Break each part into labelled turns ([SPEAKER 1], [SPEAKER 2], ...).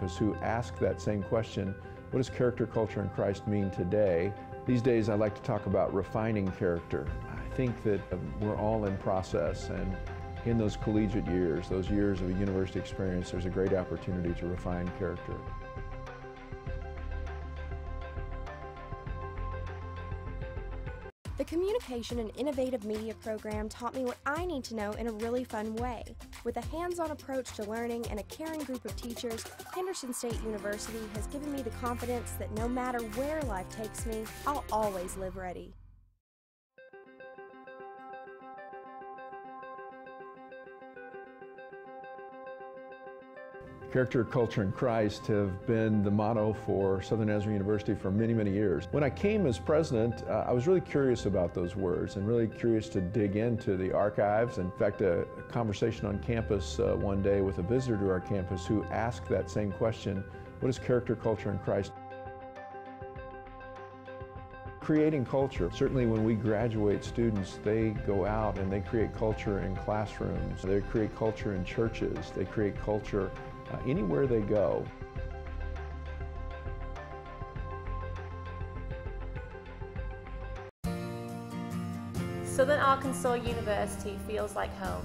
[SPEAKER 1] campus who ask that same question: what does character, culture, and Christ mean today? These days I like to talk about refining character. I think that we're all in process, and in those collegiate years, those years of a university experience, there's a great opportunity to refine character.
[SPEAKER 2] The Communication and Innovative Media program taught me what I need to know in a really fun way. With a hands-on approach to learning and a caring group of teachers, Henderson State University has given me the confidence that no matter where life takes me, I'll always live ready.
[SPEAKER 1] Character, culture, and Christ have been the motto for Southern Nazarene University for many, many years. When I came as president, I was really curious about those words and really curious to dig into the archives. In fact, a conversation on campus one day with a visitor to our campus who asked that same question: what is character, culture, and Christ? Creating culture. Certainly when we graduate students, they go out and they create culture in classrooms. They create culture in churches. They create culture anywhere they go.
[SPEAKER 3] Southern Arkansas University feels like home.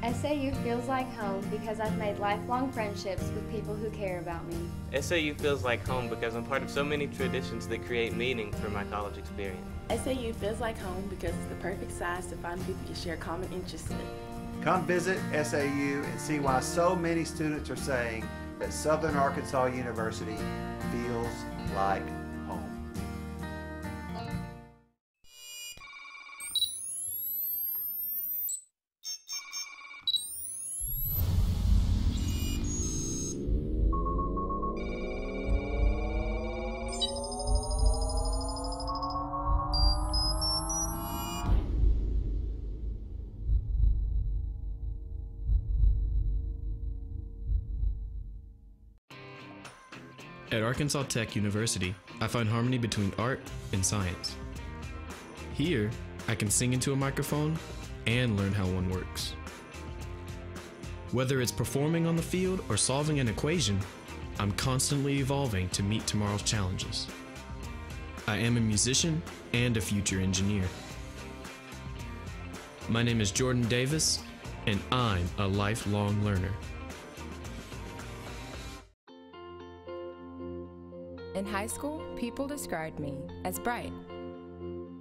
[SPEAKER 4] SAU feels like home because I've made lifelong friendships with people who care about me.
[SPEAKER 5] SAU feels like home because I'm part of so many traditions that create meaning for my college experience.
[SPEAKER 6] SAU feels like home because it's the perfect size to find people you share common interests with.
[SPEAKER 7] Come visit SAU and see why so many students are saying that Southern Arkansas University feels like home.
[SPEAKER 8] At Arkansas Tech University, I find harmony between art and science. Here, I can sing into a microphone and learn how one works. Whether it's performing on the field or solving an equation, I'm constantly evolving to meet tomorrow's challenges. I am a musician and a future engineer. My name is Jordan Davis, and I'm a lifelong learner.
[SPEAKER 9] In high school, people described me as bright,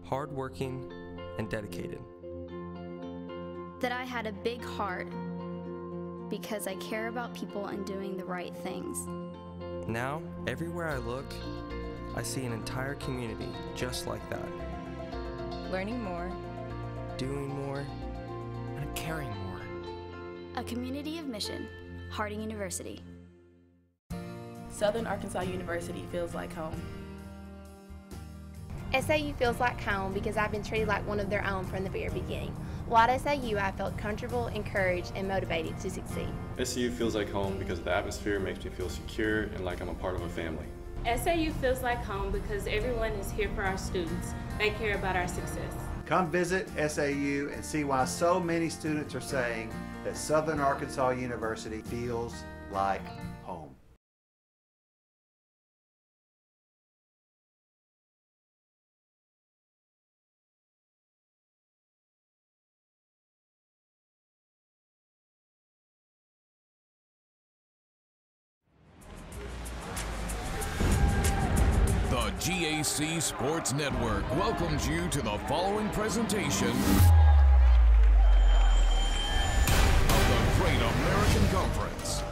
[SPEAKER 10] hardworking, and dedicated.
[SPEAKER 11] That I had a big heart because I care about people and doing the right things.
[SPEAKER 10] Now, everywhere I look, I see an entire community just like that.
[SPEAKER 9] Learning more,
[SPEAKER 10] doing more, and caring more.
[SPEAKER 11] A community of mission, Harding University.
[SPEAKER 6] Southern Arkansas University feels like home.
[SPEAKER 12] SAU feels like home because I've been treated like one of their own from the very beginning. While at SAU, I felt comfortable, encouraged, and motivated to succeed.
[SPEAKER 13] SAU feels like home because the atmosphere makes me feel secure and like I'm a part of a family.
[SPEAKER 3] SAU feels like home because everyone is here for our students. They care about our success.
[SPEAKER 7] Come visit SAU and see why so many students are saying that Southern Arkansas University feels like home.
[SPEAKER 14] The GAC Sports Network welcomes you to the following presentation of the Great American Conference.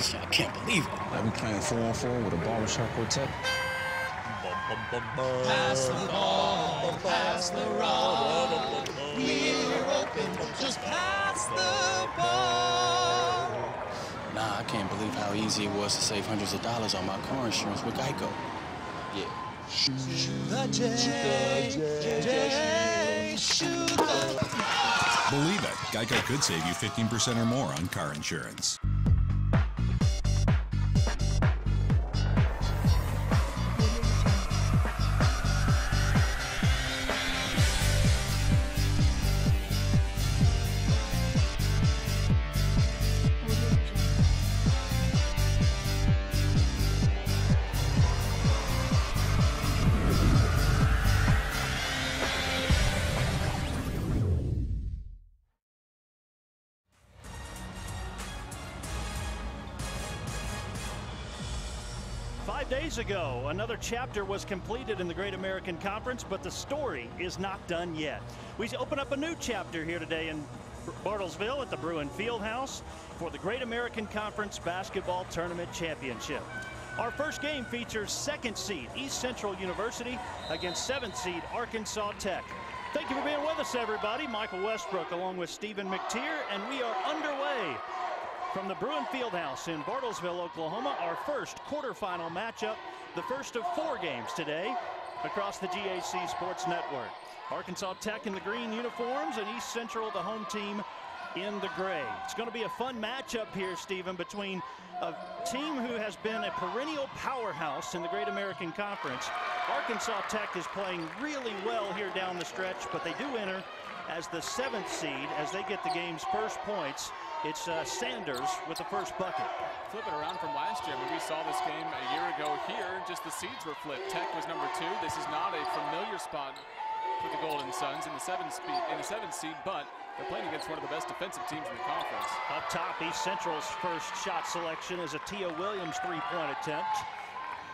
[SPEAKER 15] I can't believe it. I've been playing 4-on-4 with a barbershop quartet.
[SPEAKER 16] Pass the ball, pass the rock. We're open, just pass the ball.
[SPEAKER 15] Nah, I can't believe how easy it was to save hundreds of dollars on my car insurance with Geico. Yeah.
[SPEAKER 16] Sugar J, sugar.
[SPEAKER 14] Believe it, Geico could save you 15% or more on car insurance.
[SPEAKER 17] Days ago, another chapter was completed in the Great American Conference, but the story is not done yet. We open up a new chapter here today in Bartlesville at the Bruin Fieldhouse for the Great American Conference Basketball Tournament Championship. Our first game features 2nd seed East Central University against 7th seed Arkansas Tech. Thank you for being with us, everybody. Michael Westbrook along with Stephen McTeer, and we are underway from the Bruin Fieldhouse in Bartlesville, Oklahoma, our first quarterfinal matchup, the first of 4 games today across the GAC Sports Network. Arkansas Tech in the green uniforms and East Central, the home team, in the gray. It's going to be a fun matchup here, Stephen, between a team who has been a perennial powerhouse in the Great American Conference. Arkansas Tech is playing really well here down the stretch, but they do enter as the 7th seed as they get the game's first points. It's Sanders with the first bucket.
[SPEAKER 18] Flip it around from last year. When we saw this game a year ago here, just the seeds were flipped. Tech was number 2. This is not a familiar spot for the Golden Suns in the 7th seed, but they're playing against one of the best defensive teams in the conference.
[SPEAKER 17] Up top, East Central's first shot selection is a Tia Williams three-point attempt.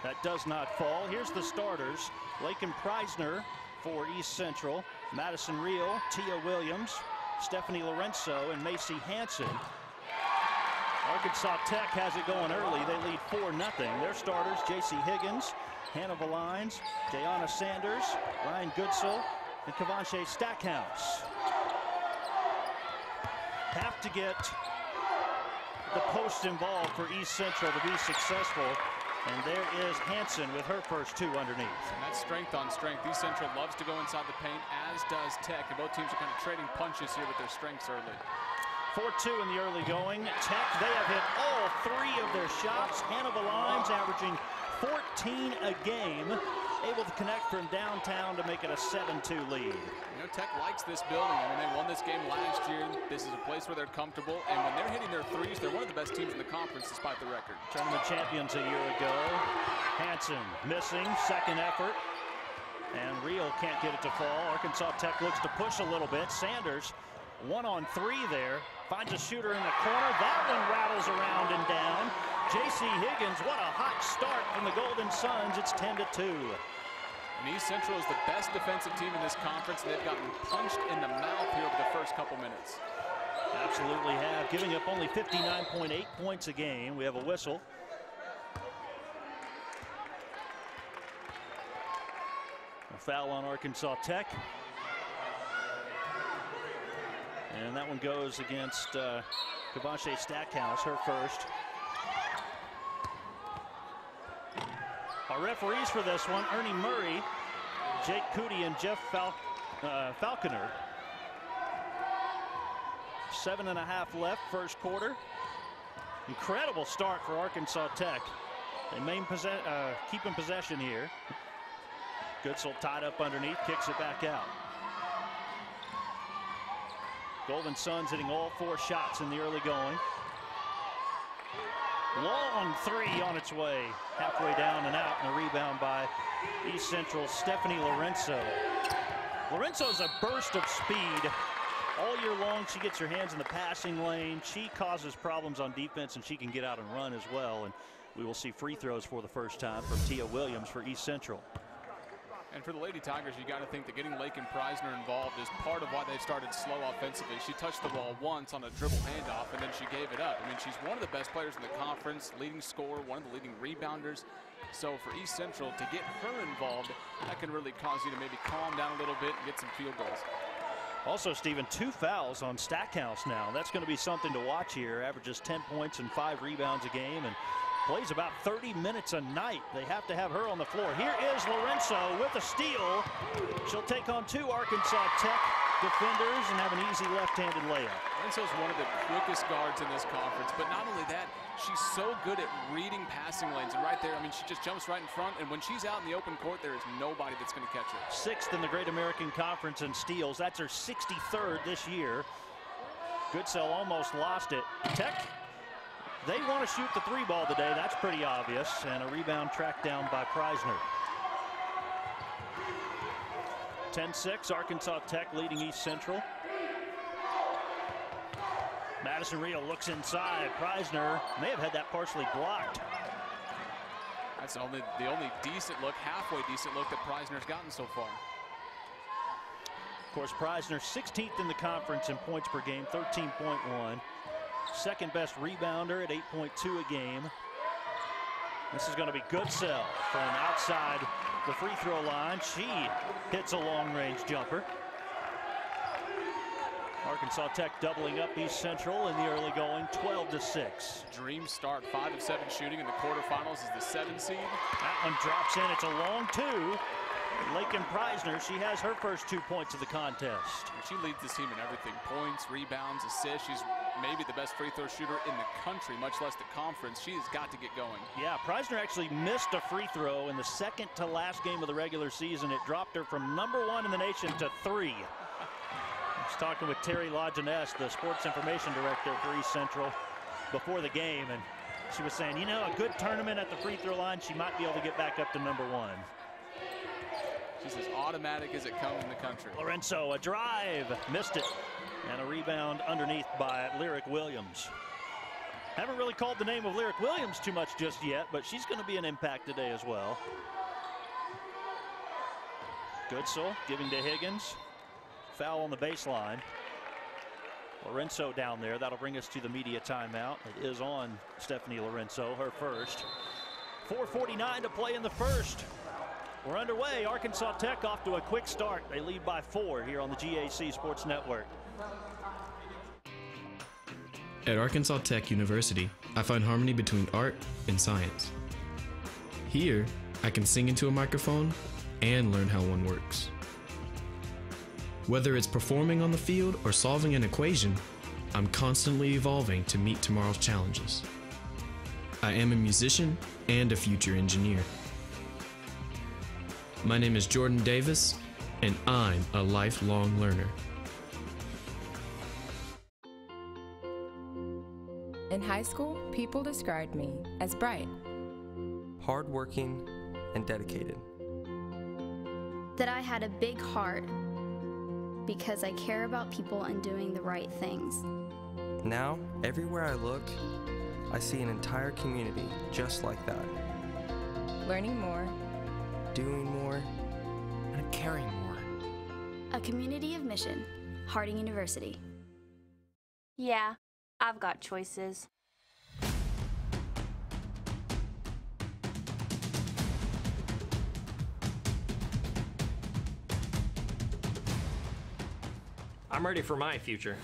[SPEAKER 17] That does not fall. Here's the starters. Lakin Preisner for East Central, Madison Reel, Tia Williams, Stephanie Lorenzo, and Macy Hansen. Arkansas Tech has it going early. They lead 4-0. Their starters, J.C. Higgins, Hannah Valines, Jayana Sanders, Ryan Goodsell, and Kavanche Stackhouse. Have to get the post involved for East Central to be successful. And there is Hansen with her first 2 underneath.
[SPEAKER 18] And that's strength on strength. East Central loves to go inside the paint, as does Tech. And both teams are kind of trading punches here with their strengths early.
[SPEAKER 17] 4-2 in the early going. Tech, they have hit all 3 of their shots. Hannah Valines averaging 14 a game, able to connect from downtown to make it a 7-2 lead.
[SPEAKER 18] You know, Tech likes this building. I mean, they won this game last year. This is a place where they're comfortable, and when they're hitting their threes, they're one of the best teams in the conference despite the record.
[SPEAKER 17] Tournament champions a year ago. Hansen missing, second effort, and Reel can't get it to fall. Arkansas Tech looks to push a little bit. Sanders 1-on-3 there, finds a shooter in the corner. That one rattles around and down. J.C. Higgins, what a hot start from the Golden Suns. It's 10-2.
[SPEAKER 18] And East Central is the best defensive team in this conference. They've gotten punched in the mouth here over the first couple minutes.
[SPEAKER 17] Absolutely have, giving up only 59.8 points a game. We have a whistle. A foul on Arkansas Tech. And that one goes against Kavanche Stackhouse, her first. Our referees for this one, Ernie Murray, Jake Cootie, and Jeff Falconer. 7.5 left, first quarter. Incredible start for Arkansas Tech. They keep in possession here. Goodsell tied up underneath, kicks it back out. Golden Suns hitting all 4 shots in the early going. Long 3 on its way, halfway down and out, and a rebound by East Central's Stephanie Lorenzo. Lorenzo's a burst of speed. All year long, she gets her hands in the passing lane. She causes problems on defense, and she can get out and run as well. And we will see free throws for the first time from Tia Williams for East Central.
[SPEAKER 18] And for the Lady Tigers, you got to think that getting Lakin Preisner involved is part of why they've started slow offensively. She touched the ball once on a dribble handoff, and then she gave it up. I mean, she's one of the best players in the conference, leading scorer, one of the leading rebounders. So for East Central to get her involved, that can really cause you to maybe calm down a little bit and get some field goals.
[SPEAKER 17] Also, Stephen, 2 fouls on Stackhouse now. That's going to be something to watch here. Averages 10 points and 5 rebounds a game. And plays about 30 minutes a night. They have to have her on the floor. Here is Lorenzo with a steal. She'll take on 2 Arkansas Tech defenders and have an easy left-handed layup.
[SPEAKER 18] Lorenzo's one of the quickest guards in this conference, but not only that, she's so good at reading passing lanes. And right there, I mean, she just jumps right in front, and when she's out in the open court, there is nobody that's going to catch her.
[SPEAKER 17] 6th in the Great American Conference in steals. That's her 63rd this year. Goodsell almost lost it. Tech, they want to shoot the 3 ball today. That's pretty obvious. And a rebound tracked down by Preisner. 10-6, Arkansas Tech leading East Central. Madison Rio looks inside. Preisner may have had that partially blocked.
[SPEAKER 18] That's the only decent look, halfway decent look that Preisner's gotten so far.
[SPEAKER 17] Of course, Preisner 16th in the conference in points per game, 13.1. Second best rebounder at 8.2 a game. This is going to be Goodsell from outside the free throw line. She hits a long-range jumper. Arkansas Tech doubling up East Central in the early going, 12-6.
[SPEAKER 18] Dream start, 5 of 7 shooting in the quarterfinals is the 7 seed.
[SPEAKER 17] That one drops in. It's a long 2. Lakin Preisner, she has her first 2 points of the contest.
[SPEAKER 18] She leads this team in everything: points, rebounds, assists. She's maybe the best free throw shooter in the country, much less the conference. She has got to get going. Yeah,
[SPEAKER 17] Preisner actually missed a free throw in the second to last game of the regular season. It dropped her from #1 in the nation to 3. I was talking with Terry Lajeunesse, the sports information director for East Central, before the game, and she was saying, you know, a good tournament at the free throw line, she might be able to get back up to #1.
[SPEAKER 18] She's as automatic as it comes in the country.
[SPEAKER 17] Lorenzo, a drive, missed it, and a rebound underneath by Lyric Williams. Haven't really called the name of Lyric Williams too much just yet, but she's going to be an impact today as well. Goodsell giving to Higgins. Foul on the baseline. Lorenzo down there. That'll bring us to the media timeout. It is on Stephanie Lorenzo, her first. 4:49 to play in the first. We're underway. Arkansas Tech off to a quick start. They lead by 4 here on the GAC Sports Network.
[SPEAKER 8] At Arkansas Tech University, I find harmony between art and science. Here, I can sing into a microphone and learn how one works. Whether it's performing on the field or solving an equation, I'm constantly evolving to meet tomorrow's challenges. I am a musician and a future engineer. My name is Jordan Davis, and I'm a lifelong learner.
[SPEAKER 9] In high school, people described me as bright,
[SPEAKER 10] hardworking, and dedicated.
[SPEAKER 11] That I had a big heart because I care about people and doing the right things.
[SPEAKER 10] Now, everywhere I look, I see an entire community just like that.
[SPEAKER 9] Learning more,
[SPEAKER 10] doing more, and caring more.
[SPEAKER 11] A community of mission, Harding University.
[SPEAKER 19] Yeah, I've got choices.
[SPEAKER 20] I'm ready for my future.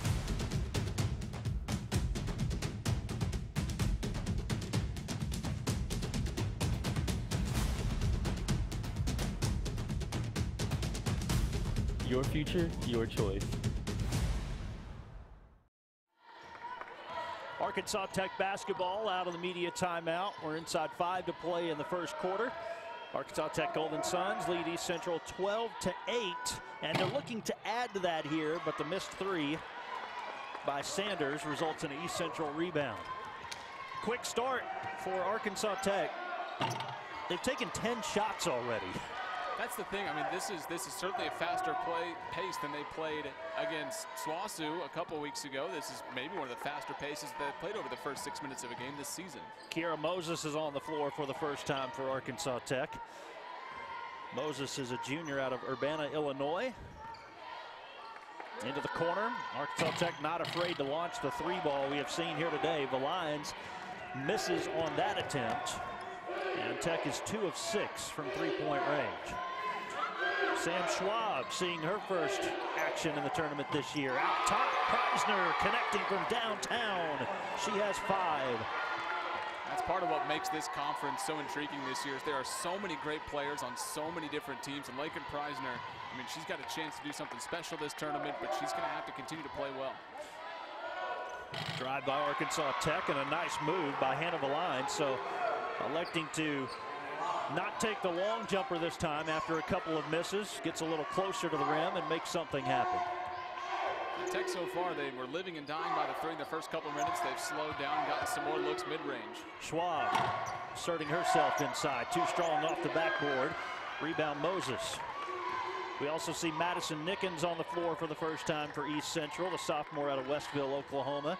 [SPEAKER 21] Your future, your choice.
[SPEAKER 17] Arkansas Tech basketball out of the media timeout. We're inside 5 to play in the first quarter. Arkansas Tech Golden Suns lead East Central 12-8, and they're looking to add to that here, but the missed 3 by Sanders results in an East Central rebound. Quick start for Arkansas Tech. They've taken 10 shots already.
[SPEAKER 18] That's the thing. I mean, this is certainly a faster pace than they played against SWOSU a couple weeks ago. This is maybe one of the faster paces they've played over the first 6 minutes of a game this season.
[SPEAKER 17] Kiera Moses is on the floor for the first time for Arkansas Tech. Moses is a junior out of Urbana, Illinois. Into the corner. Arkansas Tech not afraid to launch the 3-ball we have seen here today. The Lions misses on that attempt. And Tech is 2 of 6 from 3-point range. Sam Schwab seeing her first action in the tournament this year. Out top, Preisner connecting from downtown. She has 5.
[SPEAKER 18] That's part of what makes this conference so intriguing this year. Is there are so many great players on so many different teams, and Lakin Preisner, I mean, she's got a chance to do something special this tournament, but she's going to have to continue to play well.
[SPEAKER 17] Drive by Arkansas Tech, and a nice move by Hannah Valines. So electing to not take the long jumper this time after a couple of misses, gets a little closer to the rim and makes something happen.
[SPEAKER 18] Tech so far, they were living and dying by the three in the first couple of minutes. They've slowed down, gotten some more looks mid-range.
[SPEAKER 17] Schwab asserting herself inside. Too strong off the backboard. Rebound Moses. We also see Madison Nickens on the floor for the first time for East Central, the sophomore out of Westville, Oklahoma.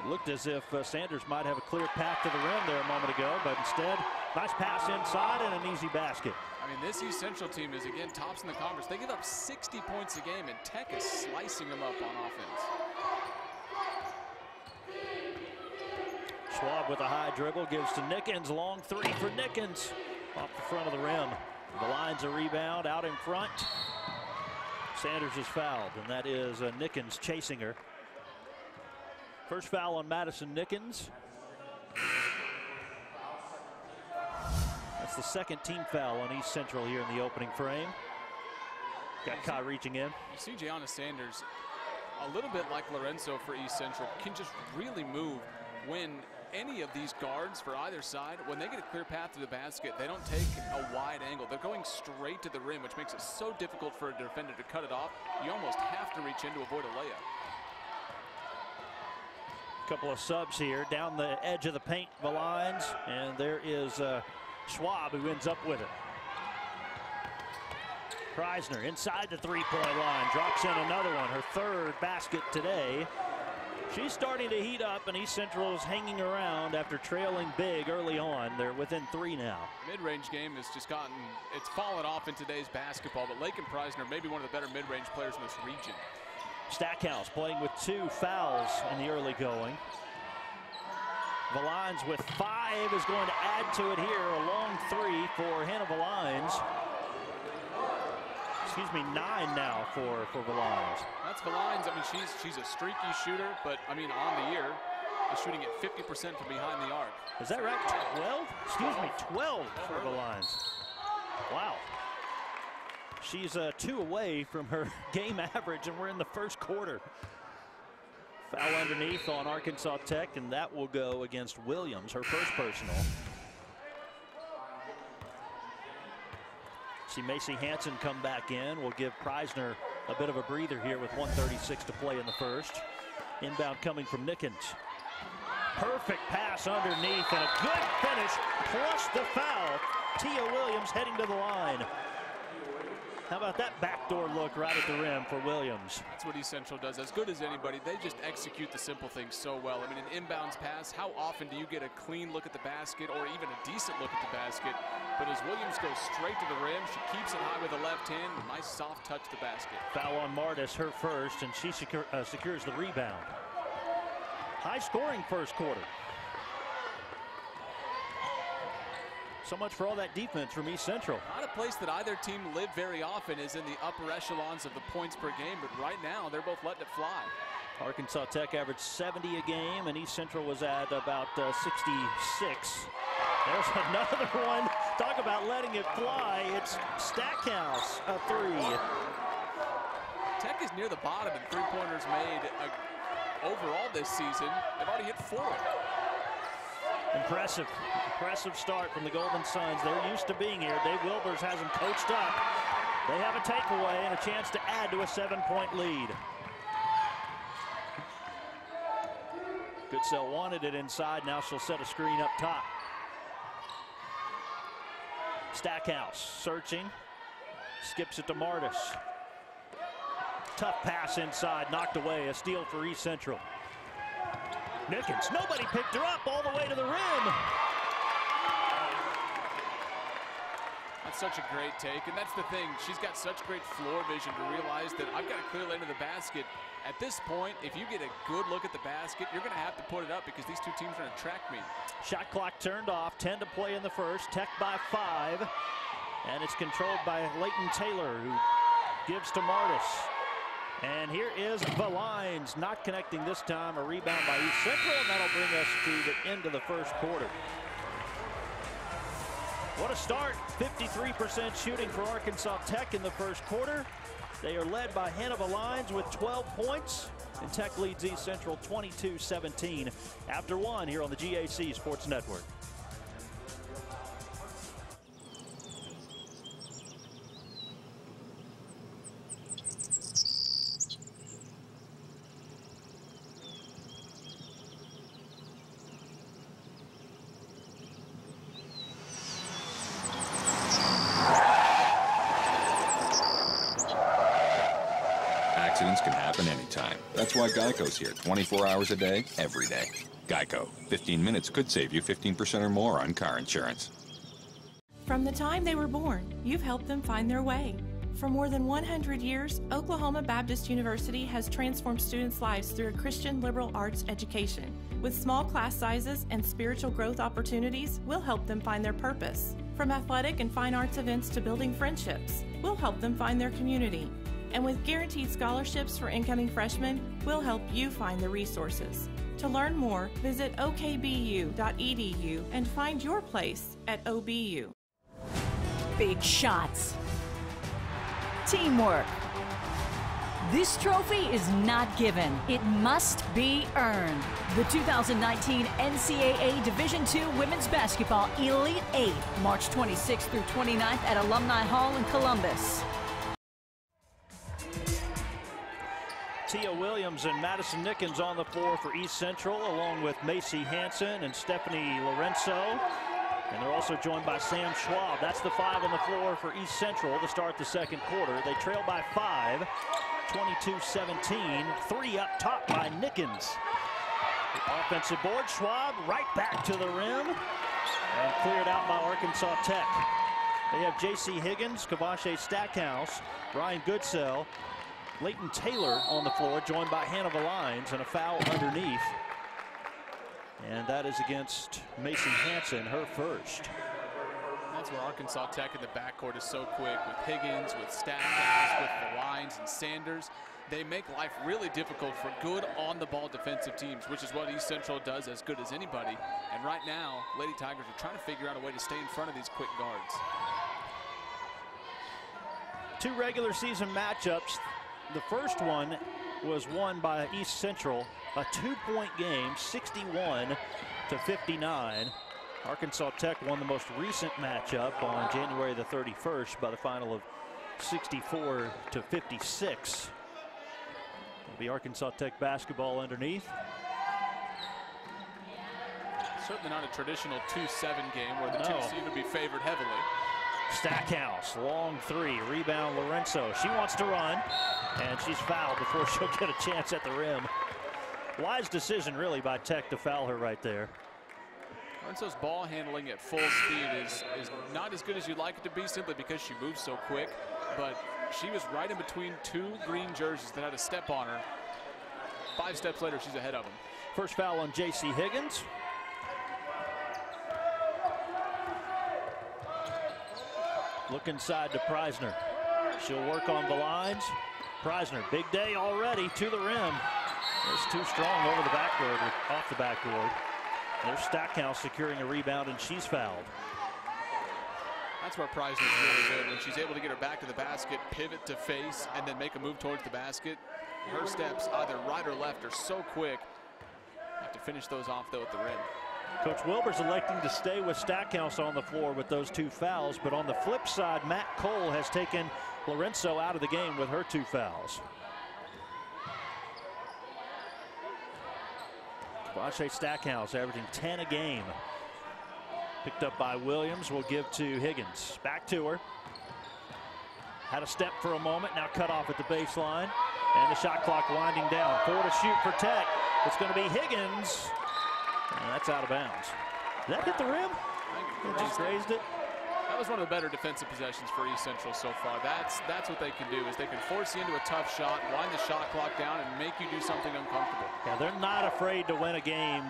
[SPEAKER 17] It looked as if Sanders might have a clear path to the rim there a moment ago, but instead, nice pass inside and an easy basket.
[SPEAKER 18] I mean, this East Central team is, again, tops in the conference. They give up 60 points a game, and Tech is slicing them up on offense.
[SPEAKER 17] Schwab with a high dribble, gives to Nickens. Long three for Nickens. Off the front of the rim. Valines a rebound out in front. Sanders is fouled, and that is Nickens chasing her. First foul on Madison Nickens. That's the second team foul on East Central here in the opening frame. Got Kai reaching in.
[SPEAKER 18] You see Gianna Sanders, a little bit like Lorenzo for East Central, can just really move when any of these guards for either side, when they get a clear path to the basket, they don't take a wide angle. They're going straight to the rim, which makes it so difficult for a defender to cut it off. You almost have to reach in to avoid a layup.
[SPEAKER 17] Couple of subs here down the edge of the paint, Valines, and there is Schwab who ends up with it. Preisner inside the three-point line, drops in another one, her third basket today. She's starting to heat up, and East Central is hanging around after trailing big early on. They're within three now.
[SPEAKER 18] Mid-range game has just gotten, it's fallen off in today's basketball, but Lakin Preisner may be one of the better mid-range players in this region.
[SPEAKER 17] Stackhouse playing with 2 fouls in the early going. Valines with 5 is going to add to it here. A long three for Hannah Valines. Excuse me, 9 now for Valines.
[SPEAKER 18] That's Valines. I mean, she's a streaky shooter, but I mean, on the year, is shooting at 50% from behind the arc.
[SPEAKER 17] Is that right? 12? Excuse me, 12 for Valines. Wow. She's 2 away from her game average, and we're in the first quarter. Foul underneath on Arkansas Tech, and that will go against Williams, her first personal. See Macy Hansen come back in. Will give Preisner a bit of a breather here with 1:36 to play in the first. Inbound coming from Nickens. Perfect pass underneath and a good finish plus the foul. Tia Williams heading to the line. How about that backdoor look right at the rim for Williams?
[SPEAKER 18] That's what East Central does as good as anybody. They just execute the simple things so well. I mean, an inbounds pass, how often do you get a clean look at the basket or even a decent look at the basket? But as Williams goes straight to the rim, she keeps it high with the left hand. Nice soft touch to the basket.
[SPEAKER 17] Foul on Martis, her first, and she secures the rebound. High scoring first quarter. So much for all that defense from East Central.
[SPEAKER 18] Not a place that either team live very often is in the upper echelons of the points per game, but right now they're both letting it fly.
[SPEAKER 17] Arkansas Tech averaged 70 a game, and East Central was at about 66. There's another one. Talk about letting it fly. It's Stackhouse, a three.
[SPEAKER 18] Tech is near the bottom in three-pointers made overall this season. They've already hit 4.
[SPEAKER 17] Impressive start from the Golden Suns. They're used to being here. Dave Wilbers has them coached up. They have a takeaway and a chance to add to a 7-point lead. Goodsell wanted it inside. Now she'll set a screen up top. Stackhouse searching. Skips it to Martis. Tough pass inside. Knocked away. A steal for East Central. Nickens, nobody picked her up all the way to the rim.
[SPEAKER 18] That's such a great take, and that's the thing. She's got such great floor vision to realize that I've got a clear lane to the basket. At this point, if you get a good look at the basket, you're going to have to put it up because these two teams are going to track me.
[SPEAKER 17] Shot clock turned off, 10 to play in the first. Tech by 5, and it's controlled by Leighton Taylor, who gives to Martis. And here is the lines, not connecting this time. A rebound by East Central, and that'll bring us to the end of the first quarter. What a start. 53% shooting for Arkansas Tech in the first quarter. They are led by Hannibal Lyons with 12 points. And Tech leads East Central 22-17 after one here on the GAC Sports Network.
[SPEAKER 2] Accidents can happen anytime. That's why Geico's here 24 hours a day, every day. Geico. 15 minutes could save you 15% or more on car insurance.
[SPEAKER 22] From the time they were born, you've helped them find their way. For more than 100 years, Oklahoma Baptist University has transformed students' lives through a Christian liberal arts education. With small class sizes and spiritual growth opportunities, we'll help them find their purpose. From athletic and fine arts events to building friendships, we'll help them find their community. And with guaranteed scholarships for incoming freshmen, we'll help you find the resources. To learn more, visit okbu.edu and find your place at OBU.
[SPEAKER 23] Big shots. Teamwork. This trophy is not given. It must be earned. The 2019 NCAA Division II Women's Basketball Elite 8, March 26th through 29th at Alumni Hall in Columbus.
[SPEAKER 17] Tia Williams and Madison Nickens on the floor for East Central, along with Macy Hansen and Stephanie Lorenzo. And they're also joined by Sam Schwab. That's the five on the floor for East Central to start the second quarter. They trail by 5, 22-17. 3 up top by Nickens. The offensive board, Schwab right back to the rim and cleared out by Arkansas Tech. They have J.C. Higgins, Kavashe Stackhouse, Brian Goodsell, Leighton Taylor on the floor, joined by Hannibal Lyons, and a foul underneath. And that is against Macy Hansen, her first.
[SPEAKER 18] That's where Arkansas Tech in the backcourt is so quick, with Higgins, with Stackhouse, with the Lyons and Sanders. They make life really difficult for good on-the-ball defensive teams, which is what East Central does as good as anybody. And right now, Lady Tigers are trying to figure out a way to stay in front of these quick guards.
[SPEAKER 17] 2 regular season matchups. The first one was won by East Central, a 2-point game, 61-59. Arkansas Tech won the most recent matchup on January the 31st by the final of 64-56. It'll be Arkansas Tech basketball underneath.
[SPEAKER 18] Certainly not a traditional 2-7 game where the two seem to be favored heavily.
[SPEAKER 17] Stackhouse, long 3, rebound Lorenzo. She wants to run, and she's fouled before she'll get a chance at the rim. Wise decision, really, by Tech to foul her right there.
[SPEAKER 18] Lorenzo's ball handling at full speed is not as good as you'd like it to be, simply because she moves so quick. But she was right in between 2 green jerseys that had a step on her. 5 steps later, she's ahead of them.
[SPEAKER 17] First foul on J.C. Higgins. Look inside to Preisner. She'll work on the lines. Preisner, big day already to the rim. It's too strong over the backboard, off the backboard. There's Stackhouse securing a rebound, and she's fouled.
[SPEAKER 18] That's where Preisner's really good, when she's able to get her back to the basket, pivot to face, and then make a move towards the basket. Her steps, either right or left, are so quick. Have to finish those off, though, at the rim.
[SPEAKER 17] Coach Wilbur's electing to stay with Stackhouse on the floor with those 2 fouls, but on the flip side, Matt Cole has taken Lorenzo out of the game with her 2 fouls. Kavashe Stackhouse averaging 10 a game. Picked up by Williams, will give to Higgins. Back to her. Had a step for a moment, now cut off at the baseline. And the shot clock winding down. 4 to shoot for Tech. It's going to be Higgins. And that's out of bounds. Did that hit the rim? It just grazed it.
[SPEAKER 18] That was one of the better defensive possessions for East Central so far. That's what they can do, is they can force you into a tough shot, wind the shot clock down, and make you do something uncomfortable.
[SPEAKER 17] Yeah, they're not afraid to win a game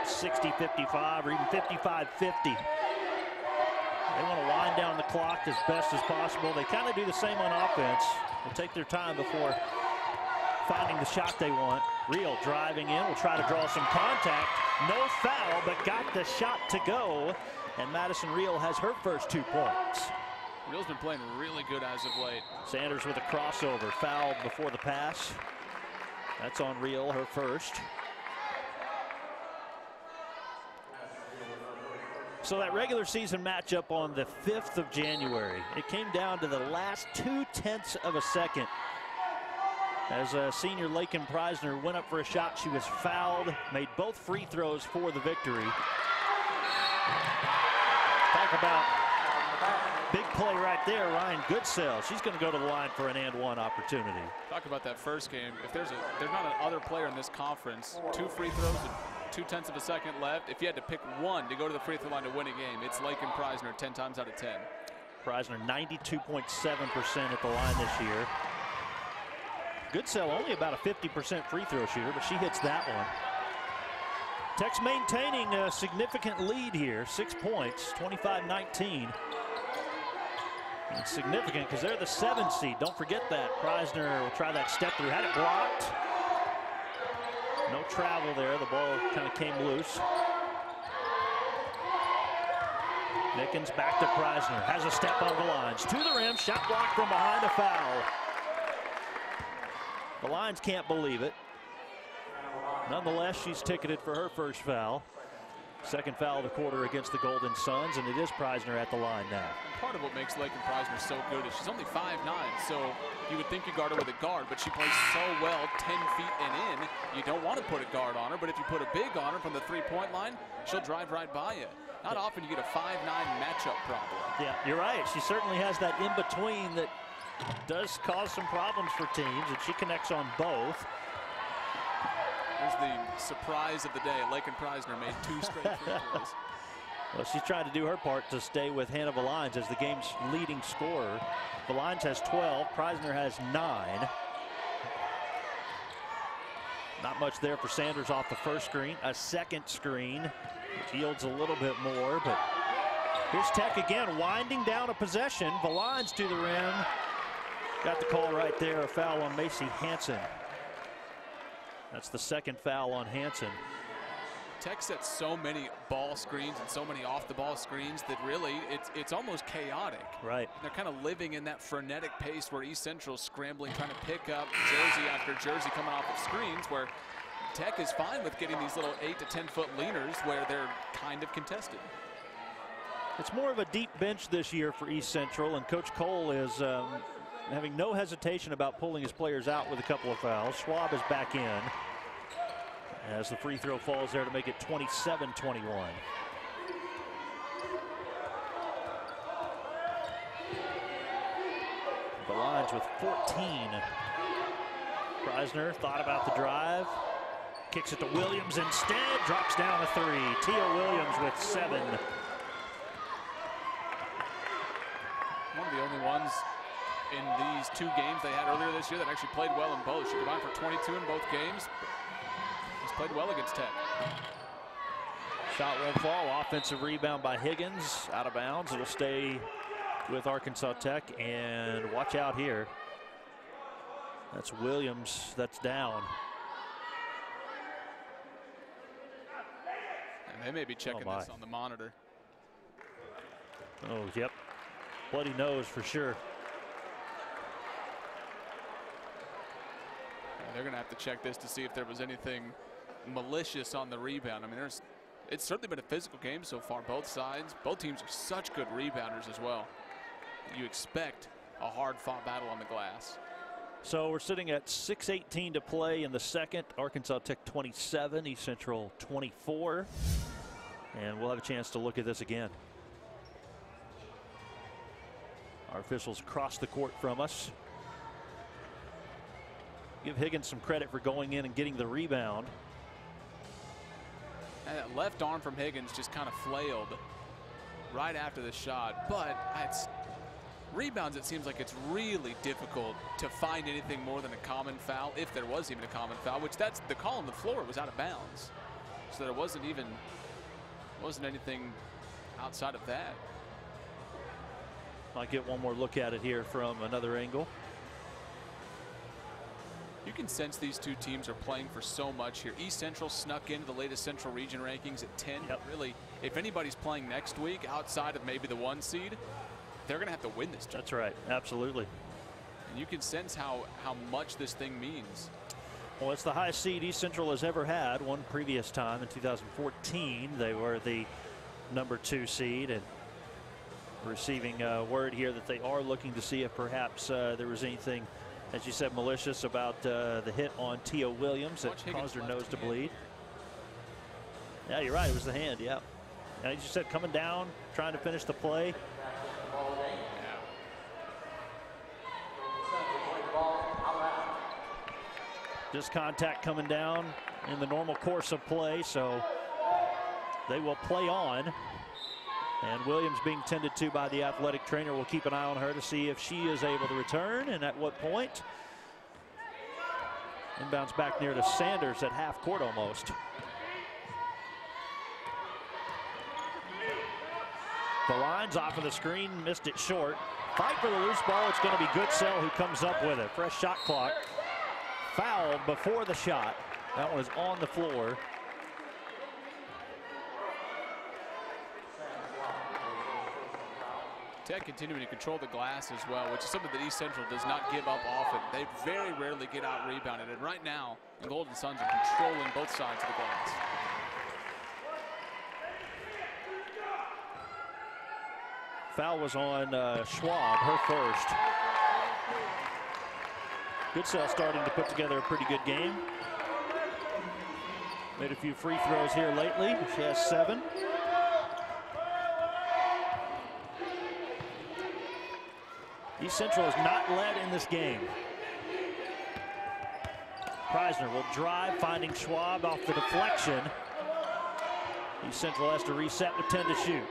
[SPEAKER 17] 60-55 or even 55-50. They want to wind down the clock as best as possible. They kind of do the same on offense. They'll take their time before finding the shot they want. Real driving in, will try to draw some contact. No foul, but got the shot to go. And Madison Real has her first 2 points.
[SPEAKER 18] Real's been playing really good as of late.
[SPEAKER 17] Sanders with a crossover, fouled before the pass. That's on Real, her first. So that regular season matchup on the 5th of January, it came down to the last 0.2 of a second. As senior Lakin Preisner went up for a shot, she was fouled, made both free throws for the victory. Talk about big play right there, Ryan Goodsell. She's going to go to the line for an and-one opportunity.
[SPEAKER 18] Talk about that first game. If there's not another player in this conference, 2 free throws and 0.2 of a second left. If you had to pick one to go to the free throw line to win a game, it's Lakin Preisner 10 times out of 10.
[SPEAKER 17] Preisner 92.7% at the line this year. Goodsell only about a 50% free throw shooter, but she hits that one. Tech's maintaining a significant lead here, 6 points, 25-19. It's significant because they're the 7 seed. Don't forget that. Preisner will try that step through. Had it blocked. No travel there. The ball kind of came loose. Mickens back to Preisner. Has a step on the lines. To the rim. Shot blocked from behind, a foul. The Lions can't believe it. Nonetheless, she's ticketed for her first foul. Second foul of the quarter against the Golden Suns, and it is Preisner at the line now.
[SPEAKER 18] And part of what makes Lakin Preisner so good is she's only 5'9", so you would think you guard her with a guard, but she plays so well 10 feet and in. You don't want to put a guard on her, but if you put a big on her from the three-point line, she'll drive right by you. Not often you get a 5'9" matchup problem.
[SPEAKER 17] Yeah, you're right. She certainly has that in-between that does cause some problems for teams, and she connects on both.
[SPEAKER 18] Here's the surprise of the day. Lakin Preisner made 2 straight free throws.
[SPEAKER 17] Well, she's trying to do her part to stay with Hannah Valines as the game's leading scorer. Valines has 12, Preisner has 9. Not much there for Sanders off the first screen. A second screen, which yields a little bit more, but here's Tech again, winding down a possession. Valines to the rim. Got the call right there, a foul on Macy Hansen. That's the second foul on Hansen.
[SPEAKER 18] Tech sets so many ball screens and so many off-the-ball screens that really it's almost chaotic.
[SPEAKER 17] Right.
[SPEAKER 18] They're kind of living in that frenetic pace where East Central's scrambling, trying to pick up jersey after jersey coming off of screens, where Tech is fine with getting these little 8 to 10 foot leaners where they're kind of contested.
[SPEAKER 17] It's more of a deep bench this year for East Central, and Coach Cole is having no hesitation about pulling his players out with a couple of fouls. Schwab is back in as the free throw falls there to make it 27-21. The Lions with 14. Preisner thought about the drive. Kicks it to Williams instead. Drops down a 3. Tia Williams with 7.
[SPEAKER 18] One of the only ones in these 2 games they had earlier this year that actually played well in both. She combined for 22 in both games. He's played well against Tech.
[SPEAKER 17] Shot won't fall. Offensive rebound by Higgins. Out of bounds. It'll stay with Arkansas Tech. And watch out here. That's Williams. That's down.
[SPEAKER 18] And they may be checking this on the monitor.
[SPEAKER 17] Oh, yep. Bloody nose for sure.
[SPEAKER 18] They're going to have to check this to see if there was anything malicious on the rebound. I mean, it's certainly been a physical game so far, both sides. Both teams are such good rebounders as well. You expect a hard-fought battle on the glass.
[SPEAKER 17] So we're sitting at 6:18 to play in the second. Arkansas Tech 27, East Central 24. And we'll have a chance to look at this again. Our officials across the court from us. Give Higgins some credit for going in and getting the rebound.
[SPEAKER 18] And that left arm from Higgins just kind of flailed right after the shot. But rebounds, it seems like it's really difficult to find anything more than a common foul, if there was even a common foul, which that's the call on the floor was out of bounds. So there wasn't anything outside of that.
[SPEAKER 17] Might get one more look at it here from another angle.
[SPEAKER 18] You can sense these two teams are playing for so much here. East Central snuck into the latest Central Region rankings at 10. But really, if anybody's playing next week outside of maybe the 1 seed, they're going to have to win this.
[SPEAKER 17] That's right. Absolutely.
[SPEAKER 18] And you can sense how much this thing means.
[SPEAKER 17] Well, it's the highest seed East Central has ever had. One previous time in 2014, they were the number 2 seed, and receiving word here that they are looking to see if perhaps there was anything, as you said, malicious about the hit on Tia Williams that caused her nose to bleed. Yeah, you're right. It was the hand. Yeah. And as you said, coming down, trying to finish the play. Just contact coming down in the normal course of play, so they will play on. And Williams being tended to by the athletic trainer. Will keep an eye on her to see if she is able to return and at what point. Inbounds back near to Sanders at half court almost. The line's off of the screen, missed it short. Fight for the loose ball. It's going to be Goodsell who comes up with it. Fresh shot clock. Fouled before the shot. That one is on the floor.
[SPEAKER 18] Tech continuing to control the glass as well, which is something that East Central does not give up often. They very rarely get out rebounded, and right now the Golden Suns are controlling both sides of the glass.
[SPEAKER 17] Foul was on Schwab, her first. Goodsell starting to put together a pretty good game. Made a few free throws here lately. She has 7. East Central has not led in this game. Preisner will drive, finding Schwab off the deflection. East Central has to reset with 10 to shoot.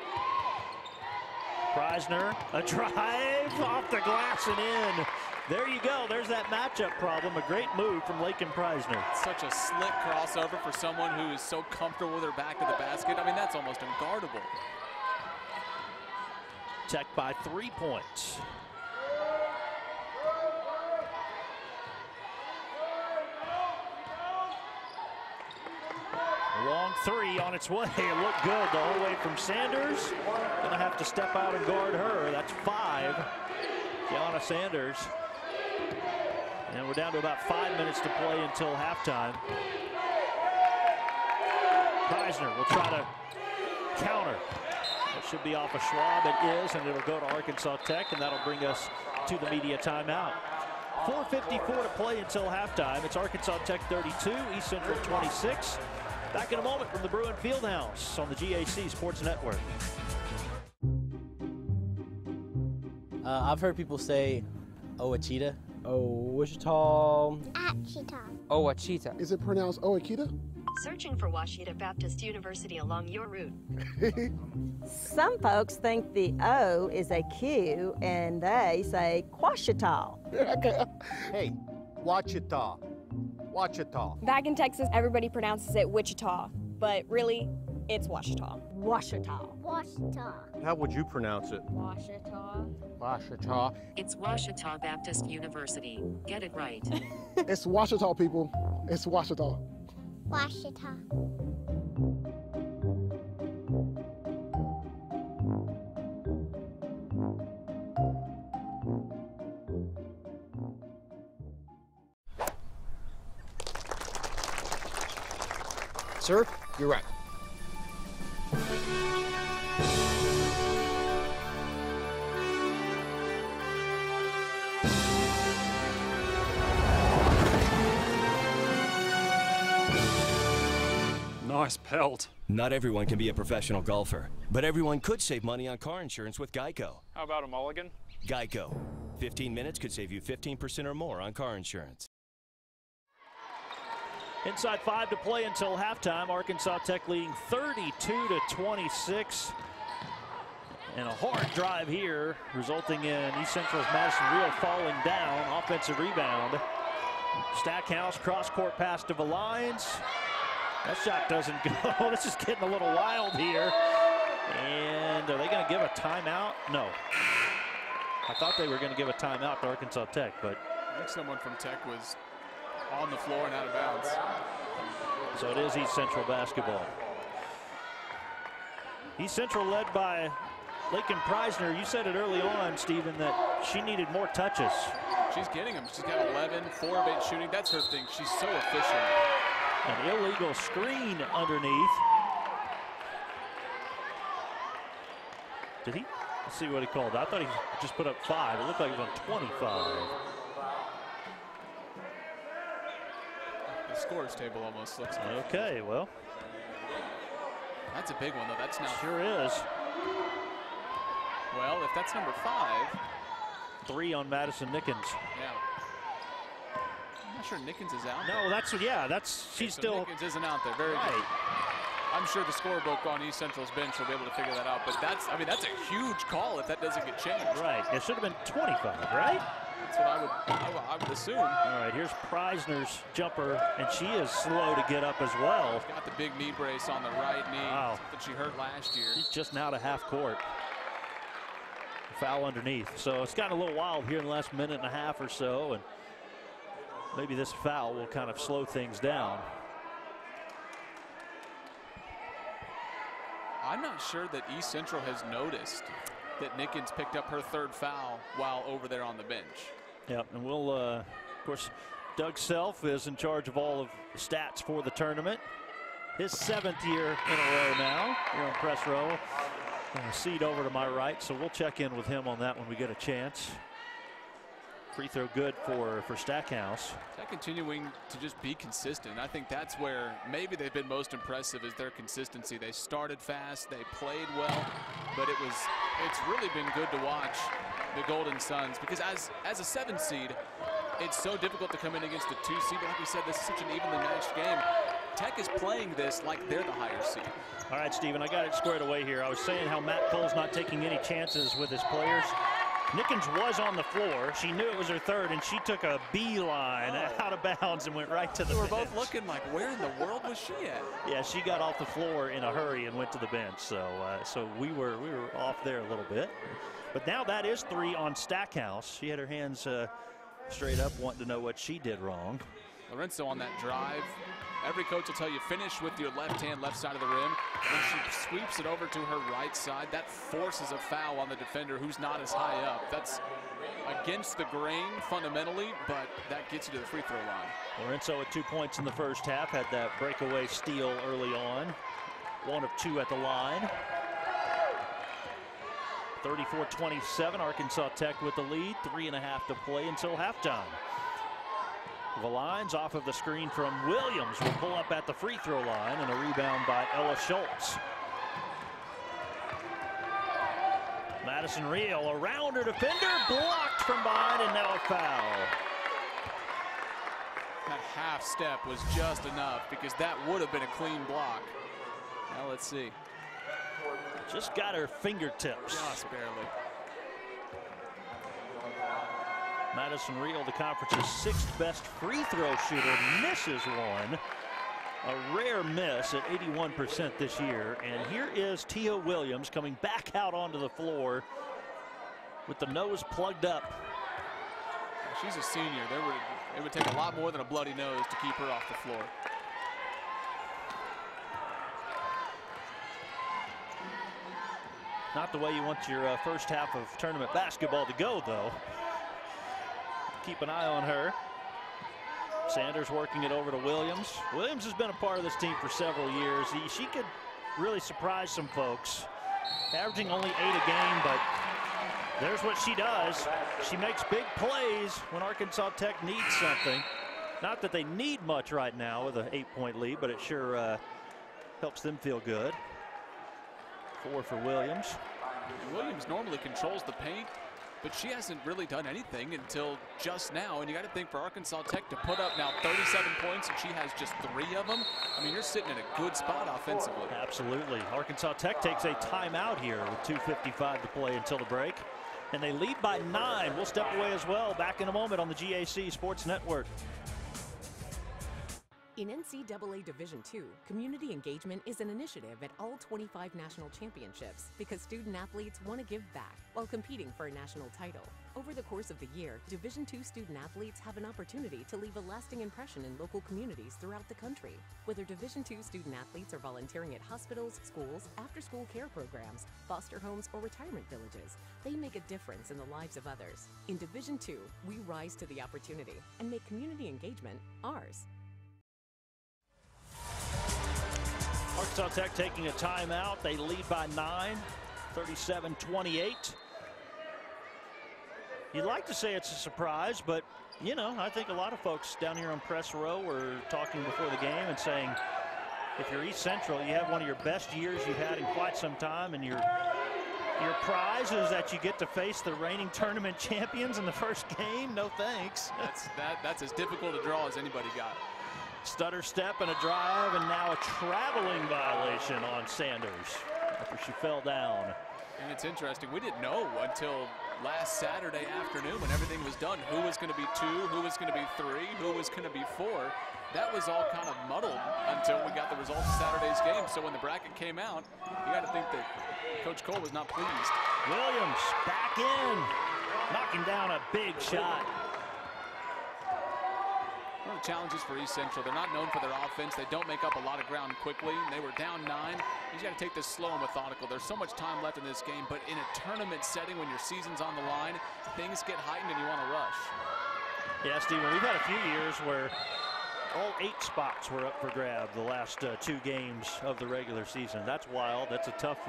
[SPEAKER 17] Preisner, a drive off the glass and in. There you go. There's that matchup problem. A great move from Lakin Preisner.
[SPEAKER 18] Such a slick crossover for someone who is so comfortable with her back to the basket. I mean, that's almost unguardable.
[SPEAKER 17] Tech by 3 points. Long 3 on its way. It looked good the whole way from Sanders. Gonna have to step out and guard her. That's 5. Gianna Sanders. And we're down to about 5 minutes to play until halftime. Preisner will try to counter. It should be off of Schwab. It is, and it'll go to Arkansas Tech, and that'll bring us to the media timeout. 4:54 to play until halftime. It's Arkansas Tech 32, East Central 26. Back in a moment from the Bruin Fieldhouse on the GAC Sports Network.
[SPEAKER 1] I've heard people say Ouachita.
[SPEAKER 4] Wichita.
[SPEAKER 11] Achita.
[SPEAKER 4] Ouachita.
[SPEAKER 5] Is it pronounced Ouachita?
[SPEAKER 24] Searching for Ouachita Baptist University along your route.
[SPEAKER 25] Some folks think the O is a Q and they say Quashita.
[SPEAKER 26] Hey, Ouachita. Ouachita.
[SPEAKER 27] Back in Texas, everybody pronounces it Wichita, but really, it's Washita.
[SPEAKER 25] Washita.
[SPEAKER 11] Washita.
[SPEAKER 26] How would you pronounce it?
[SPEAKER 27] Washita.
[SPEAKER 26] Ouachita.
[SPEAKER 24] It's Ouachita Baptist University. Get it right.
[SPEAKER 5] It's Ouachita, people. It's Ouachita.
[SPEAKER 11] Washita.
[SPEAKER 26] Sir, you're right.
[SPEAKER 28] Nice pelt.
[SPEAKER 29] Not everyone can be a professional golfer, but everyone could save money on car insurance with Geico.
[SPEAKER 28] How about a mulligan?
[SPEAKER 29] Geico. 15 minutes could save you 15% or more on car insurance.
[SPEAKER 17] Inside 5 to play until halftime. Arkansas Tech leading 32-26. And a hard drive here, resulting in East Central's Madison Real falling down. Offensive rebound. Stackhouse cross-court pass to Valines. That shot doesn't go. This is getting a little wild here. And are they going to give a timeout? No. I thought they were going to give a timeout to Arkansas Tech, but
[SPEAKER 18] I think someone from Tech was on the floor and out of bounds.
[SPEAKER 17] So it is East Central basketball. East Central led by Lakin Preisner. You said it early on, Stephen, that she needed more touches.
[SPEAKER 18] She's getting them. She's got 11, 4 of 8 shooting. That's her thing. She's so efficient.
[SPEAKER 17] An illegal screen underneath. Did he? Let's see what he called. I thought he just put up 5. It looked like he was on 25.
[SPEAKER 18] The scores table almost looks like.
[SPEAKER 17] Okay, well.
[SPEAKER 18] That's a big one, though. That's now.
[SPEAKER 17] Sure is.
[SPEAKER 18] Well, if that's number 5.
[SPEAKER 17] 3 on Madison Nickens.
[SPEAKER 18] Yeah. I'm not sure Nickens is out.
[SPEAKER 17] No, that's, yeah, that's, she's
[SPEAKER 18] so
[SPEAKER 17] still.
[SPEAKER 18] Nickens isn't out there. Very good. I'm sure the scorebook on East Central's bench will be able to figure that out. But that's, I mean, that's a huge call if that doesn't get changed.
[SPEAKER 17] Right. It should have been 25, right?
[SPEAKER 18] That's what I would assume.
[SPEAKER 17] All right, here's Preisner's jumper, and she is slow to get up as well.
[SPEAKER 18] She's got the big knee brace on the right knee that she hurt last year.
[SPEAKER 17] She's just now to half court. Foul underneath. So it's gotten a little wild here in the last minute and a half or so, and maybe this foul will kind of slow things down.
[SPEAKER 18] I'm not sure that East Central has noticed that Nickens picked up her 3rd foul while over there on the bench.
[SPEAKER 17] Yep, and we'll, of course, Doug Self is in charge of all of the stats for the tournament. His 7th year in a row now here on Press Row. Seat over to my right, so we'll check in with him on that when we get a chance. Free throw good for Stackhouse.
[SPEAKER 18] They're continuing to just be consistent. I think that's where maybe they've been most impressive is their consistency. They started fast, they played well, but it's really been good to watch the Golden Suns because as a 7 seed, it's so difficult to come in against a 2 seed. But like we said, this is such an evenly matched game. Tech is playing this like they're the higher seed.
[SPEAKER 17] All right, Stephen, I got it squared away here. I was saying how Matt Cole's not taking any chances with his players. Nickens was on the floor. She knew it was her 3rd, and she took a beeline out of bounds and went right to the bench.
[SPEAKER 18] We're both looking like, where in the world was she at?
[SPEAKER 17] Yeah, she got off the floor in a hurry and went to the bench. So, so we were off there a little bit. But now that is 3 on Stackhouse. She had her hands straight up, wanting to know what she did wrong.
[SPEAKER 18] Lorenzo on that drive. Every coach will tell you finish with your left hand, left side of the rim. When she sweeps it over to her right side, that forces a foul on the defender who's not as high up. That's against the grain fundamentally, but that gets you to the free throw line.
[SPEAKER 17] Lorenzo at 2 points in the first half, had that breakaway steal early on. 1 of 2 at the line. 34-27, Arkansas Tech with the lead. 3.5 to play until halftime. Valines off of the screen from Williams will pull up at the free throw line, and a rebound by Ella Schultz. Madison Reel around her defender, blocked from behind, and now a foul.
[SPEAKER 18] That half step was just enough because that would have been a clean block. Now let's see.
[SPEAKER 17] Just got her fingertips.
[SPEAKER 18] Just barely.
[SPEAKER 17] Madison Reel, the conference's 6th best free throw shooter, misses one. A rare miss at 81% this year. And here is Tia Williams coming back out onto the floor with the nose plugged up.
[SPEAKER 18] She's a senior. It would take a lot more than a bloody nose to keep her off the floor.
[SPEAKER 17] Not the way you want your first half of tournament basketball to go, though. Keep an eye on her. Sanders working it over to Williams. Williams has been a part of this team for several years. She could really surprise some folks. Averaging only 8 a game, but there's what she does. She makes big plays when Arkansas Tech needs something. Not that they need much right now with an 8-point lead, but it sure helps them feel good. 4 for Williams.
[SPEAKER 18] Williams normally controls the paint, but she hasn't really done anything until just now. And you got to think for Arkansas Tech to put up now 37 points and she has just 3 of them. I mean, you're sitting in a good spot offensively.
[SPEAKER 17] Absolutely. Arkansas Tech takes a timeout here with 2:55 to play until the break. And they lead by 9. We'll step away as well. Back in a moment on the GAC Sports Network.
[SPEAKER 3] In NCAA Division II, community engagement is an initiative at all 25 national championships because student athletes want to give back while competing for a national title. Over the course of the year, Division II student athletes have an opportunity to leave a lasting impression in local communities throughout the country. Whether Division II student athletes are volunteering at hospitals, schools, after-school care programs, foster homes, or retirement villages, they make a difference in the lives of others. In Division II, we rise to the opportunity and make community engagement ours.
[SPEAKER 17] Arkansas Tech taking a timeout. They lead by 9, 37-28. You'd like to say it's a surprise, but, you know, I think a lot of folks down here on press row were talking before the game and saying, if you're East Central, you have one of your best years you've had in quite some time, and your prize is that you get to face the reigning tournament champions in the first game. No thanks.
[SPEAKER 18] That's as difficult a draw as anybody got.
[SPEAKER 17] Stutter step and a drive, and now a traveling violation on Sanders after she fell down.
[SPEAKER 18] And it's interesting, we didn't know until last Saturday afternoon when everything was done who was going to be 2, who was going to be 3, who was going to be 4. That was all kind of muddled until we got the results of Saturday's game. So when the bracket came out, you got to think that Coach Cole was not pleased.
[SPEAKER 17] Williams back in, knocking down a big shot.
[SPEAKER 18] One of the challenges for East Central, they're not known for their offense. They don't make up a lot of ground quickly. They were down 9. You got to take this slow and methodical. There's so much time left in this game, but in a tournament setting when your season's on the line, things get heightened and you want to rush.
[SPEAKER 17] Yeah, Steven, we've had a few years where all 8 spots were up for grab the last 2 games of the regular season. That's wild. That's a tough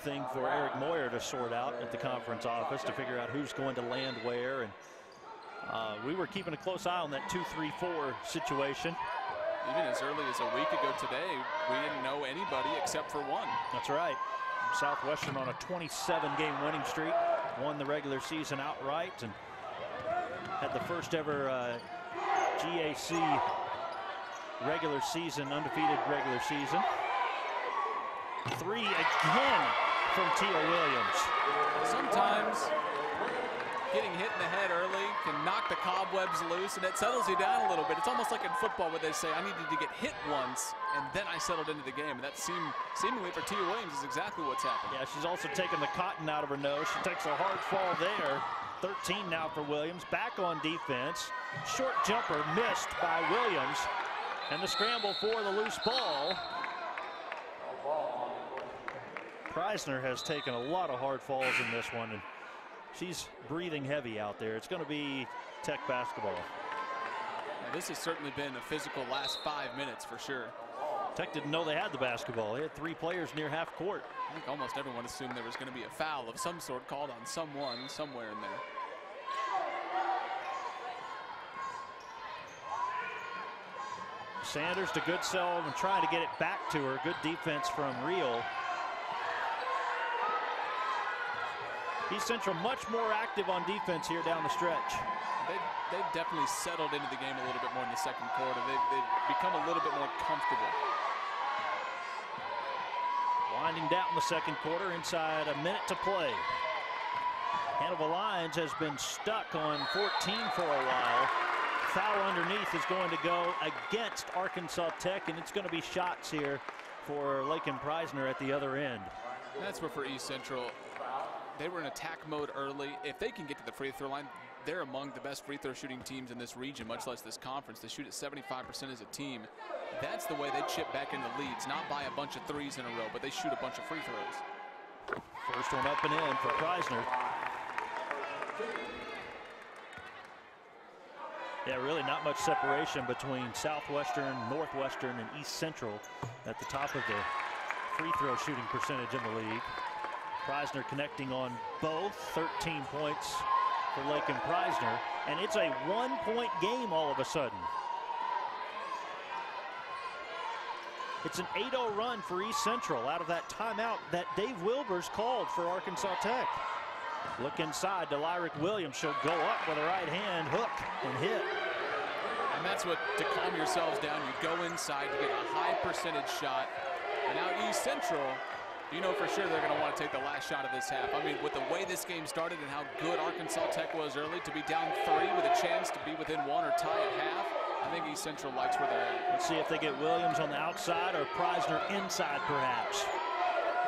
[SPEAKER 17] thing for Eric Moyer to sort out at the conference office to figure out who's going to land where. And we were keeping a close eye on that 2-3-4 situation.
[SPEAKER 18] Even as early as a week ago today, we didn't know anybody except for one.
[SPEAKER 17] That's right. Southwestern on a 27-game winning streak, won the regular season outright, and had the first ever GAC regular season, undefeated regular season. 3 again from Tia Williams.
[SPEAKER 18] Sometimes getting hit in the head early can knock the cobwebs loose, and it settles you down a little bit. It's almost like in football where they say, I needed to get hit once, and then I settled into the game. And that seemingly for Tia Williams is exactly what's happened.
[SPEAKER 17] Yeah, she's also taken the cotton out of her nose. She takes a hard fall there. 13 now for Williams. Back on defense. Short jumper missed by Williams. And the scramble for the loose ball. Preisner has taken a lot of hard falls in this one, and she's breathing heavy out there. It's going to be Tech basketball.
[SPEAKER 18] Now, this has certainly been a physical last 5 minutes for sure.
[SPEAKER 17] Tech didn't know they had the basketball. They had 3 players near half court.
[SPEAKER 18] I think almost everyone assumed there was going to be a foul of some sort called on someone somewhere in there.
[SPEAKER 17] Sanders to Goodself and trying to get it back to her. Good defense from Reel. East Central much more active on defense here down the stretch.
[SPEAKER 18] They've definitely settled into the game a little bit more in the second quarter. They've become a little bit more comfortable.
[SPEAKER 17] Winding down the second quarter, inside a minute to play. Hannibal Lyons has been stuck on 14 for a while. Foul underneath is going to go against Arkansas Tech, and it's going to be shots here for Lakin Preisner at the other end.
[SPEAKER 18] That's where for East Central, they were in attack mode early. If they can get to the free throw line, they're among the best free throw shooting teams in this region, much less this conference. They shoot at 75% as a team. That's the way they chip back into leads, not by a bunch of threes in a row, but they shoot a bunch of free throws.
[SPEAKER 17] First one up and in for Preisner. Yeah, really not much separation between Southwestern, Northwestern, and East Central at the top of the free throw shooting percentage in the league. Preisner connecting on both, 13 points for Lakin Preisner, and it's a 1-point game all of a sudden. It's an 8-0 run for East Central out of that timeout that Dave Wilbers called for Arkansas Tech. Look inside to Lyric Williams. She'll go up with a right hand hook and hit.
[SPEAKER 18] And that's what, to calm yourselves down, you go inside to get a high percentage shot. And now East Central You know for sure they're going to want to take the last shot of this half. I mean, with the way this game started and how good Arkansas Tech was early, to be down 3 with a chance to be within 1 or tie at half, I think East Central likes where they're at.
[SPEAKER 17] Let's see if they get Williams on the outside or Preisner inside perhaps.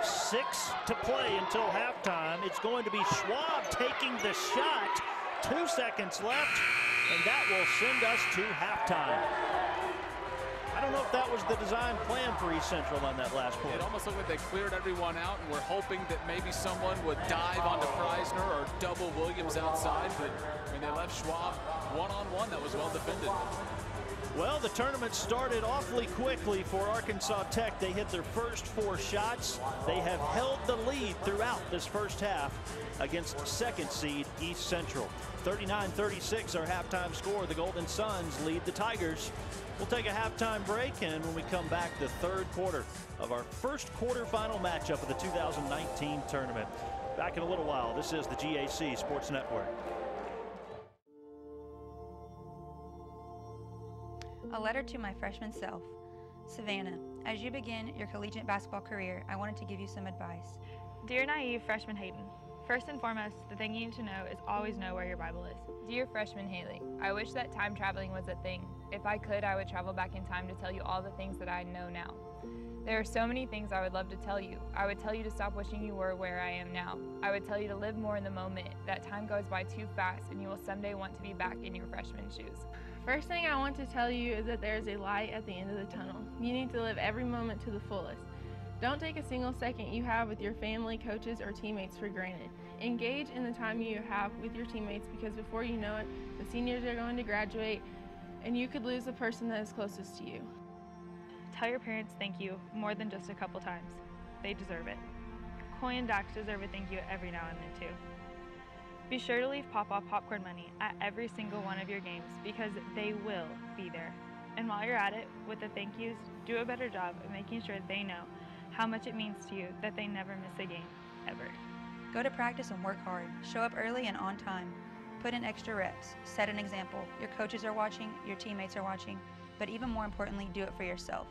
[SPEAKER 17] 6 to play until halftime. It's going to be Schwab taking the shot. 2 seconds left, and that will send us to halftime. I don't know if that was the design plan for East Central on that last quarter.
[SPEAKER 18] It almost looked like they cleared everyone out and were hoping that maybe someone would dive onto Preisner or double Williams outside, but I mean, they left Schwab one-on-one. That was well defended.
[SPEAKER 17] Well, the tournament started awfully quickly for Arkansas Tech. They hit their first 4 shots. They have held the lead throughout this first half against second seed East Central. 39-36 our halftime score. The Golden Suns lead the Tigers. We'll take a halftime break, and when we come back, the third quarter of our first quarterfinal matchup of the 2019 tournament. Back in a little while. This is the GAC Sports Network.
[SPEAKER 6] A letter to my freshman self. Savannah, as you begin your collegiate basketball career, I wanted to give you some advice.
[SPEAKER 7] Dear naive freshman Hayden, first and foremost, the thing you need to know is always know where your Bible is. Dear freshman Haley, I wish that time traveling was a thing. If I could, I would travel back in time to tell you all the things that I know now. There are so many things I would love to tell you. I would tell you to stop wishing you were where I am now. I would tell you to live more in the moment, that time goes by too fast and you will someday want to be back in your freshman shoes.
[SPEAKER 22] First thing I want to tell you is that there is a light at the end of the tunnel. You need to live every moment to the fullest. Don't take a single second you have with your family, coaches, or teammates for granted. Engage in the time you have with your teammates, because before you know it, the seniors are going to graduate and you could lose the person that is closest to you.
[SPEAKER 7] Tell your parents thank you more than just a couple times. They deserve it. Coy and Dax deserve a thank you every now and then too. Be sure to leave Pop-Off popcorn money at every single one of your games, because they will be there. And while you're at it, with the thank yous, do a better job of making sure they know how much it means to you that they never miss a game, ever.
[SPEAKER 6] Go to practice and work hard. Show up early and on time. Put in extra reps. Set an example. Your coaches are watching, your teammates are watching, but even more importantly, do it for yourself.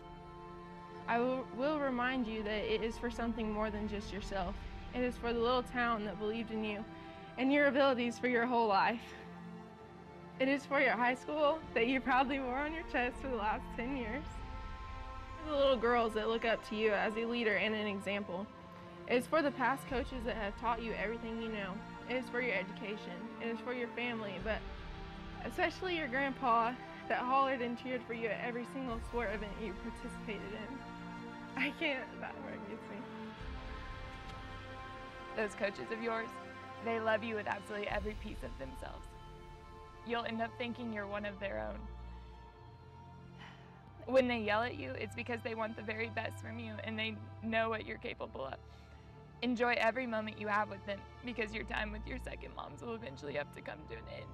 [SPEAKER 22] I will remind you that it is for something more than just yourself. It is for the little town that believed in you and your abilities for your whole life. It is for your high school that you proudly wore on your chest for the last 10 years. For the little girls that look up to you as a leader and an example. It is for the past coaches that have taught you everything you know. It is for your education. It is for your family, but especially your grandpa that hollered and cheered for you at every single sport event you participated in. I can't, that word gets me.
[SPEAKER 7] Those coaches of yours, they love you with absolutely every piece of themselves. You'll end up thinking you're one of their own. When they yell at you, it's because they want the very best from you and they know what you're capable of. Enjoy every moment you have with them, because your time with your second moms will eventually have to come to an end.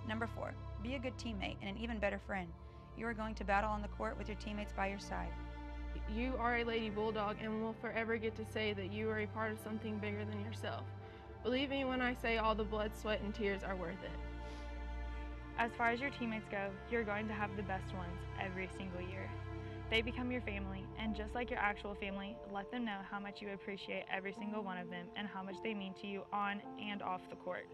[SPEAKER 6] Number 4, be a good teammate and an even better friend. You are going to battle on the court with your teammates by your side.
[SPEAKER 22] You are a Lady Bulldog and will forever get to say that you are a part of something bigger than yourself. Believe me when I say all the blood, sweat, and tears are worth it.
[SPEAKER 7] As far as your teammates go, you're going to have the best ones every single year. They become your family, and just like your actual family, let them know how much you appreciate every single one of them and how much they mean to you on and off the court.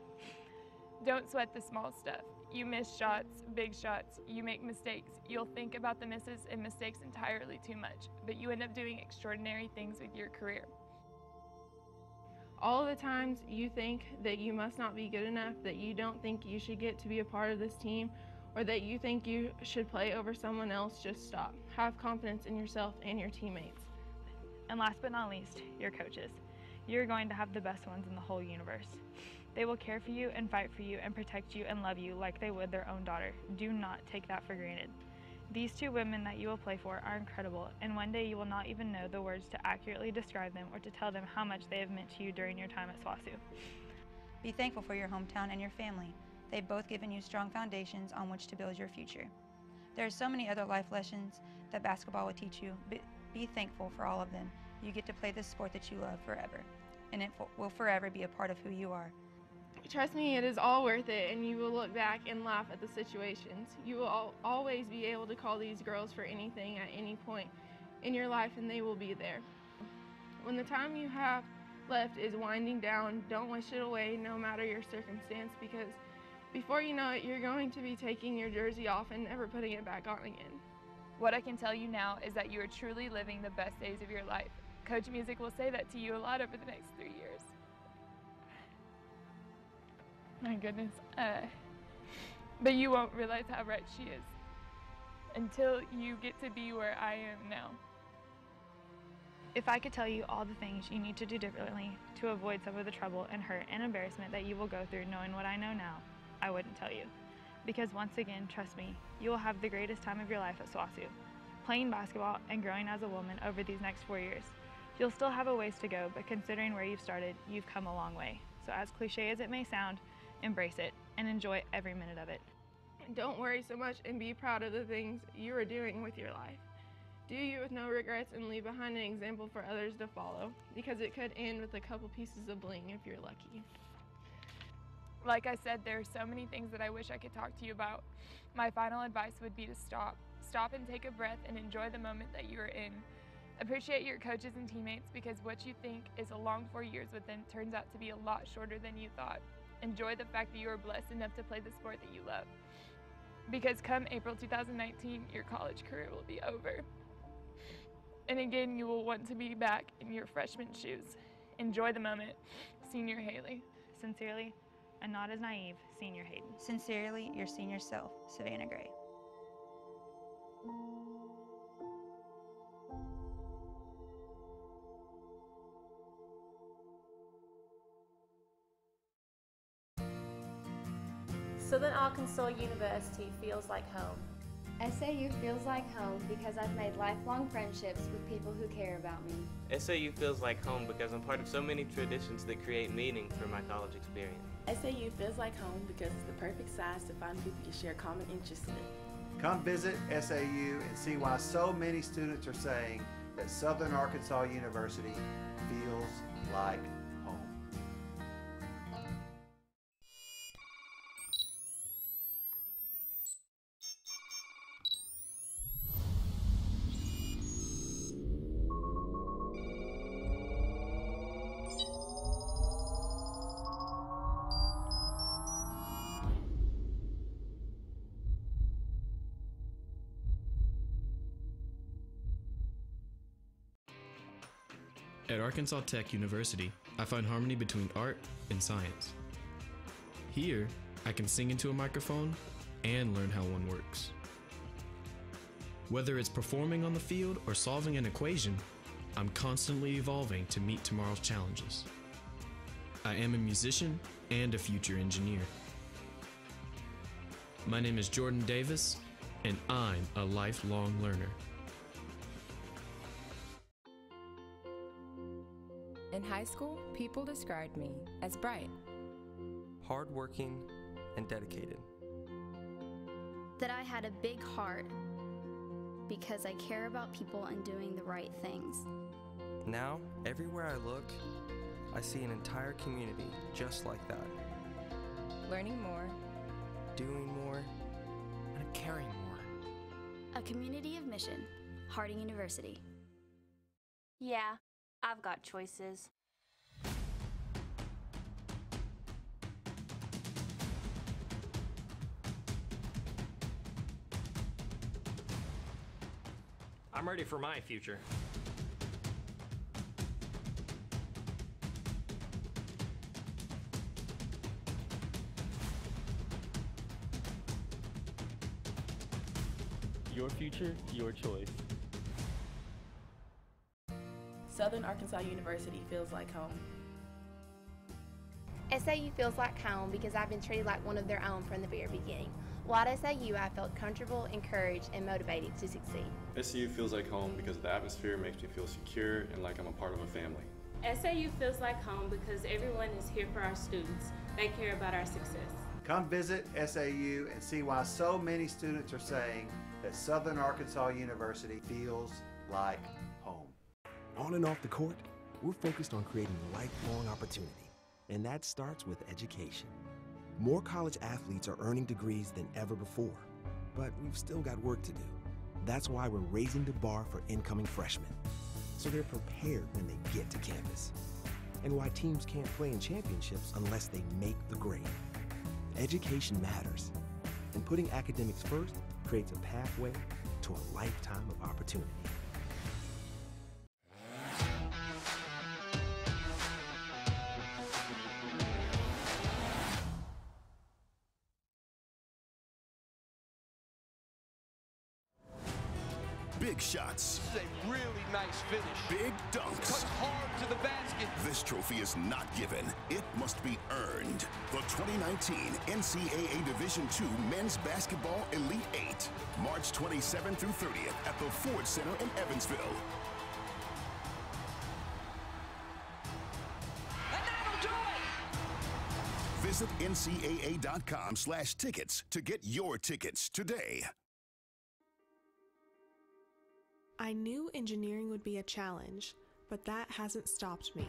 [SPEAKER 7] Don't sweat the small stuff. You miss shots, big shots, you make mistakes. You'll think about the misses and mistakes entirely too much, but you end up doing extraordinary things with your career.
[SPEAKER 22] All of the times you think that you must not be good enough, that you don't think you should get to be a part of this team, or that you think you should play over someone else, just stop. Have confidence in yourself and your teammates.
[SPEAKER 7] And last but not least, your coaches. You're going to have the best ones in the whole universe. They will care for you and fight for you and protect you and love you like they would their own daughter. Do not take that for granted. These 2 women that you will play for are incredible, and one day you will not even know the words to accurately describe them or to tell them how much they have meant to you during your time at SWASU.
[SPEAKER 6] Be thankful for your hometown and your family. They've both given you strong foundations on which to build your future. There are so many other life lessons that basketball will teach you. Be thankful for all of them. You get to play this sport that you love forever, and it will forever be a part of who you are.
[SPEAKER 22] Trust me, it is all worth it, and you will look back and laugh at the situations. You will always be able to call these girls for anything at any point in your life, and they will be there.
[SPEAKER 8] When the time you have left is winding down, don't wish it away no matter your circumstance, because before you know it, you're going to be taking your jersey off and never putting it back on again.
[SPEAKER 7] What I can tell you now is that you are truly living the best days of your life. Coach Music will say that to you a lot over the next 3 years. My goodness. But you won't realize how right she is until you get to be where I am now. If I could tell you all the things you need to do differently to avoid some of the trouble and hurt and embarrassment that you will go through knowing what I know now, I wouldn't tell you. Because once again, trust me, you will have the greatest time of your life at SWOSU, playing basketball and growing as a woman over these next 4 years. You'll still have a ways to go, but considering where you've started, you've come a long way. So as cliche as it may sound, embrace it and enjoy every minute of it.
[SPEAKER 8] Don't worry so much and be proud of the things you are doing with your life. Do you with no regrets and leave behind an example for others to follow, because it could end with a couple pieces of bling if you're lucky.
[SPEAKER 7] Like I said, there are so many things that I wish I could talk to you about. My final advice would be to stop. Stop and take a breath and enjoy the moment that you are in. Appreciate your coaches and teammates, because what you think is a long 4 years with them turns out to be a lot shorter than you thought. Enjoy the fact that you are blessed enough to play the sport that you love. Because come April 2019, your college career will be over. And again, you will want to be back in your freshman shoes. Enjoy the moment. Senior Haley. Sincerely, and not as naive, Senior Hayden.
[SPEAKER 6] Sincerely, your senior self, Savannah Gray.
[SPEAKER 9] Southern Arkansas University feels like home.
[SPEAKER 10] SAU feels like home because I've made lifelong friendships with people who care about me.
[SPEAKER 12] SAU feels like home because I'm part of so many traditions that create meaning for my college experience.
[SPEAKER 13] SAU feels like home because it's the perfect size to find people you share common interests in.
[SPEAKER 14] Come visit SAU and see why so many students are saying that Southern Arkansas University feels like home.
[SPEAKER 15] At Arkansas Tech University, I find harmony between art and science. Here, I can sing into a microphone and learn how one works. Whether it's performing on the field or solving an equation, I'm constantly evolving to meet tomorrow's challenges. I am a musician and a future engineer. My name is Jordan Davis, and I'm a lifelong learner.
[SPEAKER 16] In high school, people described me as bright,
[SPEAKER 19] hardworking, and dedicated.
[SPEAKER 11] That I had a big heart because I care about people and doing the right things.
[SPEAKER 19] Now, everywhere I look, I see an entire community just like that.
[SPEAKER 16] Learning more,
[SPEAKER 19] doing more, and caring more.
[SPEAKER 11] A community of mission, Harding University.
[SPEAKER 30] Yeah, I've got choices.
[SPEAKER 20] I'm ready for my future.
[SPEAKER 21] Your future, your choice.
[SPEAKER 13] Southern Arkansas University feels like home.
[SPEAKER 31] SAU feels like home because I've been treated like one of their own from the very beginning. While at SAU, I felt comfortable, encouraged, and motivated to succeed.
[SPEAKER 32] SAU feels like home because the atmosphere makes me feel secure and like I'm a part of a family.
[SPEAKER 33] SAU feels like home because everyone is here for our students. They care about our success.
[SPEAKER 14] Come visit SAU and see why so many students are saying that Southern Arkansas University feels like home.
[SPEAKER 34] On and off the court, we're focused on creating lifelong opportunity, and that starts with education. More college athletes are earning degrees than ever before, but we've still got work to do. That's why we're raising the bar for incoming freshmen. so they're prepared when they get to campus. And why teams can't play in championships unless they make the grade. Education matters, and putting academics first creates a pathway to a lifetime of opportunity.
[SPEAKER 1] Big shots.
[SPEAKER 2] This is a really nice finish.
[SPEAKER 1] Big dunks.
[SPEAKER 2] Cuts hard to the basket.
[SPEAKER 1] This trophy is not given. It must be earned. The 2019 NCAA Division II Men's Basketball Elite 8. March 27th through 30th at the Ford Center in Evansville.
[SPEAKER 2] And that'll do it!
[SPEAKER 1] Visit ncaa.com/tickets to get your tickets today.
[SPEAKER 3] I knew engineering would be a challenge, but that hasn't stopped me.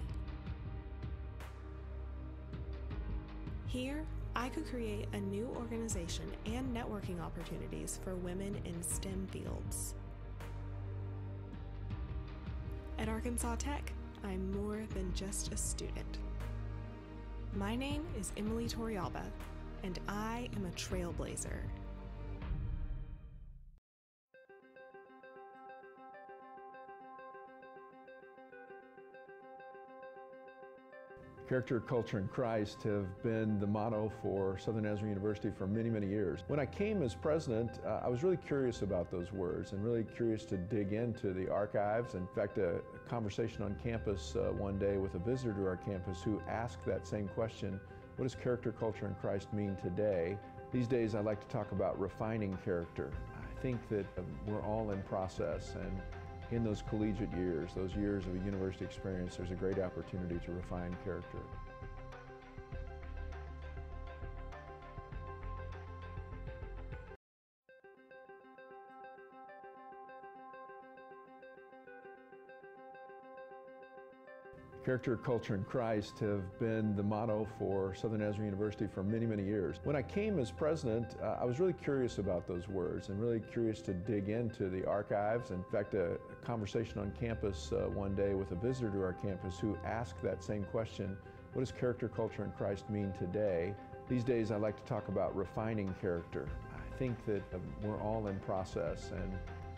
[SPEAKER 3] Here, I could create a new organization and networking opportunities for women in STEM fields. At Arkansas Tech, I'm more than just a student. My name is Emily Torrialba, and I am a trailblazer.
[SPEAKER 4] Character, culture, and Christ have been the motto for Southern Nazarene University for many, many years. When I came as president, I was really curious about those words and really curious to dig into the archives. In fact, a conversation on campus one day with a visitor to our campus who asked that same question, what does character, culture, and Christ mean today? These days, I like to talk about refining character. I think that we're all in process, and in those collegiate years, those years of a university experience, there's a great opportunity to refine character. Character, culture, and Christ have been the motto for Southern Nazarene University for many, many years. When I came as president, I was really curious about those words and really curious to dig into the archives. In fact, a conversation on campus one day with a visitor to our campus who asked that same question, what does character, culture, and Christ mean today? These days, I like to talk about refining character. I think that we're all in process, and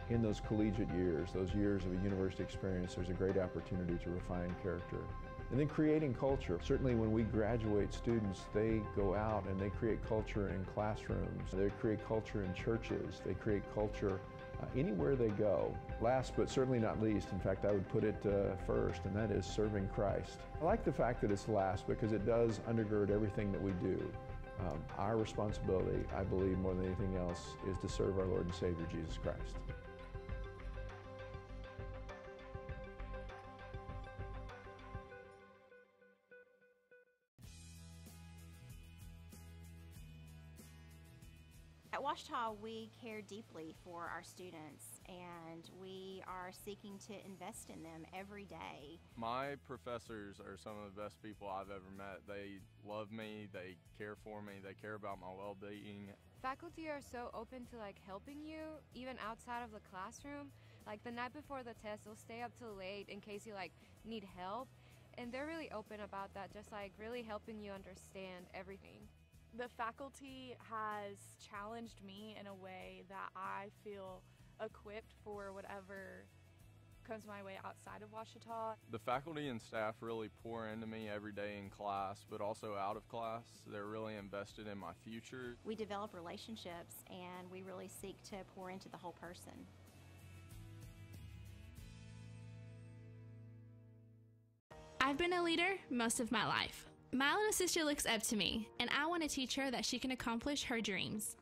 [SPEAKER 4] in those collegiate years, those years of a university experience, there's a great opportunity to refine character. And then creating culture. Certainly when we graduate students, they go out and they create culture in classrooms. They create culture in churches. They create culture anywhere they go. Last but certainly not least, in fact, I would put it first, and that is serving Christ. I like the fact that it's last because it does undergird everything that we do. Our responsibility, I believe, more than anything else, is to serve our Lord and Savior, Jesus Christ.
[SPEAKER 5] At Ouachita, we care deeply for our students, and we are seeking to invest in them every day.
[SPEAKER 32] My professors are some of the best people I've ever met. They love me, they care for me, they care about my well-being.
[SPEAKER 17] Faculty are so open to helping you, even outside of the classroom. Like the night before the test, they'll stay up till late in case you need help, and they're really open about that, just really helping you understand everything.
[SPEAKER 18] The faculty has challenged me in a way that I feel equipped for whatever comes my way outside of Ouachita.
[SPEAKER 32] The faculty and staff really pour into me every day in class, but also out of class. They're really invested in my future.
[SPEAKER 5] We develop relationships, and we really seek to pour into the whole person.
[SPEAKER 23] I've been a leader most of my life. My little sister looks up to me, and I want to teach her that she can accomplish her dreams.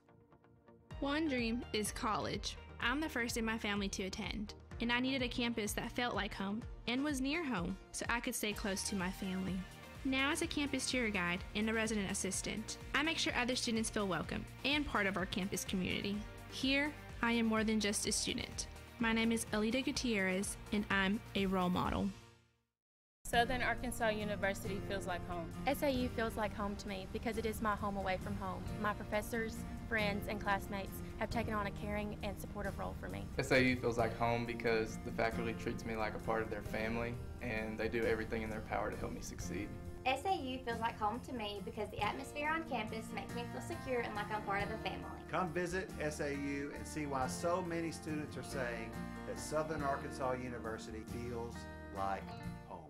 [SPEAKER 23] One dream is college. I'm the first in my family to attend, and I needed a campus that felt like home and was near home so I could stay close to my family. Now as a campus tour guide and a resident assistant, I make sure other students feel welcome and part of our campus community. Here, I am more than just a student. My name is Alita Gutierrez, and I'm a role model.
[SPEAKER 33] Southern Arkansas University feels like home.
[SPEAKER 31] SAU feels like home to me because it is my home away from home. My professors, friends, and classmates have taken on a caring and supportive role for me.
[SPEAKER 6] SAU feels like home because the faculty treats me like a part of their family, and they do everything in their power to help me succeed.
[SPEAKER 5] SAU feels like home to me because the atmosphere on campus makes me feel secure and like I'm part of a family.
[SPEAKER 14] Come visit SAU and see why so many students are saying that Southern Arkansas University feels like home.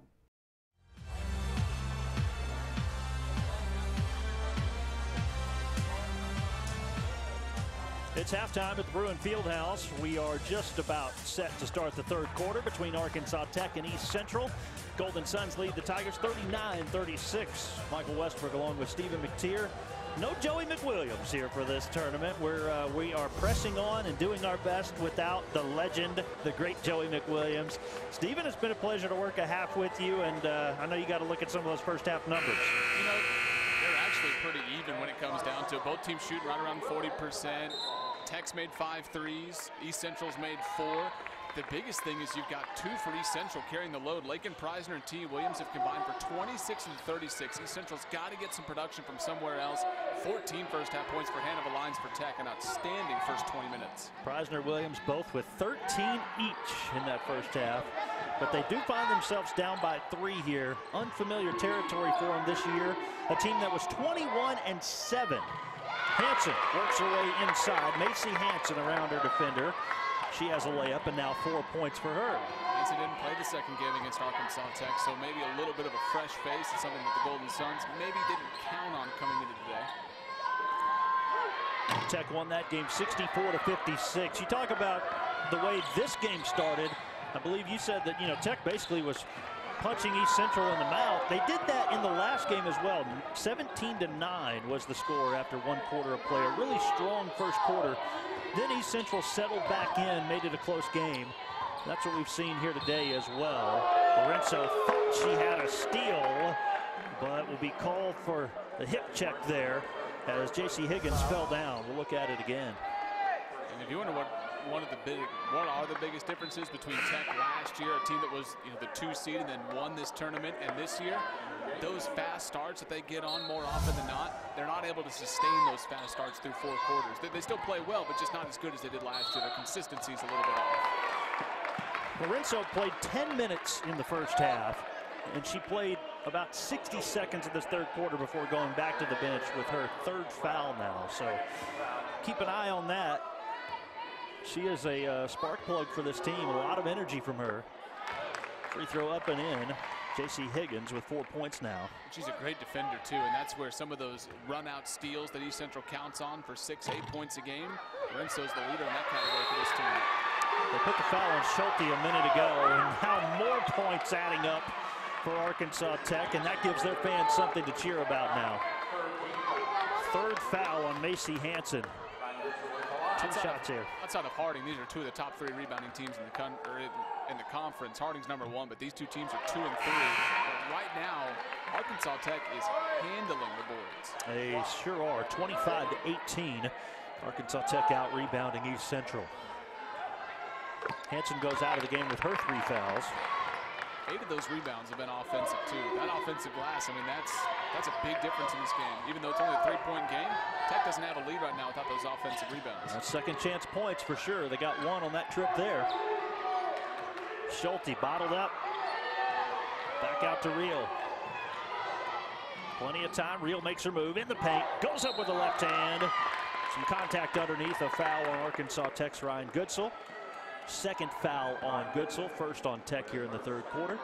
[SPEAKER 7] It's halftime at the Bruin Fieldhouse. We are just about set to start the third quarter between Arkansas Tech and East Central. Golden Suns lead the Tigers 39-36. Michael Westbrook along with Stephen McTeer. No Joey McWilliams here for this tournament. We are pressing on and doing our best without the legend, the great Joey McWilliams. Stephen, it's been a pleasure to work a half with you, and I know you got to look at some of those first half numbers.
[SPEAKER 8] You know, they're actually pretty even when it comes down to it. Both teams shooting right around 40%. Tech's made 5 threes. East Central's made 4. The biggest thing is you've got 2 for East Central carrying the load. Lakin Preisner and T. Williams have combined for 26 and 36. East Central's got to get some production from somewhere else. 14 first half points for Hannibal Lyons for Tech. An outstanding first 20 minutes.
[SPEAKER 7] Preisner, Williams both with 13 each in that first half. But they do find themselves down by 3 here. Unfamiliar territory for them this year. A team that was 21-7. Hanson works her way inside. Macy Hanson around her defender. She has a layup and now 4 points for her.
[SPEAKER 8] Hanson didn't play the second game against Arkansas Tech, so maybe a little bit of a fresh face and something that the Golden Suns maybe didn't count on coming into today.
[SPEAKER 7] Tech won that game 64-56. You talk about the way this game started. I believe you said that, Tech basically was punching East Central in the mouth. They did that in the last game as well. 17-9 was the score after 1 quarter of play. A really strong first quarter. Then East Central settled back in, made it a close game. That's what we've seen here today as well. Lorenzo thought she had a steal, but will be called for the hip check there as J.C. Higgins fell down. We'll look at it again.
[SPEAKER 8] And if you wonder what are the biggest differences between Tech last year, a team that was the 2 seed and then won this tournament, and this year, those fast starts that they get on more often than not, they're not able to sustain those fast starts through 4 quarters. They still play well, but just not as good as they did last year. Their consistency is a little bit off.
[SPEAKER 7] Lorenzo played 10 minutes in the first half, and she played about 60 seconds of this third quarter before going back to the bench with her 3rd foul now. So keep an eye on that. She is a spark plug for this team. A lot of energy from her. Free throw up and in. J.C. Higgins with 4 points now.
[SPEAKER 8] She's a great defender, too, and that's where some of those run-out steals that East Central counts on for 6-8 points a game. Lorenzo's the leader in that category for this team.
[SPEAKER 7] They put the foul on Schulte a minute ago, and now more points adding up for Arkansas Tech, and that gives their fans something to cheer about now. 3rd foul on Macy Hanson. 2 shots here.
[SPEAKER 8] Outside of Harding, these are 2 of the top 3 rebounding teams in the conference. Harding's number 1, but these 2 teams are 2 and 3. But right now, Arkansas Tech is handling the boards.
[SPEAKER 7] They sure are. 25-18. Arkansas Tech out rebounding East Central. Hanson goes out of the game with her 3 fouls.
[SPEAKER 8] 8 of those rebounds have been offensive, too. That offensive glass, I mean, that's a big difference in this game. Even though it's only a 3-point game, Tech doesn't have a lead right now without those offensive rebounds.
[SPEAKER 7] That's second chance points for sure. They got 1 on that trip there. Schulte bottled up. Back out to Reel. Plenty of time. Reel makes her move in the paint. Goes up with the left hand. Some contact underneath. A foul on Arkansas Tech's Ryan Goodsell. 2nd foul on Goodsell. 1st on Tech here in the 3rd quarter.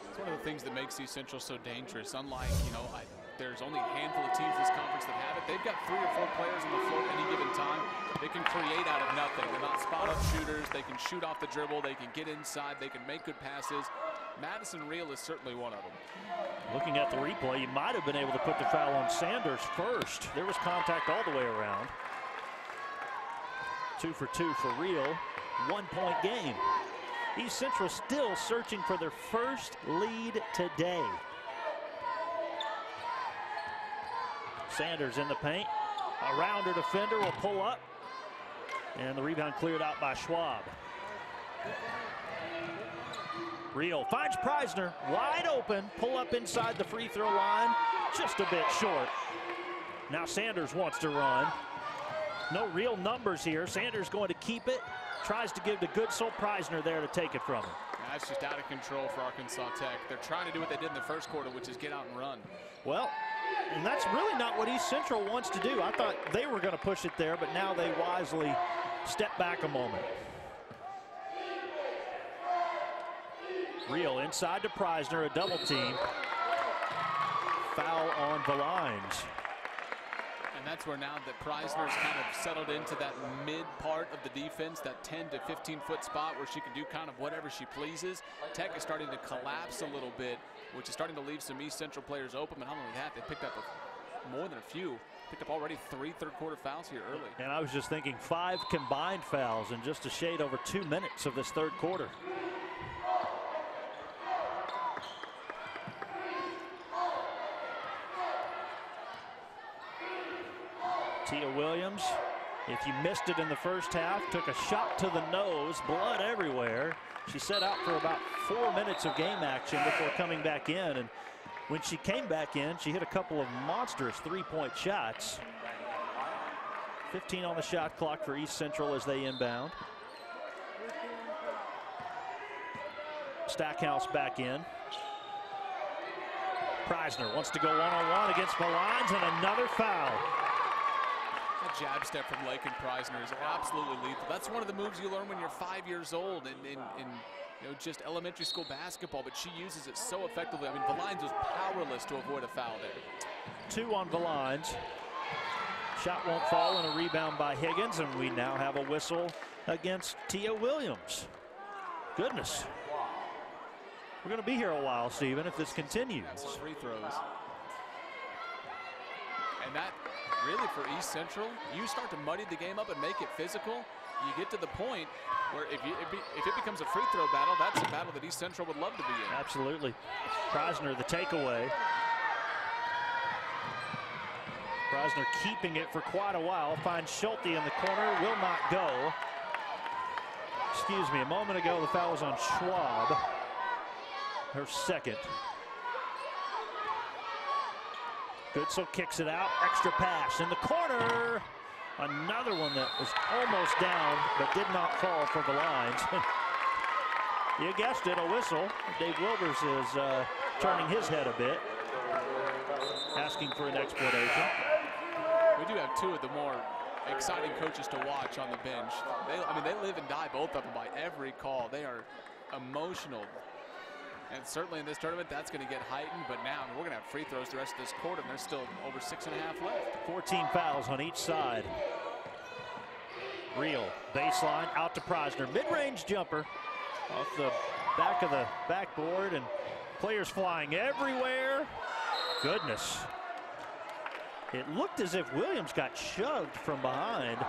[SPEAKER 8] It's one of the things that makes East Central so dangerous. Unlike, there's only a handful of teams in this conference that have it. They've got 3 or 4 players on the floor at any given time. They can create out of nothing. They're not spot-up shooters. They can shoot off the dribble. They can get inside. They can make good passes. Madison Reel is certainly one of them.
[SPEAKER 7] Looking at the replay, you might have been able to put the foul on Sanders first. There was contact all the way around. 2 for 2 for Reel. 1-point game. East Central still searching for their first lead today. Sanders in the paint. Around her defender will pull up. And the rebound cleared out by Schwab. Real finds Preisner, wide open, pull up inside the free throw line, just a bit short. Now Sanders wants to run. No real numbers here. Sanders going to keep it, tries to give to Goodsell. Preisner there to take it from him.
[SPEAKER 8] That's just out of control for Arkansas Tech. They're trying to do what they did in the first quarter, which is get out and run.
[SPEAKER 7] Well, and that's really not what East Central wants to do. I thought they were going to push it there, but now they wisely step back a moment. Real inside to Preisner, a double team. Foul on Valines.
[SPEAKER 8] And that's where now that Preisner's kind of settled into that mid part of the defense, that 10 to 15-foot spot where she can do kind of whatever she pleases. Tech is starting to collapse a little bit, which is starting to leave some East Central players open. But not only that, they picked up more than a few. Picked up already 3 third-quarter fouls here early.
[SPEAKER 7] And I was just thinking 5 combined fouls in just a shade over 2 minutes of this third quarter. Tia Williams, if you missed it in the first half, took a shot to the nose, blood everywhere. She set out for about 4 minutes of game action before coming back in. And when she came back in, she hit a couple of monstrous three-point shots. 15 on the shot clock for East Central as they inbound. Stackhouse back in. Preisner wants to go one-on-one against Valines, and another foul.
[SPEAKER 8] That jab step from Lakin Preisner is absolutely lethal. That's one of the moves you learn when you're 5 years old in just elementary school basketball, but she uses it so effectively. I mean, Valines was powerless to avoid a foul there.
[SPEAKER 7] 2 on Valines. Shot won't fall, and a rebound by Higgins, and we now have a whistle against Tia Williams. Goodness. We're going to be here a while, Stephen, if this continues.
[SPEAKER 8] That's free throws. And that, really, for East Central, you start to muddy the game up and make it physical. You get to the point where if it becomes a free throw battle, that's a battle that East Central would love to be in.
[SPEAKER 7] Absolutely. Preisner, the takeaway. Preisner keeping it for quite a while. Finds Schulte in the corner, will not go. Excuse me, a moment ago the foul was on Schwab. Her second. Goodsell kicks it out, extra pass in the corner. Another one that was almost down, but did not fall for the lines. You guessed it, a whistle. Dave Wilbers is turning his head a bit, asking for an explanation.
[SPEAKER 8] We do have 2 of the more exciting coaches to watch on the bench. They live and die, both of them, by every call. They are emotional. And certainly in this tournament, that's going to get heightened. But now we're going to have free throws the rest of this quarter, and there's still over 6.5 left.
[SPEAKER 7] 14 fouls on each side. Real baseline out to Preisner. Mid-range jumper off the back of the backboard, and players flying everywhere. Goodness. It looked as if Williams got shoved from behind,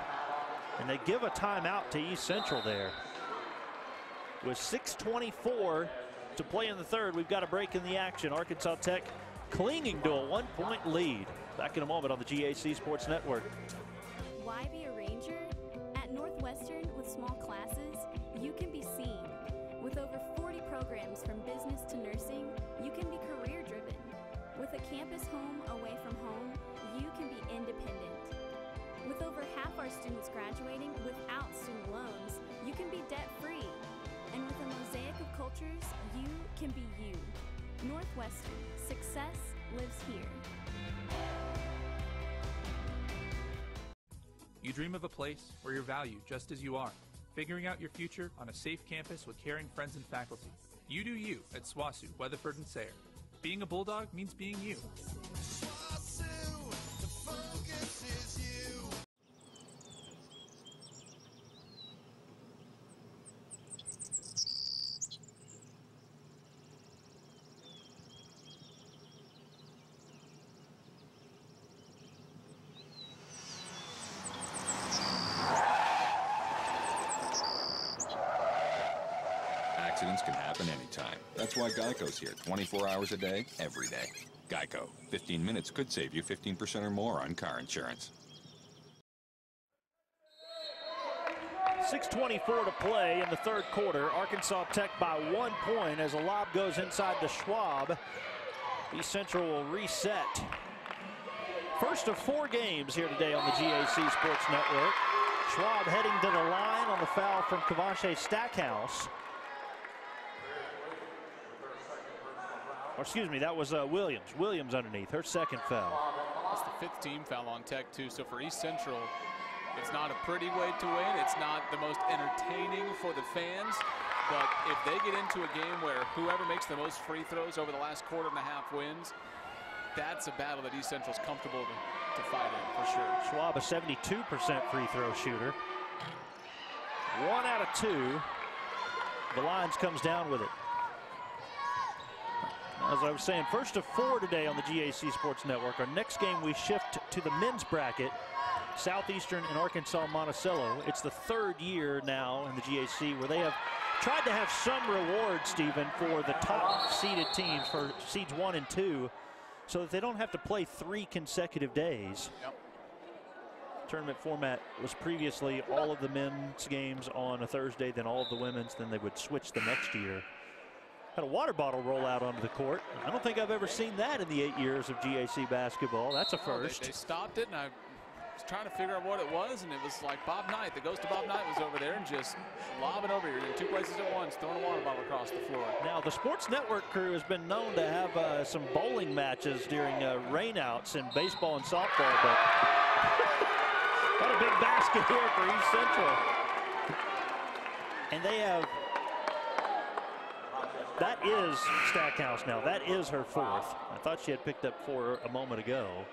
[SPEAKER 7] and they give a timeout to East Central there. With 6:24 to play in the third, we've got a break in the action. Arkansas Tech clinging to a 1-point lead. Back in a moment on the GAC Sports Network.
[SPEAKER 9] Why be a Ranger? At Northwestern, with small classes, you can be seen. With over 40 programs from business to nursing, you can be career-driven. With a campus home away from home, you can be independent. With over half our students graduating without student loans, you can be debt-free. And with a mosaic of cultures, you can be you. Northwestern, success lives here.
[SPEAKER 10] You dream of a place where you're valued just as you are, figuring out your future on a safe campus with caring friends and faculty. You do you at SWASU, Weatherford and Sayre. Being a Bulldog means being you.
[SPEAKER 11] Accidents can happen anytime. That's why Geico's here 24 hours a day, every day. Geico. 15 minutes could save you 15% or more on car insurance.
[SPEAKER 7] 6:24 to play in the third quarter. Arkansas Tech by 1 point as a lob goes inside to Schwab. East Central will reset. First of 4 games here today on the GAC Sports Network. Schwab heading to the line on the foul from Kavashe Stackhouse. Or excuse me, that was Williams. Williams underneath, her second foul.
[SPEAKER 8] That's the 5th team foul on Tech, too. So for East Central, it's not a pretty way to win. It's not the most entertaining for the fans. But if they get into a game where whoever makes the most free throws over the last quarter and a half wins, that's a battle that East Central's comfortable to fight in, for sure.
[SPEAKER 7] Schwab, a 72% free throw shooter. 1 out of 2. The Lions comes down with it. As I was saying, first of 4 today on the GAC Sports Network. Our next game, we shift to the men's bracket. Southeastern and Arkansas Monticello. It's the 3rd year now in the GAC where they have tried to have some reward, Stephen, for the top seeded teams, for seeds 1 and 2, so that they don't have to play 3 consecutive days.
[SPEAKER 8] Yep.
[SPEAKER 7] Tournament format was previously all of the men's games on a Thursday, then all of the women's, then they would switch the next year. Had a water bottle roll out onto the court. I don't think I've ever seen that in the 8 years of GAC basketball. That's a first.
[SPEAKER 8] They stopped it, and I was trying to figure out what it was, and it was like Bob Knight. The ghost of Bob Knight was over there and just lobbing over here in 2 places at once, throwing a water bottle across the floor.
[SPEAKER 7] Now, the Sports Network crew has been known to have some bowling matches during rainouts in baseball and softball, but what a big basket here for East Central. And they have, that is Stackhouse now. That is her 4th. I thought she had picked up 4 a moment ago.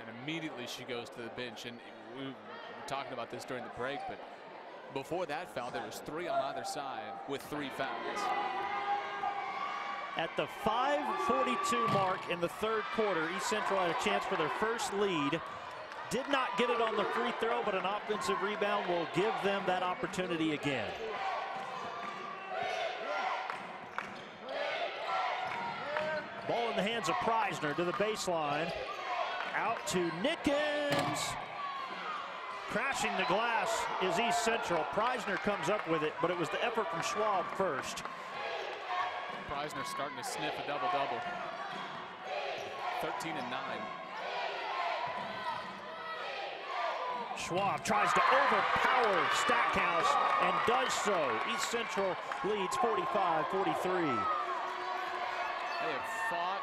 [SPEAKER 8] And immediately she goes to the bench. And we were talking about this during the break, but before that foul, there was 3 on either side with 3 fouls.
[SPEAKER 7] At the 5:42 mark in the 3rd quarter, East Central had a chance for their first lead. Did not get it on the free throw, but an offensive rebound will give them that opportunity again. Ball in the hands of Preisner to the baseline. Out to Nickens. Crashing the glass is East Central. Preisner comes up with it, but it was the effort from Schwab first.
[SPEAKER 8] Preisner starting to sniff a double-double. 13 and 9.
[SPEAKER 7] Schwab tries to overpower Stackhouse and does so. East Central leads 45-43.
[SPEAKER 8] They have fought,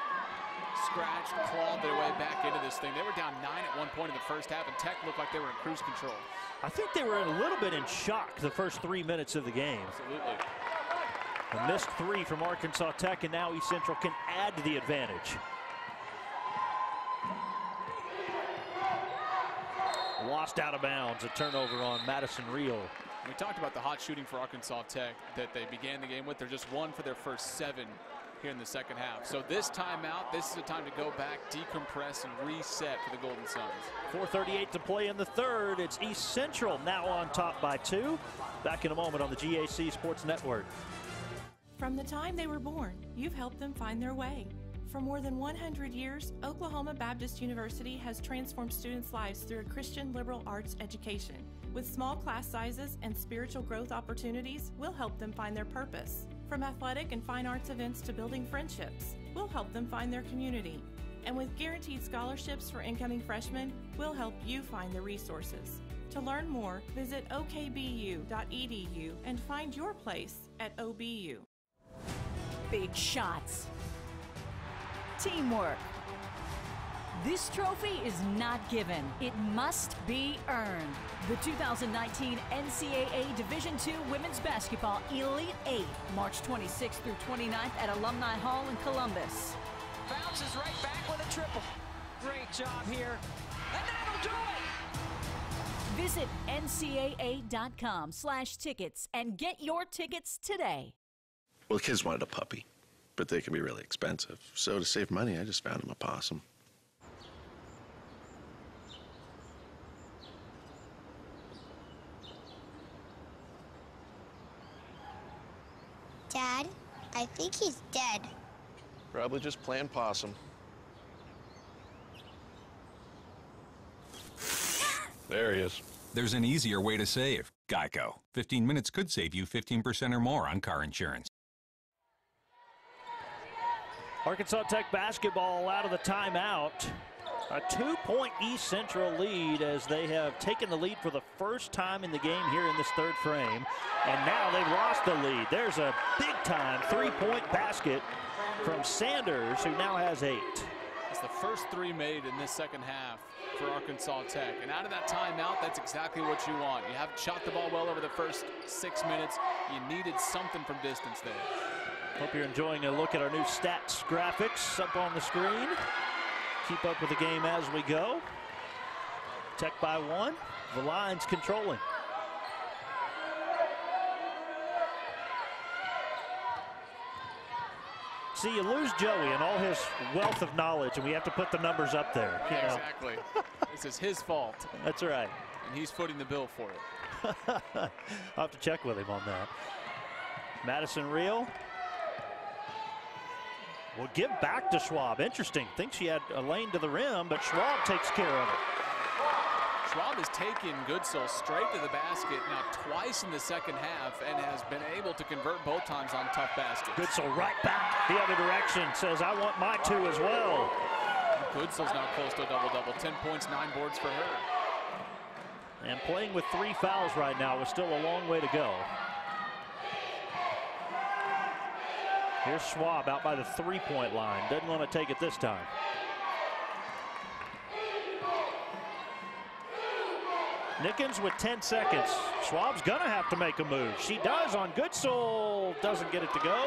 [SPEAKER 8] scratched, clawed their way back into this thing. They were down 9 at one point in the first half, and Tech looked like they were in cruise control.
[SPEAKER 7] I think they were a little bit in shock the first 3 minutes of the game.
[SPEAKER 8] Absolutely.
[SPEAKER 7] A missed 3 from Arkansas Tech, and now East Central can add to the advantage. Lost out of bounds, a turnover on Madison Reel.
[SPEAKER 8] We talked about the hot shooting for Arkansas Tech that they began the game with. They're just 1 for their first 7 here in the second half. So this timeout, this is a time to go back, decompress, and reset for the Golden Suns.
[SPEAKER 7] 4:38 to play in the 3rd. It's East Central now on top by 2. Back in a moment on the GAC Sports Network.
[SPEAKER 12] From the time they were born, you've helped them find their way. For more than 100 years, Oklahoma Baptist University has transformed students' lives through a Christian liberal arts education. With small class sizes and spiritual growth opportunities, we'll help them find their purpose. From athletic and fine arts events to building friendships, we'll help them find their community. And with guaranteed scholarships for incoming freshmen, we'll help you find the resources. To learn more, visit okbu.edu and find your place at OBU.
[SPEAKER 15] Big shots. Teamwork. This trophy is not given. It must be earned. The 2019 NCAA Division II Women's Basketball Elite 8, March 26th through 29th at Alumni Hall in Columbus.
[SPEAKER 2] Bounces right back with a triple. Great job here. And that'll do it!
[SPEAKER 15] Visit ncaa.com/tickets and get your tickets today.
[SPEAKER 16] Well, the kids wanted a puppy, but they can be really expensive. So to save money, I just found him a possum.
[SPEAKER 19] Dad, I think he's dead.
[SPEAKER 16] Probably just playing possum. There he is.
[SPEAKER 11] There's an easier way to save. GEICO. 15 minutes could save you 15% or more on car insurance.
[SPEAKER 7] Arkansas Tech basketball out of the timeout. A 2-point East Central lead as they have taken the lead for the first time in the game here in this third frame. And now they've lost the lead. There's a big-time 3-point basket from Sanders, who now has 8.
[SPEAKER 8] It's the first 3 made in this second half for Arkansas Tech. And out of that timeout, that's exactly what you want. You haven't shot the ball well over the first 6 minutes. You needed something from distance there.
[SPEAKER 7] Hope you're enjoying a look at our new stats graphics up on the screen. Keep up with the game as we go. Tech by 1. The line's controlling. See, you lose Joey and all his wealth of knowledge, and we have to put the numbers up there. You know?
[SPEAKER 8] Exactly. This is his fault.
[SPEAKER 7] That's right.
[SPEAKER 8] And he's footing the bill for it.
[SPEAKER 7] I'll have to check with him on that. Madison Reel will give back to Schwab. Interesting. Thinks she had a lane to the rim, but Schwab takes care of it.
[SPEAKER 8] Schwab has taken Goodsell straight to the basket now twice in the second half and has been able to convert both times on tough baskets.
[SPEAKER 7] Goodsell right back the other direction, says, I want my 2 as well.
[SPEAKER 8] Goodsell's now close to a double-double. 10 points, 9 boards for her.
[SPEAKER 7] And playing with 3 fouls right now with still a long way to go. Here's Schwab out by the 3-point line. Doesn't want to take it this time. Nickens with 10 seconds. Schwab's gonna have to make a move. She does on Goodsell. Doesn't get it to go.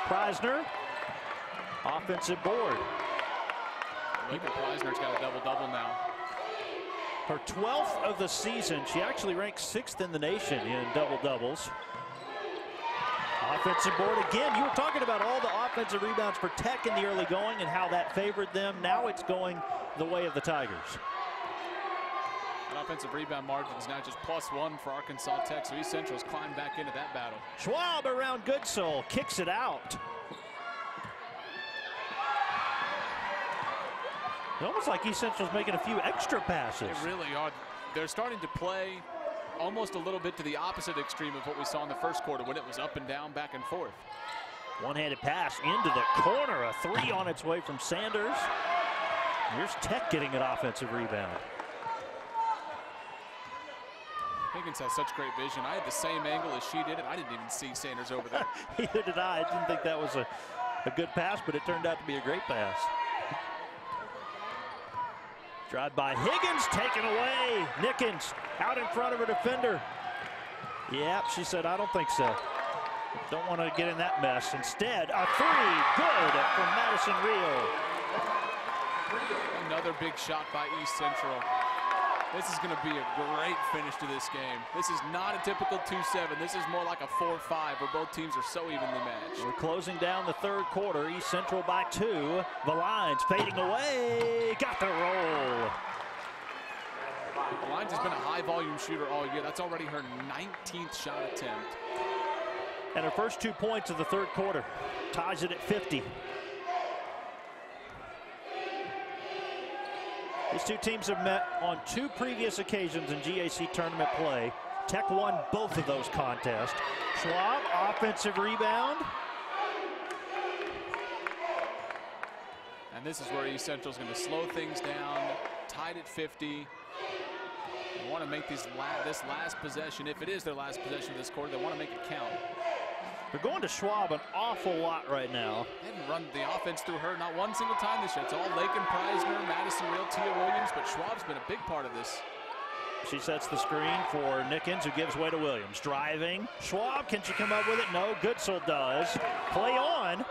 [SPEAKER 7] Preisner, offensive board.
[SPEAKER 8] Look at Preisner's got a double-double now.
[SPEAKER 7] Her 12th of the season. She actually ranks 6th in the nation in double-doubles. Offensive board again. You were talking about all the offensive rebounds for Tech in the early going and how that favored them. Now it's going the way of the Tigers.
[SPEAKER 8] An offensive rebound margin is now just +1 for Arkansas Tech, so East Central's climbed back into that battle.
[SPEAKER 7] Schwab around Goodsell, kicks it out. It's almost like East Central's making a few extra passes.
[SPEAKER 8] They really are. They're starting to play almost a little bit to the opposite extreme of what we saw in the first quarter when it was up and down, back and forth.
[SPEAKER 7] One-handed pass into the corner. A 3 on its way from Sanders. Here's Tech getting an offensive rebound.
[SPEAKER 8] Higgins has such great vision. I had the same angle as she did, and I didn't even see Sanders over there.
[SPEAKER 7] Neither did I. I didn't think that was a good pass, but it turned out to be a great pass. Drive by Higgins, taken away. Nickens out in front of her defender. Yep, she said, I don't think so. Don't want to get in that mess. Instead, a 3, good from Madison Reel.
[SPEAKER 8] Another big shot by East Central. This is going to be a great finish to this game. This is not a typical 2-7. This is more like a 4-5 where both teams are so evenly matched.
[SPEAKER 7] We're closing down the third quarter. East Central by 2. The line's fading away. Got the roll.
[SPEAKER 8] The Lions has been a high-volume shooter all year. That's already her 19th shot attempt.
[SPEAKER 7] And her first 2 points of the third quarter. Ties it at 50. These two teams have met on 2 previous occasions in GAC tournament play. Tech won both of those contests. Schwab, offensive rebound.
[SPEAKER 8] And this is where East Central's going to slow things down, tied at 50. They want to make this last possession, if it is their last possession of this quarter, they want to make it count.
[SPEAKER 7] They're going to Schwab an awful lot right now.
[SPEAKER 8] They haven't run the offense through her not one single time this year. It's all Lakin, Preisner, Madison Reel, Tia Williams, but Schwab's been a big part of this.
[SPEAKER 7] She sets the screen for Nickens, who gives way to Williams. Driving. Schwab, can she come up with it? No, Goodsell does. Play on.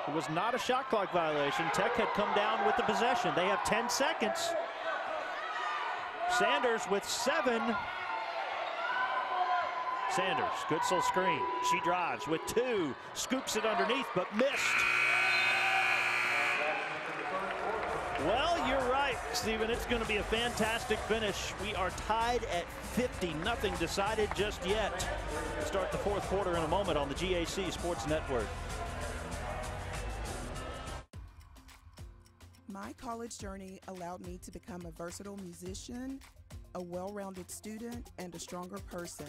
[SPEAKER 7] It was not a shot clock violation. Tech had come down with the possession. They have 10 seconds. Sanders with 7. Sanders, Goodsell screen. She drives with 2. Scoops it underneath, but missed. Well, you're right, Stephen. It's going to be a fantastic finish. We are tied at 50. Nothing decided just yet. We'll start the fourth quarter in a moment on the GAC Sports Network.
[SPEAKER 1] My college journey allowed me to become a versatile musician, a well-rounded student, and a stronger person.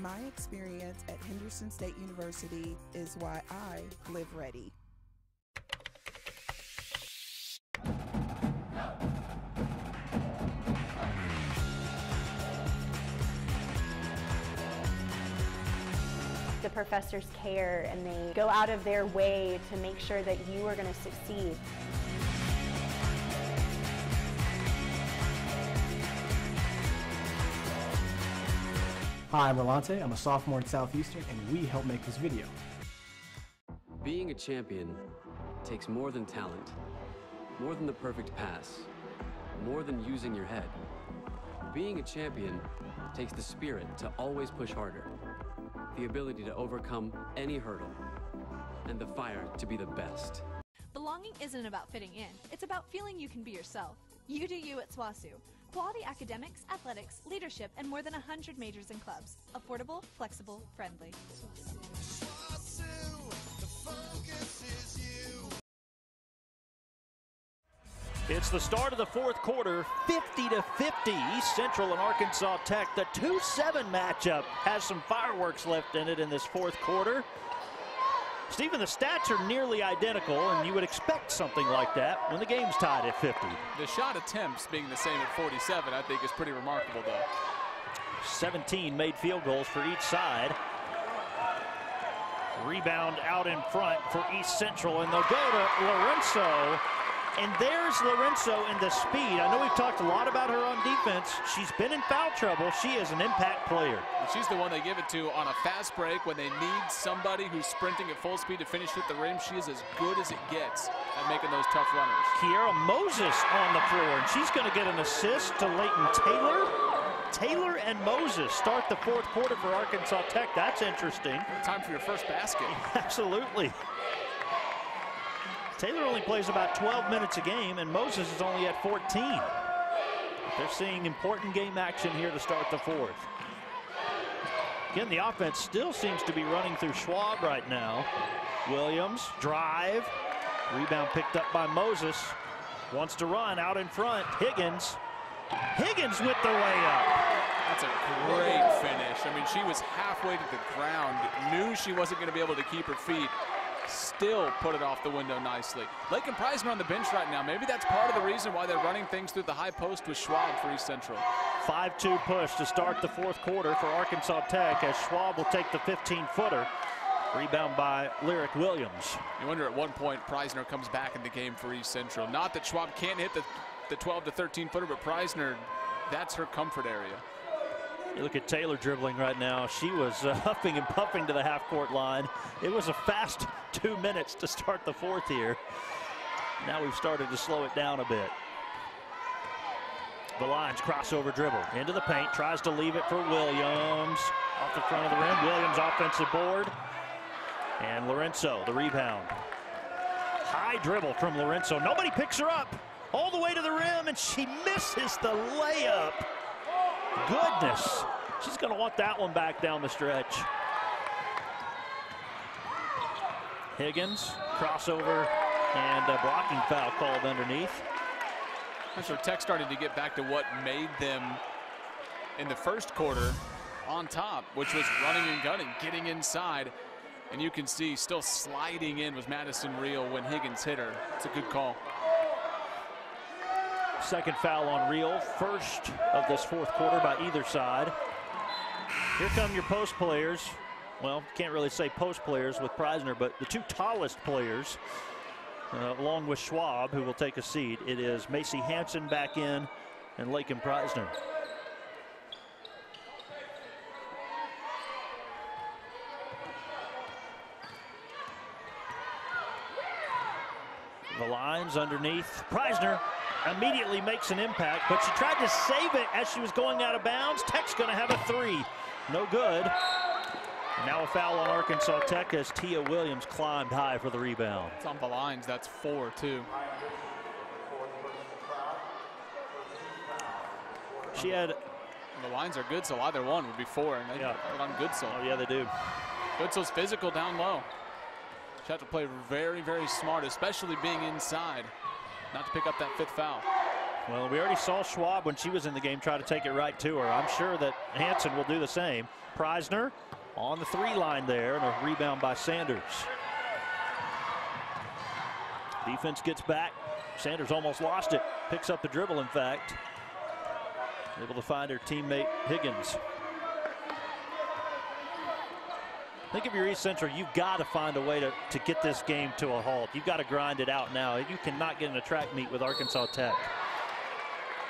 [SPEAKER 1] My experience at Henderson State University is why I live ready.
[SPEAKER 3] The professors care and they go out of their way to make sure that you are going to succeed.
[SPEAKER 13] Hi, I'm Rolante. I'm a sophomore at Southeastern, and we help make this video.
[SPEAKER 20] Being a champion takes more than talent, more than the perfect pass, more than using your head. Being a champion takes the spirit to always push harder, the ability to overcome any hurdle, and the fire to be the best.
[SPEAKER 21] Belonging isn't about fitting in. It's about feeling you can be yourself. You do you at SWOSU. Quality academics, athletics, leadership, and more than 100 majors and clubs. Affordable, flexible, friendly.
[SPEAKER 7] It's the start of the fourth quarter, 50-50, East Central and Arkansas Tech. The 2-7 matchup has some fireworks left in it in this fourth quarter. Stephen, the stats are nearly identical, and you would expect something like that when the game's tied at 50.
[SPEAKER 8] The shot attempts being the same at 47, I think, is pretty remarkable, though.
[SPEAKER 7] 17 made field goals for each side. Rebound out in front for East Central, and they'll go to Lorenzo. And there's Lorenzo in the speed. I know we've talked a lot about her on defense. She's been in foul trouble. She is an impact player.
[SPEAKER 8] She's the one they give it to on a fast break when they need somebody who's sprinting at full speed to finish at the rim. She is as good as it gets at making those tough runners.
[SPEAKER 7] Kiera Moses on the floor, and she's going to get an assist to Leighton Taylor. Taylor and Moses start the fourth quarter for Arkansas Tech. That's interesting.
[SPEAKER 8] Time for your first basket.
[SPEAKER 7] Absolutely. Taylor only plays about 12 minutes a game, and Moses is only at 14. They're seeing important game action here to start the fourth. Again, the offense still seems to be running through Schwab right now. Williams, drive. Rebound picked up by Moses. Wants to run out in front. Higgins. Higgins with the layup.
[SPEAKER 8] That's a great finish. I mean, she was halfway to the ground, knew she wasn't going to be able to keep her feet. Still put it off the window nicely. Lakin Preisner on the bench right now. Maybe that's part of the reason why they're running things through the high post with Schwab for East Central.
[SPEAKER 7] 5-2 push to start the fourth quarter for Arkansas Tech as Schwab will take the 15-footer. Rebound by Lyric Williams.
[SPEAKER 8] You wonder at one point Preisner comes back in the game for East Central. Not that Schwab can't hit the 12 to 13-footer, but Preisner, that's her comfort area.
[SPEAKER 7] You look at Taylor dribbling right now. She was huffing and puffing to the half-court line. It was a fast 2 minutes to start the fourth here. Now we've started to slow it down a bit. The Lions crossover dribble into the paint, tries to leave it for Williams. Off the front of the rim, Williams offensive board. And Lorenzo, the rebound. High dribble from Lorenzo. Nobody picks her up. All the way to the rim, and she misses the layup. Goodness. She's going to want that one back down the stretch. Higgins, crossover, and a blocking foul called underneath.
[SPEAKER 8] So Tech started to get back to what made them in the first quarter on top, which was running and gunning, getting inside. And you can see still sliding in was Madison Reel when Higgins hit her. It's a good call.
[SPEAKER 7] Second foul on Reel, first of this fourth quarter by either side. Here come your post players. Well, can't really say post players with Preisner, but the two tallest players, along with Schwab, who will take a seat. It is Macy Hansen back in and Lakin Preisner. The lines underneath. Preisner immediately makes an impact, but she tried to save it as she was going out of bounds. Tech's going to have a three. No good. Now a foul on Arkansas Tech as Tia Williams climbed high for the rebound.
[SPEAKER 8] It's on the lines. That's 4, too.
[SPEAKER 7] She had...
[SPEAKER 8] The lines are good, so either one would be 4, and they put on Goodsell.
[SPEAKER 7] Oh, yeah, they do.
[SPEAKER 8] Goodsell's physical down low. She had to play very, very smart, especially being inside. not to pick up that 5th foul.
[SPEAKER 7] Well, we already saw Schwab when she was in the game try to take it right to her. I'm sure that Hansen will do the same. Preisner on the 3 line there, and a rebound by Sanders. Defense gets back. Sanders almost lost it. Picks up the dribble, in fact. Able to find her teammate Higgins. Think if you're East Central, you've got to find a way to get this game to a halt. You've got to grind it out now. You cannot get in a track meet with Arkansas Tech.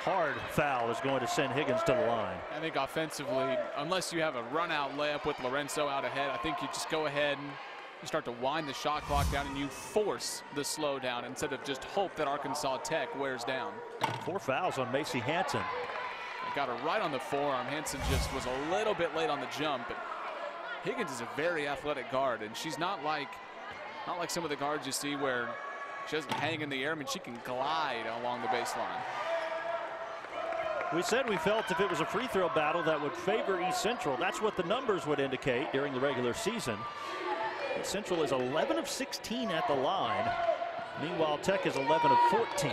[SPEAKER 7] Hard foul is going to send Higgins to the line.
[SPEAKER 8] I think offensively, unless you have a run-out layup with Lorenzo out ahead, I think you just go ahead and you start to wind the shot clock down and you force the slowdown instead of just hope that Arkansas Tech wears down.
[SPEAKER 7] 4 fouls on Macy Hansen.
[SPEAKER 8] Got her right on the forearm. Hansen just was a little bit late on the jump, but Higgins is a very athletic guard, and she's not like some of the guards you see where she doesn't hang in the air. I mean, she can glide along the baseline.
[SPEAKER 7] We said we felt if it was a free throw battle that would favor East Central. That's what the numbers would indicate during the regular season. East Central is 11 of 16 at the line. Meanwhile, Tech is 11 of 14.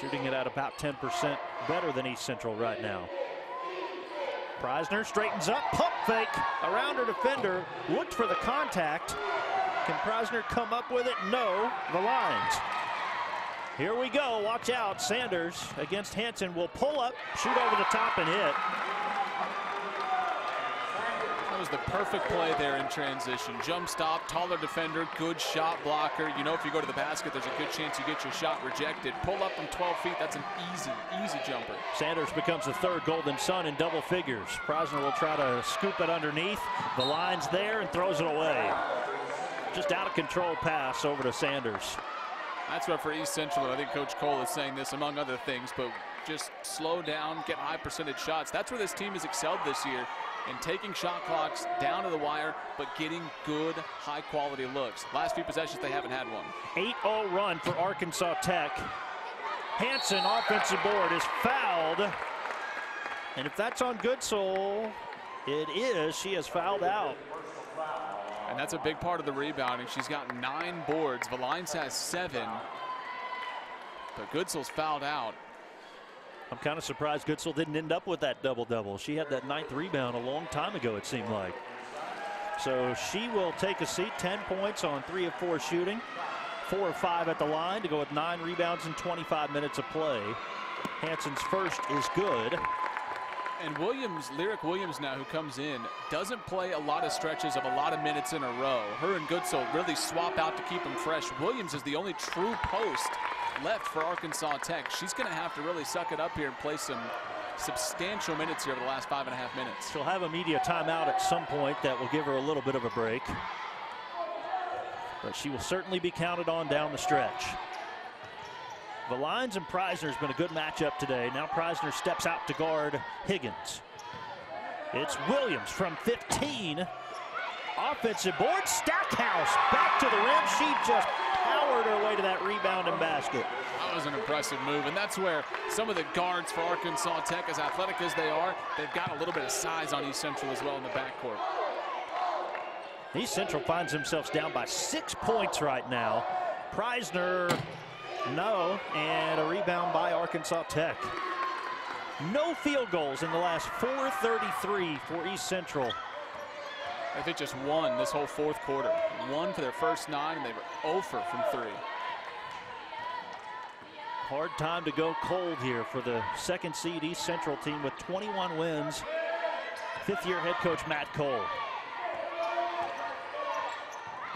[SPEAKER 7] Shooting it at about 10% better than East Central right now. Preisner straightens up, pump fake around her defender, looked for the contact. Can Preisner come up with it? No, the lines. Here we go, watch out. Sanders against Hansen will pull up, shoot over the top and hit.
[SPEAKER 8] That was the perfect play there in transition. Jump stop, taller defender, good shot blocker. You know, if you go to the basket, there's a good chance you get your shot rejected. Pull up from 12 feet, that's an easy jumper.
[SPEAKER 7] Sanders becomes the 3rd Golden Sun in double figures. Preisner will try to scoop it underneath. The line's there and throws it away. Just out of control pass over to Sanders.
[SPEAKER 8] That's what for East Central, I think Coach Cole is saying this among other things, but just slow down, get high percentage shots. That's where this team has excelled this year, in taking shot clocks down to the wire, but getting good, high-quality looks. Last few possessions, they haven't had one.
[SPEAKER 7] 8-0 run for Arkansas Tech. Hansen, offensive board, is fouled. And if that's on Goodsell, it is. She has fouled out.
[SPEAKER 8] And that's a big part of the rebounding. She's got 9 boards. Valines has 7. But Goodsell's fouled out.
[SPEAKER 7] I'm kind of surprised Goodsell didn't end up with that double-double. She had that 9th rebound a long time ago, it seemed like. So she will take a seat. 10 points on 3 of 4 shooting. 4 of 5 at the line to go with 9 rebounds in 25 minutes of play. Hansen's first is good.
[SPEAKER 8] And Williams, Lyric Williams now, who comes in, doesn't play a lot of stretches of a lot of minutes in a row. Her and Goodsell really swap out to keep them fresh. Williams is the only true post left for Arkansas Tech. She's going to have to really suck it up here and play some substantial minutes here over the last 5.5 minutes.
[SPEAKER 7] She'll have a media timeout at some point that will give her a little bit of a break. But she will certainly be counted on down the stretch. Valines and Preisner has been a good matchup today. Now Preisner steps out to guard Higgins. It's Williams from 15. Offensive board, Stackhouse back to the rim. She just powered her way to that rebound and basket.
[SPEAKER 8] That was an impressive move, and that's where some of the guards for Arkansas Tech, as athletic as they are, they've got a little bit of size on East Central as well in the backcourt.
[SPEAKER 7] East Central finds themselves down by 6 points right now. Preisner, no, and a rebound by Arkansas Tech. No field goals in the last 4:33 for East Central.
[SPEAKER 8] I think just one this whole 4th quarter. 1 for their first 9, and they were 0 from 3.
[SPEAKER 7] Hard time to go cold here for the 2nd seed East Central team with 21 wins. 5th-year head coach Matt Cole.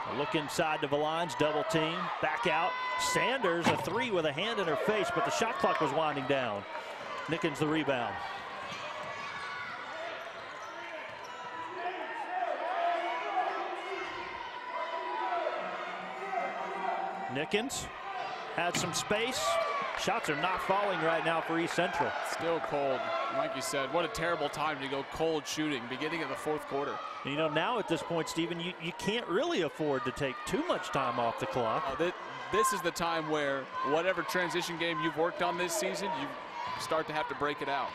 [SPEAKER 7] A look inside to Valines, double team, back out. Sanders, a 3 with a hand in her face, but the shot clock was winding down. Nickens the rebound. Nickens had some space. Shots are not falling right now for East Central.
[SPEAKER 8] Still cold. Like you said, what a terrible time to go cold shooting, beginning of the 4th quarter.
[SPEAKER 7] You know, now at this point, Stephen, you can't really afford to take too much time off the clock.
[SPEAKER 8] Oh, this is the time where whatever transition game you've worked on this season, you start to have to break it out.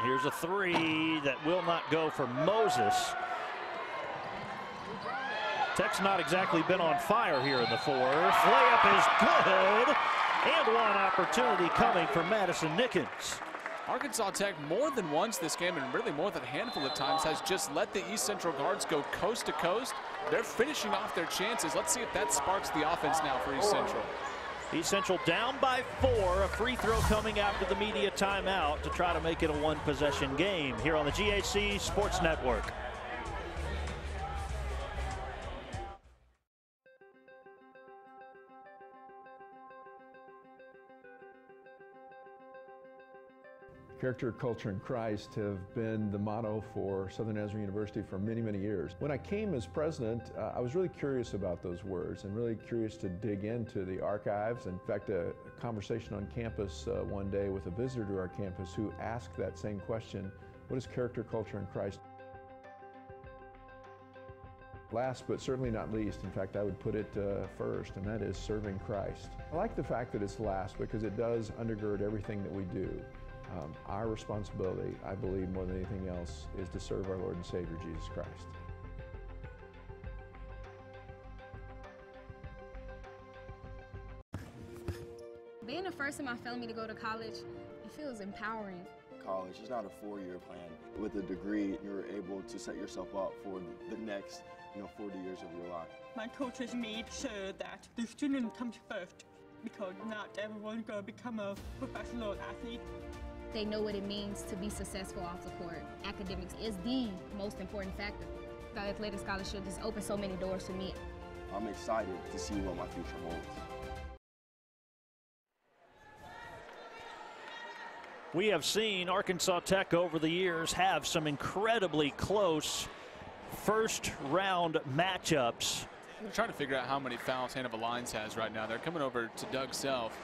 [SPEAKER 7] Here's a 3 that will not go for Moses. Tech's not exactly been on fire here in the fourth. Layup is good. And one opportunity coming for Madison Nickens.
[SPEAKER 8] Arkansas Tech more than once this game, and really more than a handful of times, has just let the East Central guards go coast to coast. They're finishing off their chances. Let's see if that sparks the offense now for East Central.
[SPEAKER 7] East Central down by 4. A free throw coming after the media timeout to try to make it a one-possession game here on the GAC Sports Network.
[SPEAKER 4] Character, culture, and Christ have been the motto for Southern Nazarene University for many, many years. When I came as president, I was really curious about those words and really curious to dig into the archives. In fact, a conversation on campus one day with a visitor to our campus who asked that same question, what is character, culture, and Christ? Last but certainly not least, in fact, I would put it first, and that is serving Christ. I like the fact that it's last because it does undergird everything that we do. Our responsibility, I believe, more than anything else, is to serve our Lord and Savior, Jesus Christ.
[SPEAKER 17] Being the first in my family to go to college, it feels empowering.
[SPEAKER 18] College is not a 4-year plan. With a degree, you're able to set yourself up for the next 40 years of your life.
[SPEAKER 22] My coaches made sure that the student comes first because not everyone's going to become a professional athlete.
[SPEAKER 17] They know what it means to be successful off the court. Academics is the most important factor. The athletic scholarship has opened so many doors to me.
[SPEAKER 18] I'm excited to see what my future holds.
[SPEAKER 7] We have seen Arkansas Tech over the years have some incredibly close first-round matchups.
[SPEAKER 8] We're trying to figure out how many fouls Hannibal Lyons has right now. They're coming over to Doug Self.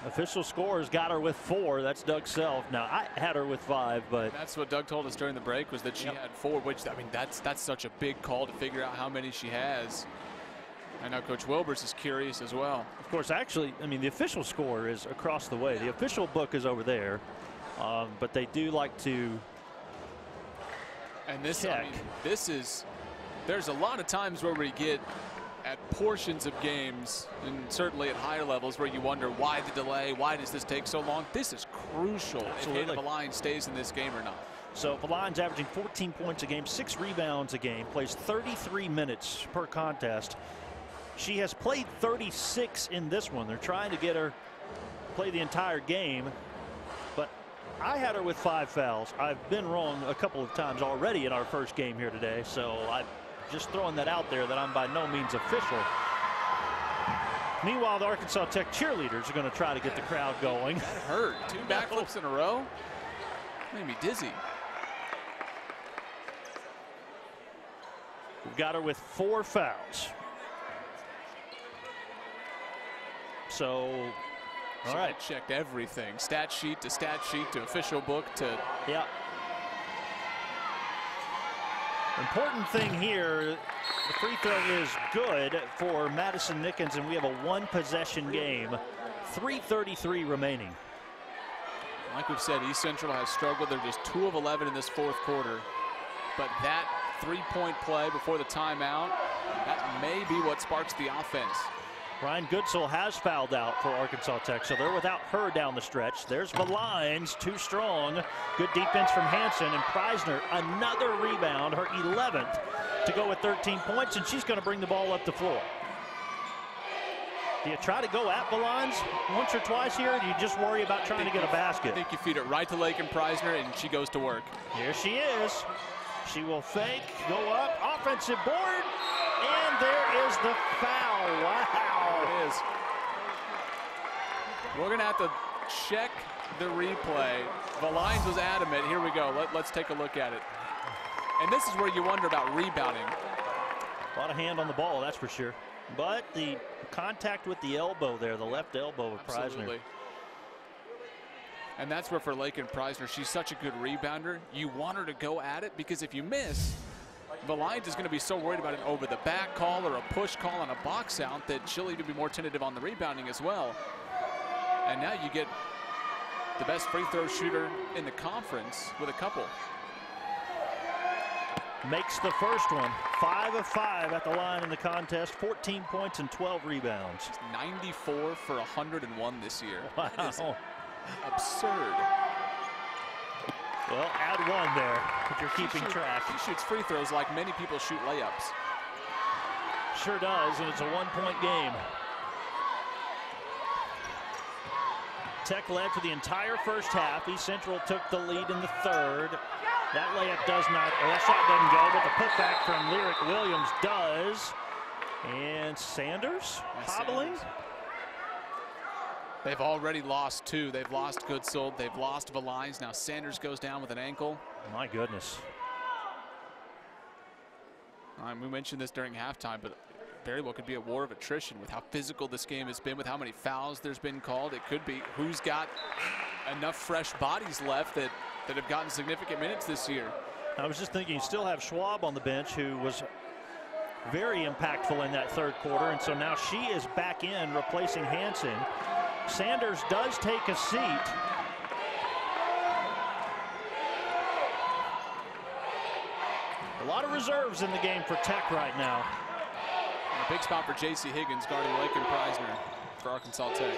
[SPEAKER 7] Official scores got her with 4. That's Doug Self. Now, I had her with 5, but
[SPEAKER 8] that's what Doug told us during the break, was that she had 4, which, I mean, that's such a big call to figure out how many she has. I know Coach Wilbers is curious as well.
[SPEAKER 7] Of course, actually, I mean, the official score is across the way. Yeah. The official book is over there, but they do like to
[SPEAKER 8] and this,
[SPEAKER 7] check.
[SPEAKER 8] I mean, this is, there's a lot of times where we get at portions of games, and certainly at higher levels, where you wonder why the delay, why does this take so long? This is crucial.
[SPEAKER 7] Absolutely.
[SPEAKER 8] If Hannah Lyons stays in this game or not.
[SPEAKER 7] So Lyons averaging 14 points a game, 6 rebounds a game, plays 33 minutes per contest. She has played 36 in this one. They're trying to get her play the entire game, but I had her with 5 fouls. I've been wrong a couple of times already in our first game here today, so I'm just throwing that out there that I'm by no means official. Meanwhile, the Arkansas Tech cheerleaders are going to try to get the crowd going.
[SPEAKER 8] That hurt. 2 backflips in a row. Made me dizzy.
[SPEAKER 7] We've got her with 4 fouls. So, all right.
[SPEAKER 8] I checked everything. Stat sheet to official book to.
[SPEAKER 7] Yeah. Important thing here, the free throw is good for Madison Nickens, and we have a 1-possession game. 3:33 remaining.
[SPEAKER 8] Like we've said, East Central has struggled. They're just 2 of 11 in this 4th quarter. But that 3-point play before the timeout, that may be what sparks the offense.
[SPEAKER 7] Ryan Goodsell has fouled out for Arkansas Tech, so they're without her down the stretch. There's Valines, too strong. Good defense from Hansen, and Preisner, another rebound, her 11th, to go with 13 points, and she's going to bring the ball up the floor. Do you try to go at Valines once or twice here, or do you just worry about trying to get a basket?
[SPEAKER 8] I think you feed it right to Lakin Preisner, and she goes to work.
[SPEAKER 7] Here she is. She will fake, go up, offensive board, and there is the foul. Wow.
[SPEAKER 8] It is. We're going to have to check the replay. Valines was adamant. Here we go. Let's take a look at it. And this is where you wonder about rebounding.
[SPEAKER 7] A lot of hand on the ball, that's for sure. But the contact with the elbow there, the left elbow of Preisner.
[SPEAKER 8] And that's where for Lakin Preisner, she's such a good rebounder. You want her to go at it, because if you miss, Valines is going to be so worried about an over the back call or a push call on a box out that she'll even be more tentative on the rebounding as well. And now you get the best free throw shooter in the conference with a couple.
[SPEAKER 7] makes the first one. 5 of 5 at the line in the contest, 14 points and 12 rebounds.
[SPEAKER 8] 94 for 101 this year.
[SPEAKER 7] Wow.
[SPEAKER 8] That is absurd.
[SPEAKER 7] Well, add one there if you're keeping track.
[SPEAKER 8] He shoots free throws like many people shoot layups.
[SPEAKER 7] Sure does, and it's a one-point game. Tech led for the entire first half. East Central took the lead in the third. That layup does not, or that shot doesn't go, but the putback from Lyric Williams does. And Sanders hobbling.
[SPEAKER 8] Sanders. They've already lost 2. They've lost Goodsold. They've lost Valines. Now Sanders goes down with an ankle.
[SPEAKER 7] My goodness.
[SPEAKER 8] We mentioned this during halftime, but very well could be a war of attrition with how physical this game has been, with how many fouls there's been called. It could be who's got enough fresh bodies left that have gotten significant minutes this year.
[SPEAKER 7] I was just thinking, you still have Schwab on the bench, who was very impactful in that third quarter, and so now she is back in replacing Hansen. Sanders does take a seat. A lot of reserves in the game for Tech right now.
[SPEAKER 8] And a big spot for J.C. Higgins guarding Lakin Preisner for Arkansas Tech.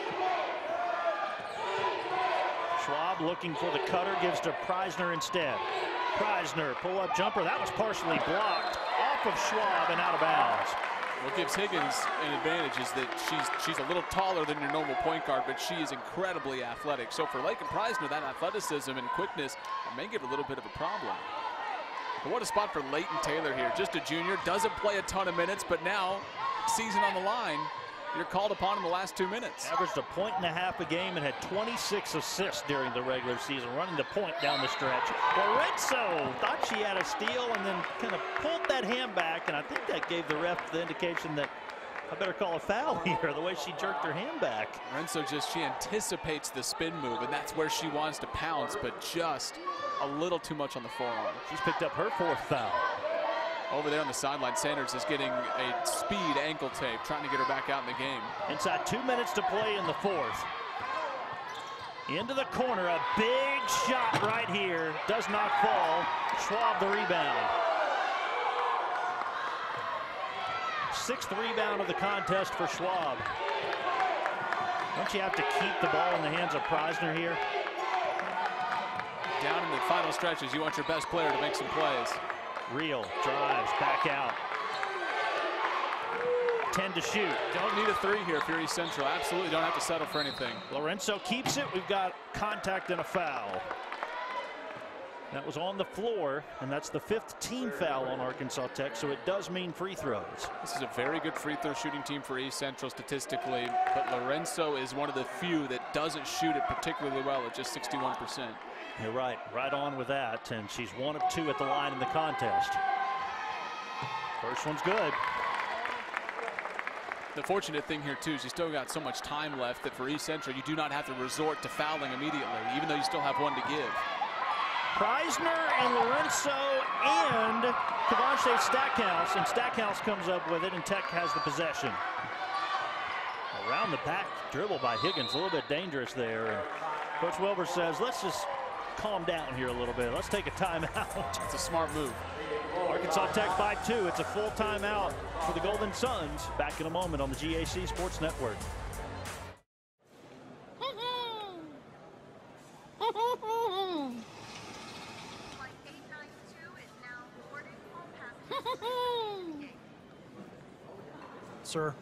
[SPEAKER 7] Schwab looking for the cutter, gives to Preisner instead. Preisner, pull-up jumper. That was partially blocked off of Schwab and out of bounds.
[SPEAKER 8] What gives Higgins an advantage is that she's a little taller than your normal point guard, but she is incredibly athletic. So for Lakin Preisner, that athleticism and quickness may give a little bit of a problem. But what a spot for Leighton Taylor here. Just a junior, doesn't play a ton of minutes, but now, season on the line, you're called upon in the last 2 minutes.
[SPEAKER 7] Averaged 1.5 points a game and had 26 assists during the regular season, running the point down the stretch. Lorenzo thought she had a steal and then kind of pulled that hand back, and I think that gave the ref the indication that I better call a foul here, the way she jerked her hand back.
[SPEAKER 8] Lorenzo she anticipates the spin move, and that's where she wants to pounce, but just a little too much on the forearm.
[SPEAKER 7] She's picked up her 4th foul.
[SPEAKER 8] Over there on the sideline, Sanders is getting a speed ankle tape, trying to get her back out in the game.
[SPEAKER 7] Inside 2 minutes to play in the 4th. Into the corner, a big shot right here. Does not fall. Schwab the rebound. 6th rebound of the contest for Schwab. Don't you have to keep the ball in the hands of Preisner here?
[SPEAKER 8] Down in the final stretches, you want your best player to make some plays.
[SPEAKER 7] Real drives back out. 10 to shoot.
[SPEAKER 8] Don't need a 3 here if you're East Central. Absolutely don't have to settle for anything.
[SPEAKER 7] Lorenzo keeps it. We've got contact and a foul. That was on the floor, and that's the 5th team foul on Arkansas Tech, so it does mean free throws.
[SPEAKER 8] This is a very good free throw shooting team for East Central statistically, but Lorenzo is one of the few that doesn't shoot it particularly well at just 61%.
[SPEAKER 7] You're right on with that, and she's 1 of 2 at the line in the contest. First one's good.
[SPEAKER 8] The fortunate thing here too is you still got so much time left that for East Central you do not have to resort to fouling immediately, even though you still have 1 to give.
[SPEAKER 7] Preisner and Lorenzo and Kavonche Stackhouse, and Stackhouse comes up with it, and Tech has the possession. Around the back dribble by Higgins, a little bit dangerous there. And Coach Wilbur says, let's just calm down here a little bit. Let's take a timeout.
[SPEAKER 8] It's a smart move.
[SPEAKER 7] Arkansas Tech by 2. It's a full timeout for the Golden Suns. Back in a moment on the GAC Sports Network.
[SPEAKER 5] Sir?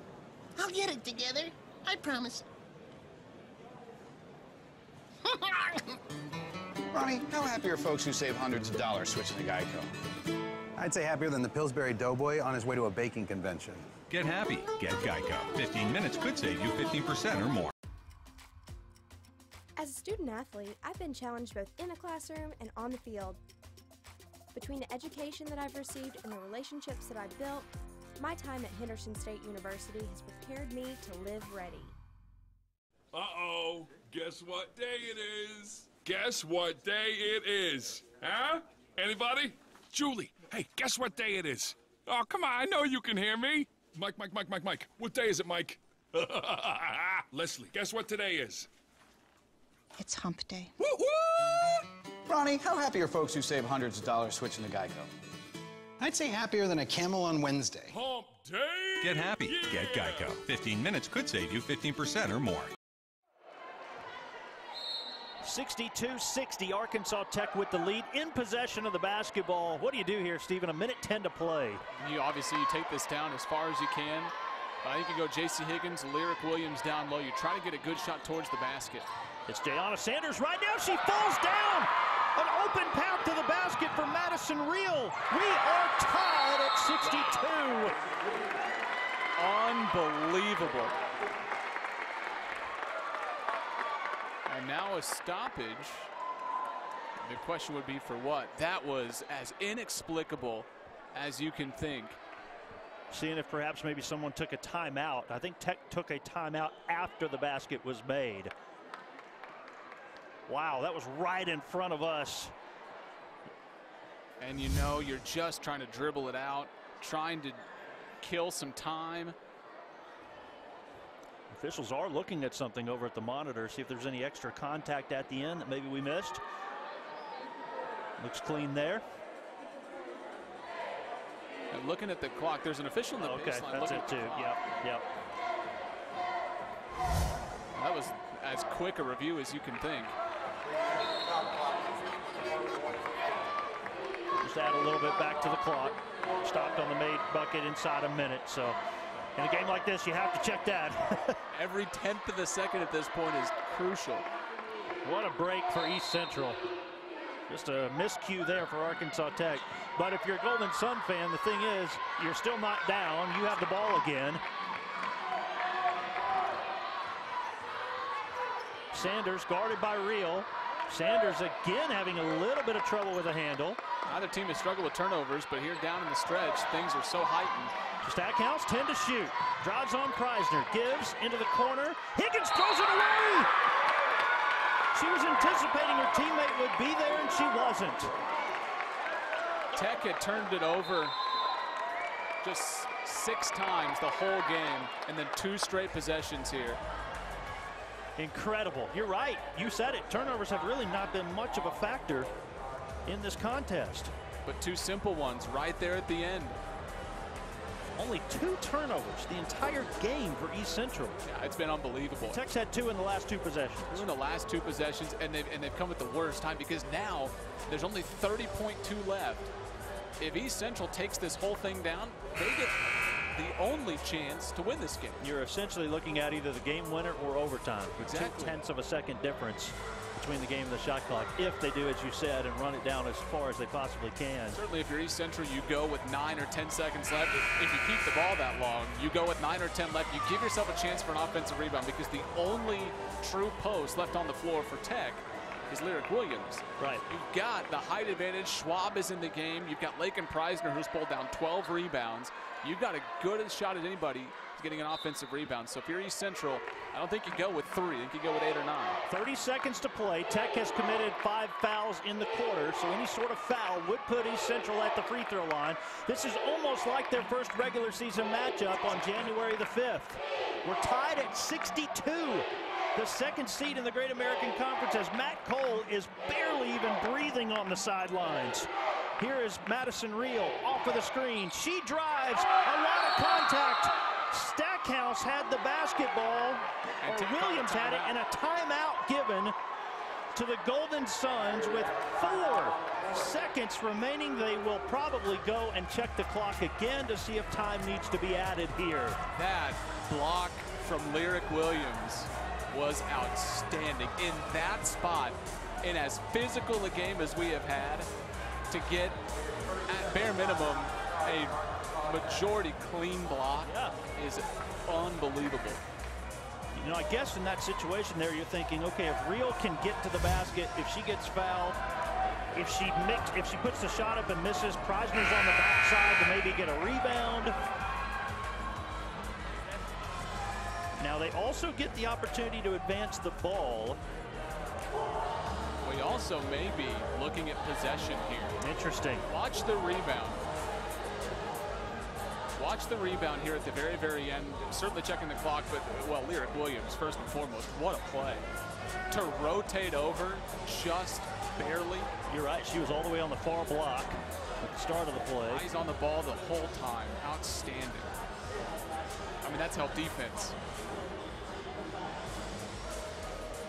[SPEAKER 6] I'll get it together. I promise.
[SPEAKER 23] Ronnie, how happy are folks who save hundreds of dollars switching to Geico?
[SPEAKER 24] I'd say happier than the Pillsbury Doughboy on his way to a baking convention.
[SPEAKER 25] Get happy. Get Geico. 15 minutes could save you 15% or more.
[SPEAKER 3] As a student athlete, I've been challenged both in the classroom and on the field. Between the education that I've received and the relationships that I've built, my time at Henderson State University has prepared me to live ready.
[SPEAKER 26] Uh-oh, guess what day it is? Guess what day it is? Huh? Anybody? Julie, hey, guess what day it is? Oh, come on, I know you can hear me. Mike. What day is it, Mike? Leslie, guess what today is?
[SPEAKER 6] It's hump day.
[SPEAKER 23] Ronnie, how happy are folks who save hundreds of dollars switching to Geico?
[SPEAKER 24] I'd say happier than a camel on Wednesday.
[SPEAKER 26] Hump day!
[SPEAKER 25] Get happy. Get Geico. 15 minutes could save you 15% or more.
[SPEAKER 7] 62-60, Arkansas Tech with the lead, in possession of the basketball. What do you do here, Stephen? 1:10 to play.
[SPEAKER 8] You take this down as far as you can. But I think you go J.C. Higgins, Lyric Williams down low. You try to get a good shot towards the basket.
[SPEAKER 7] It's Jayana Sanders right now. She falls down. An open path to the basket for Madison Reel. We are tied at 62.
[SPEAKER 8] Unbelievable. And now a stoppage. The question would be for what? That was as inexplicable as you can think.
[SPEAKER 7] Seeing if perhaps maybe someone took a timeout. I think Tech took a timeout after the basket was made. Wow, that was right in front of us.
[SPEAKER 8] And you know, you're just trying to dribble it out, trying to kill some time.
[SPEAKER 7] Officials are looking at something over at the monitor, see if there's any extra contact at the end that maybe we missed. Looks clean there.
[SPEAKER 8] And looking at the clock, there's an official in the baseline.
[SPEAKER 7] Okay, that's it too. Yep.
[SPEAKER 8] That was as quick a review as you can think.
[SPEAKER 7] Just add a little bit back to the clock. Stopped on the made bucket inside a minute. So in a game like this, you have to check that.
[SPEAKER 8] Every 10th of a second at this point is crucial.
[SPEAKER 7] What a break for East Central. Just a miscue there for Arkansas Tech. But if you're a Golden Sun fan, the thing is, you're still not down. You have the ball again. Sanders guarded by Reel. Sanders again having a little bit of trouble with the handle.
[SPEAKER 8] Neither team has struggled with turnovers, but here down in the stretch, things are so heightened.
[SPEAKER 7] Stat counts 10 to shoot. Drives on Preisner, gives into the corner. Higgins throws it away! She was anticipating her teammate would be there, and she wasn't.
[SPEAKER 8] Tech had turned it over just 6 times the whole game, and then 2 straight possessions here.
[SPEAKER 7] Incredible. You're right. You said it. Turnovers have really not been much of a factor in this contest.
[SPEAKER 8] But 2 simple ones right there at the end.
[SPEAKER 7] Only 2 turnovers the entire game for East Central.
[SPEAKER 8] Yeah, it's been unbelievable.
[SPEAKER 7] Tech's had 2 in the last 2 possessions.
[SPEAKER 8] 2 in the last 2 possessions, and they've come at the worst time because now there's only 30.2 left. If East Central takes this whole thing down, they get the only chance to win this game.
[SPEAKER 7] You're essentially looking at either the game winner or overtime. With
[SPEAKER 8] Exactly.
[SPEAKER 7] 0.2 of a second difference between the game and the shot clock, if they do as you said and run it down as far as they possibly can.
[SPEAKER 8] Certainly if you're East Central, you go with 9 or 10 seconds left. If you keep the ball that long, you go with 9 or 10 left. You give yourself a chance for an offensive rebound because the only true post left on the floor for Tech is Lyric Williams.
[SPEAKER 7] Right.
[SPEAKER 8] You've got the height advantage. Schwab is in the game. You've got Laken Preisner, who's pulled down 12 rebounds. You've got a good shot at anybody getting an offensive rebound. So if you're East Central, I don't think you go with 3. I think you go with 8 or 9.
[SPEAKER 7] 30 seconds to play. Tech has committed 5 fouls in the quarter, so any sort of foul would put East Central at the free throw line. This is almost like their first regular season matchup on January the 5th. We're tied at 62. The second seed in the Great American Conference, as Matt Cole is barely even breathing on the sidelines. Here is Madison Reel off of the screen. She drives, a lot of contact. Stackhouse had the basketball, or Williams had it, and a timeout given to the Golden Suns with 4 seconds remaining. They will probably go and check the clock again to see if time needs to be added here.
[SPEAKER 8] That block from Lyric Williams was outstanding in that spot, in as physical a game as we have had, to get at bare minimum a majority clean block is unbelievable.
[SPEAKER 7] You know, I guess in that situation there, you're thinking, okay, if Reel can get to the basket, if she gets fouled, if she puts the shot up and misses, Preisner's on the backside to maybe get a rebound. Now they also get the opportunity to advance the ball.
[SPEAKER 8] We also may be looking at possession here.
[SPEAKER 7] Interesting.
[SPEAKER 8] Watch the rebound. Watch the rebound here at the very, very end. Certainly checking the clock, but, well, Lyric Williams, first and foremost, what a play. To rotate over just barely.
[SPEAKER 7] You're right, she was all the way on the far block. at the start of the play.
[SPEAKER 8] He's on the ball the whole time. Outstanding. I mean, that's help defense.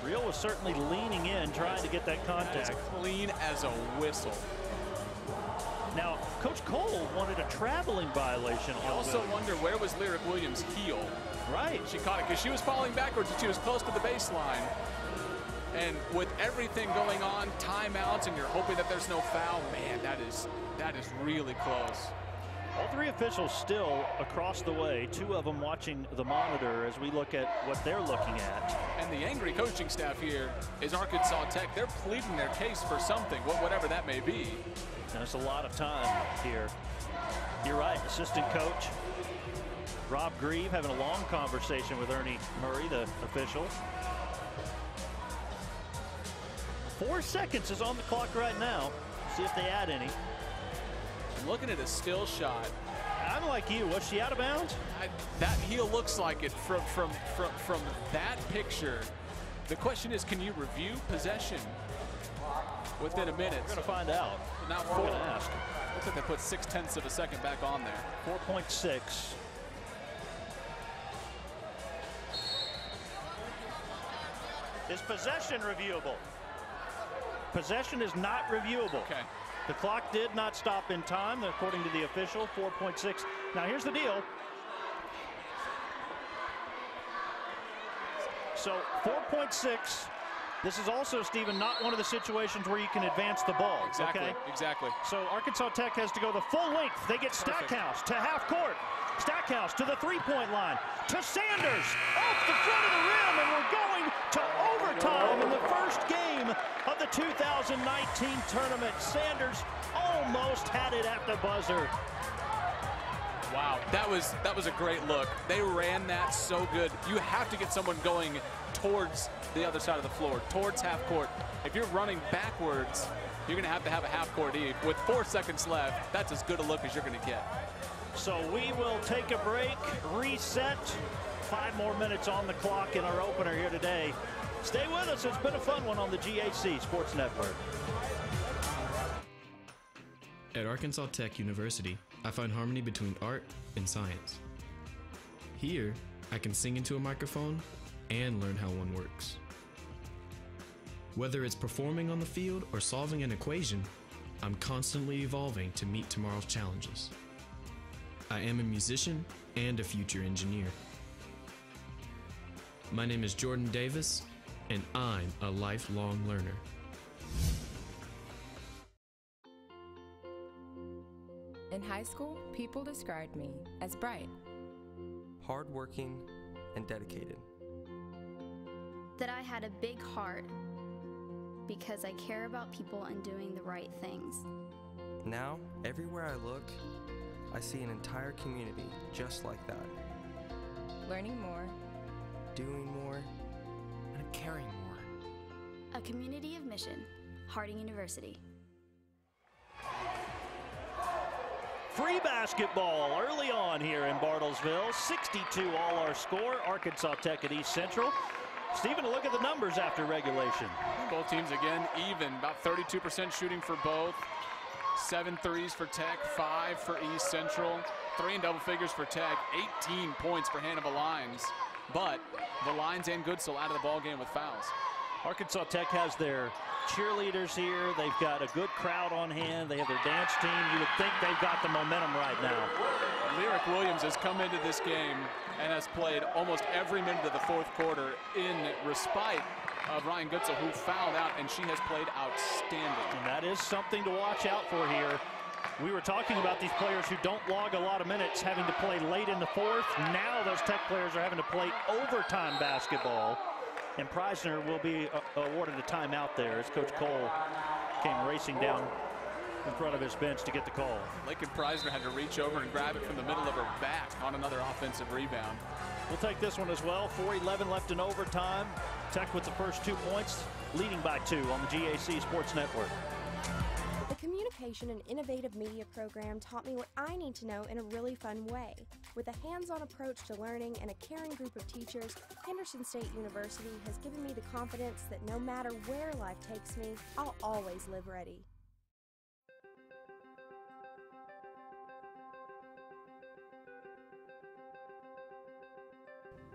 [SPEAKER 7] Real was certainly leaning in, trying to get that contact.
[SPEAKER 8] As clean as a whistle.
[SPEAKER 7] Now, Coach Cole wanted a traveling violation.
[SPEAKER 8] I also wonder, where was Lyric Williams' heel?
[SPEAKER 7] Right.
[SPEAKER 8] She caught it because she was falling backwards and she was close to the baseline. And with everything going on, timeouts, and you're hoping that there's no foul, man, that is really close.
[SPEAKER 7] All three officials still across the way, two of them watching the monitor as we look at what they're looking at.
[SPEAKER 8] And the angry coaching staff here is Arkansas Tech. They're pleading their case for something, whatever that may be.
[SPEAKER 7] There's a lot of time here. You're right, assistant coach Rob Grieve having a long conversation with Ernie Murray, the official. 4 seconds is on the clock right now. See if they add any.
[SPEAKER 8] I'm looking at a still shot.
[SPEAKER 7] I'm like you. Was she out of bounds?
[SPEAKER 8] That heel looks like it from that picture. The question is, can you review possession within a minute?
[SPEAKER 7] We're going to find out.
[SPEAKER 8] Now
[SPEAKER 7] we're going to ask.
[SPEAKER 8] Looks like they put 0.6 of a second back on there.
[SPEAKER 7] 4.6. Is possession reviewable? Possession is not reviewable.
[SPEAKER 8] Okay.
[SPEAKER 7] The clock did not stop in time, according to the official. 4.6. Now here's the deal. So 4.6. This is also, Stephen, not one of the situations where you can advance the ball.
[SPEAKER 8] Exactly.
[SPEAKER 7] Okay?
[SPEAKER 8] Exactly.
[SPEAKER 7] So Arkansas Tech has to go the full length. They get Stackhouse to half court. Stackhouse to the three-point line. To Sanders off the front of the rim, and we're going to overtime in the first game of the 2019 tournament. Sanders almost had it at the buzzer.
[SPEAKER 8] Wow, that was a great look. They ran that so good. You have to get someone going towards the other side of the floor, towards half court. If you're running backwards, you're going to have a half court E. With 4 seconds left, that's as good a look as you're going to get.
[SPEAKER 7] So we will take a break, reset. 5 more minutes on the clock in our opener here today. Stay with us. It's been a fun one on the GAC Sports Network.
[SPEAKER 2] At Arkansas Tech University, I find harmony between art and science. Here, I can sing into a microphone and learn how one works. Whether it's performing on the field or solving an equation, I'm constantly evolving to meet tomorrow's challenges. I am a musician and a future engineer. My name is Jordan Davis, and I'm a lifelong learner.
[SPEAKER 5] In high school, people described me as bright,
[SPEAKER 9] hardworking, and dedicated.
[SPEAKER 10] That I had a big heart because I care about people and doing the right things.
[SPEAKER 9] Now, everywhere I look, I see an entire community just like that.
[SPEAKER 5] Learning more,
[SPEAKER 9] doing more, and caring more.
[SPEAKER 10] A community of mission, Harding University.
[SPEAKER 7] Free basketball early on here in Bartlesville. 62 all our score. Arkansas Tech at East Central. Stephen, a look at the numbers after regulation.
[SPEAKER 8] Both teams again even, about 32% shooting for both. 7 threes for Tech, 5 for East Central. 3 in double figures for Tech, 18 points for Hannibal Lions. But the Lions and Goodsell out of the ball game with fouls.
[SPEAKER 7] Arkansas Tech has their cheerleaders here. They've got a good crowd on hand. They have their dance team. You would think they've got the momentum right now.
[SPEAKER 8] Lyric Williams has come into this game and has played almost every minute of the fourth quarter in respite of Ryan Goodsell, who fouled out, and she has played outstanding.
[SPEAKER 7] And that is something to watch out for here. We were talking about these players who don't log a lot of minutes having to play late in the fourth. Now those Tech players are having to play overtime basketball. And Preisner will be awarded a timeout there as Coach Cole came racing down in front of his bench to get the call.
[SPEAKER 8] Lakin Preisner had to reach over and grab it from the middle of her back on another offensive rebound.
[SPEAKER 7] We'll take this one as well. 4:11 left in overtime. Tech with the first 2 points, leading by 2 on the GAC Sports Network.
[SPEAKER 3] The Communication and Innovative Media program taught me what I need to know in a really fun way. With a hands-on approach to learning and a caring group of teachers, Henderson State University has given me the confidence that no matter where life takes me, I'll always live ready.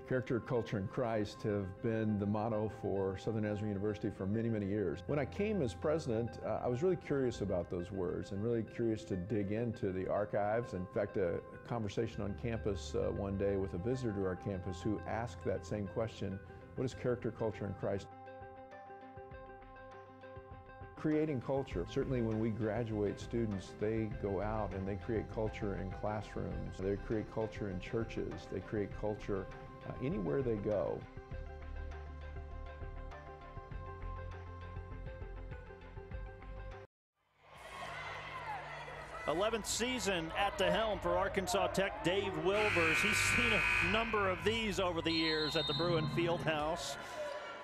[SPEAKER 4] Character, culture, and Christ have been the motto for Southern Nazarene University for many, many years. When I came as president, I was really curious about those words and really curious to dig into the archives. In fact, a conversation on campus one day with a visitor to our campus who asked that same question, what is character, culture, and Christ? Creating culture. Certainly when we graduate students, they go out and they create culture in classrooms. They create culture in churches. They create culture anywhere they go.
[SPEAKER 7] 11th season at the helm for Arkansas Tech, Dave Wilbers. He's seen a number of these over the years at the Bruin Fieldhouse.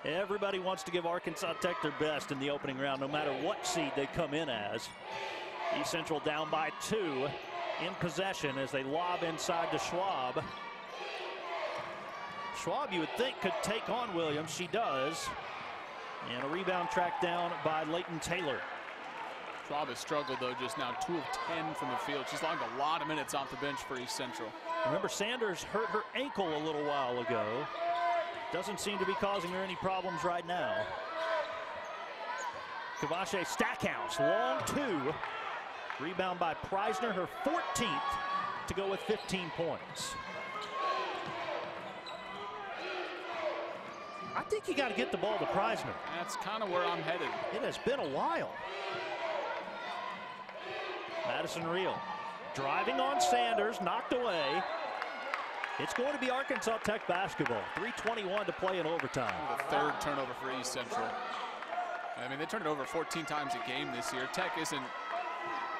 [SPEAKER 7] Everybody wants to give Arkansas Tech their best in the opening round, no matter what seed they come in as. East Central down by 2 in possession as they lob inside to Schwab. Schwab, you would think, could take on Williams. She does. And a rebound tracked down by Leighton Taylor.
[SPEAKER 8] Schwab has struggled, though, just now 2 of 10 from the field. She's logged a lot of minutes off the bench for East Central.
[SPEAKER 7] Remember, Sanders hurt her ankle a little while ago. Doesn't seem to be causing her any problems right now. Kavache Stackhouse, long 2. Rebound by Preisner, her 14th, to go with 15 points. I think you got to get the ball to Preisner.
[SPEAKER 8] That's kind of where I'm headed.
[SPEAKER 7] It has been a while. Madison Reel driving on Sanders, knocked away. It's going to be Arkansas Tech basketball. 3:21 to play in overtime.
[SPEAKER 8] The 3rd turnover for East Central. I mean, they turned it over 14 times a game this year. Tech isn't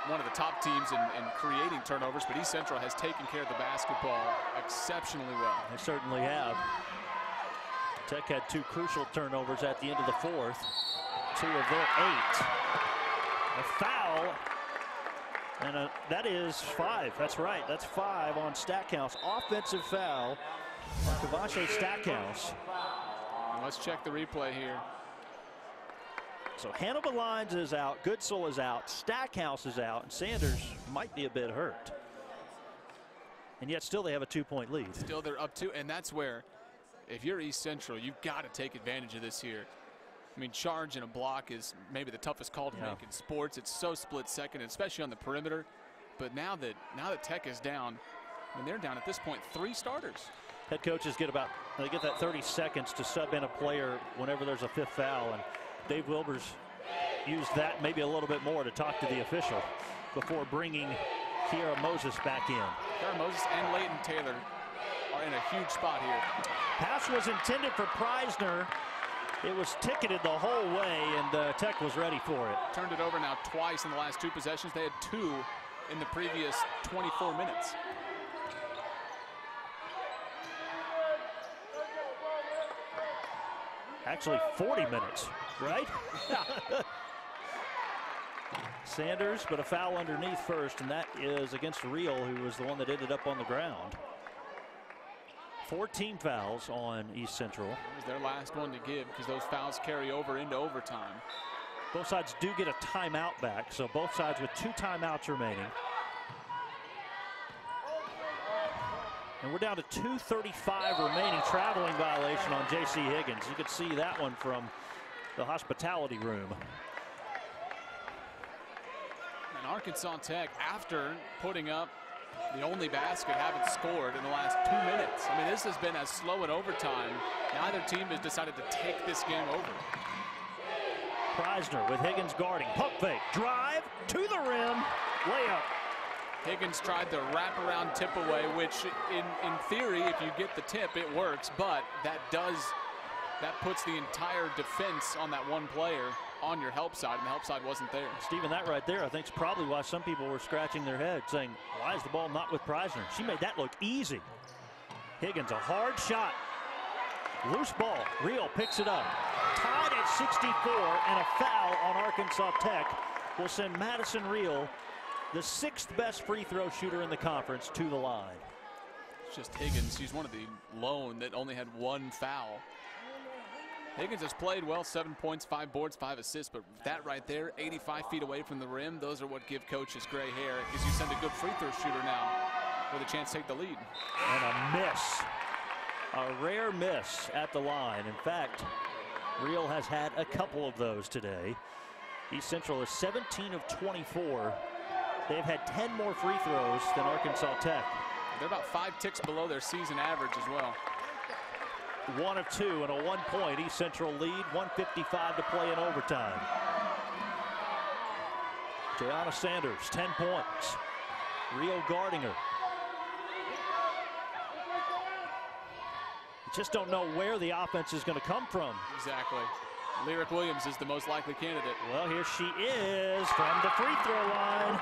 [SPEAKER 8] one of the top teams in creating turnovers, but East Central has taken care of the basketball exceptionally well.
[SPEAKER 7] They certainly have. Tech had 2 crucial turnovers at the end of the 4th. 2 of their 8. A foul. And that is 5. That's right. That's 5 on Stackhouse. Offensive foul on Kavache Stackhouse.
[SPEAKER 8] Let's check the replay here.
[SPEAKER 7] So Hannibal Lines is out. Goodsell is out. Stackhouse is out. And Sanders might be a bit hurt. And yet still they have a 2-point lead.
[SPEAKER 8] Still they're up 2. And that's where, if you're East Central, you've got to take advantage of this here. I mean, charge and a block is maybe the toughest call to make in sports. It's so split second, especially on the perimeter. But now that Tech is down, and they're down at this point 3 starters.
[SPEAKER 7] Head coaches get that 30 seconds to sub in a player whenever there's a 5th foul, and Dave Wilbers used that maybe a little bit more to talk to the official before bringing Kiara Moses back in.
[SPEAKER 8] Kiara Moses and Leighton Taylor are in a huge spot here.
[SPEAKER 7] Pass was intended for Preisner. It was ticketed the whole way, and Tech was ready for it.
[SPEAKER 8] Turned it over now twice in the last 2 possessions. They had 2 in the previous 24 minutes.
[SPEAKER 7] Actually, 40 minutes, right? Sanders, but a foul underneath first, and that is against Reel, who was the one that ended up on the ground. 14 fouls on East Central.
[SPEAKER 8] It was their last one to give because those fouls carry over into overtime.
[SPEAKER 7] Both sides do get a timeout back, so both sides with 2 timeouts remaining. And we're down to 2:35 remaining. Traveling violation on J.C. Higgins. You could see that one from the hospitality room.
[SPEAKER 8] And Arkansas Tech, after putting up the only basket, haven't scored in the last 2 minutes. I mean, this has been as slow in overtime. Neither team has decided to take this game over.
[SPEAKER 7] Preisner with Higgins guarding. Pump fake. Drive to the rim. Layup.
[SPEAKER 8] Higgins tried the wraparound tip away, which in theory, if you get the tip, it works. But that puts the entire defense on that one player on your help side, and the help side wasn't there.
[SPEAKER 7] Stephen, that right there I think is probably why some people were scratching their head saying, why is the ball not with Preisner? She made that look easy. Higgins, a hard shot. Loose ball. Reel picks it up. Tied at 64, and a foul on Arkansas Tech will send Madison Reel, the 6th best free throw shooter in the conference, to the line.
[SPEAKER 8] It's just Higgins. She's one of the lone that only had 1 foul. Higgins has played well, 7 points, 5 boards, 5 assists, but that right there, 85 feet away from the rim, those are what give coaches gray hair, because you send a good free throw shooter now with a chance to take the lead.
[SPEAKER 7] And a miss. A rare miss at the line. In fact, Real has had a couple of those today. East Central is 17 of 24. They've had 10 more free throws than Arkansas Tech.
[SPEAKER 8] They're about 5 ticks below their season average as well.
[SPEAKER 7] 1 of 2 and a 1-point East Central lead. 1:55 to play in overtime. Jayana Sanders, 10 points. Real guarding her. You just don't know where the offense is going to come from.
[SPEAKER 8] Exactly. Lyric Williams is the most likely candidate.
[SPEAKER 7] Well, here she is from the free throw line.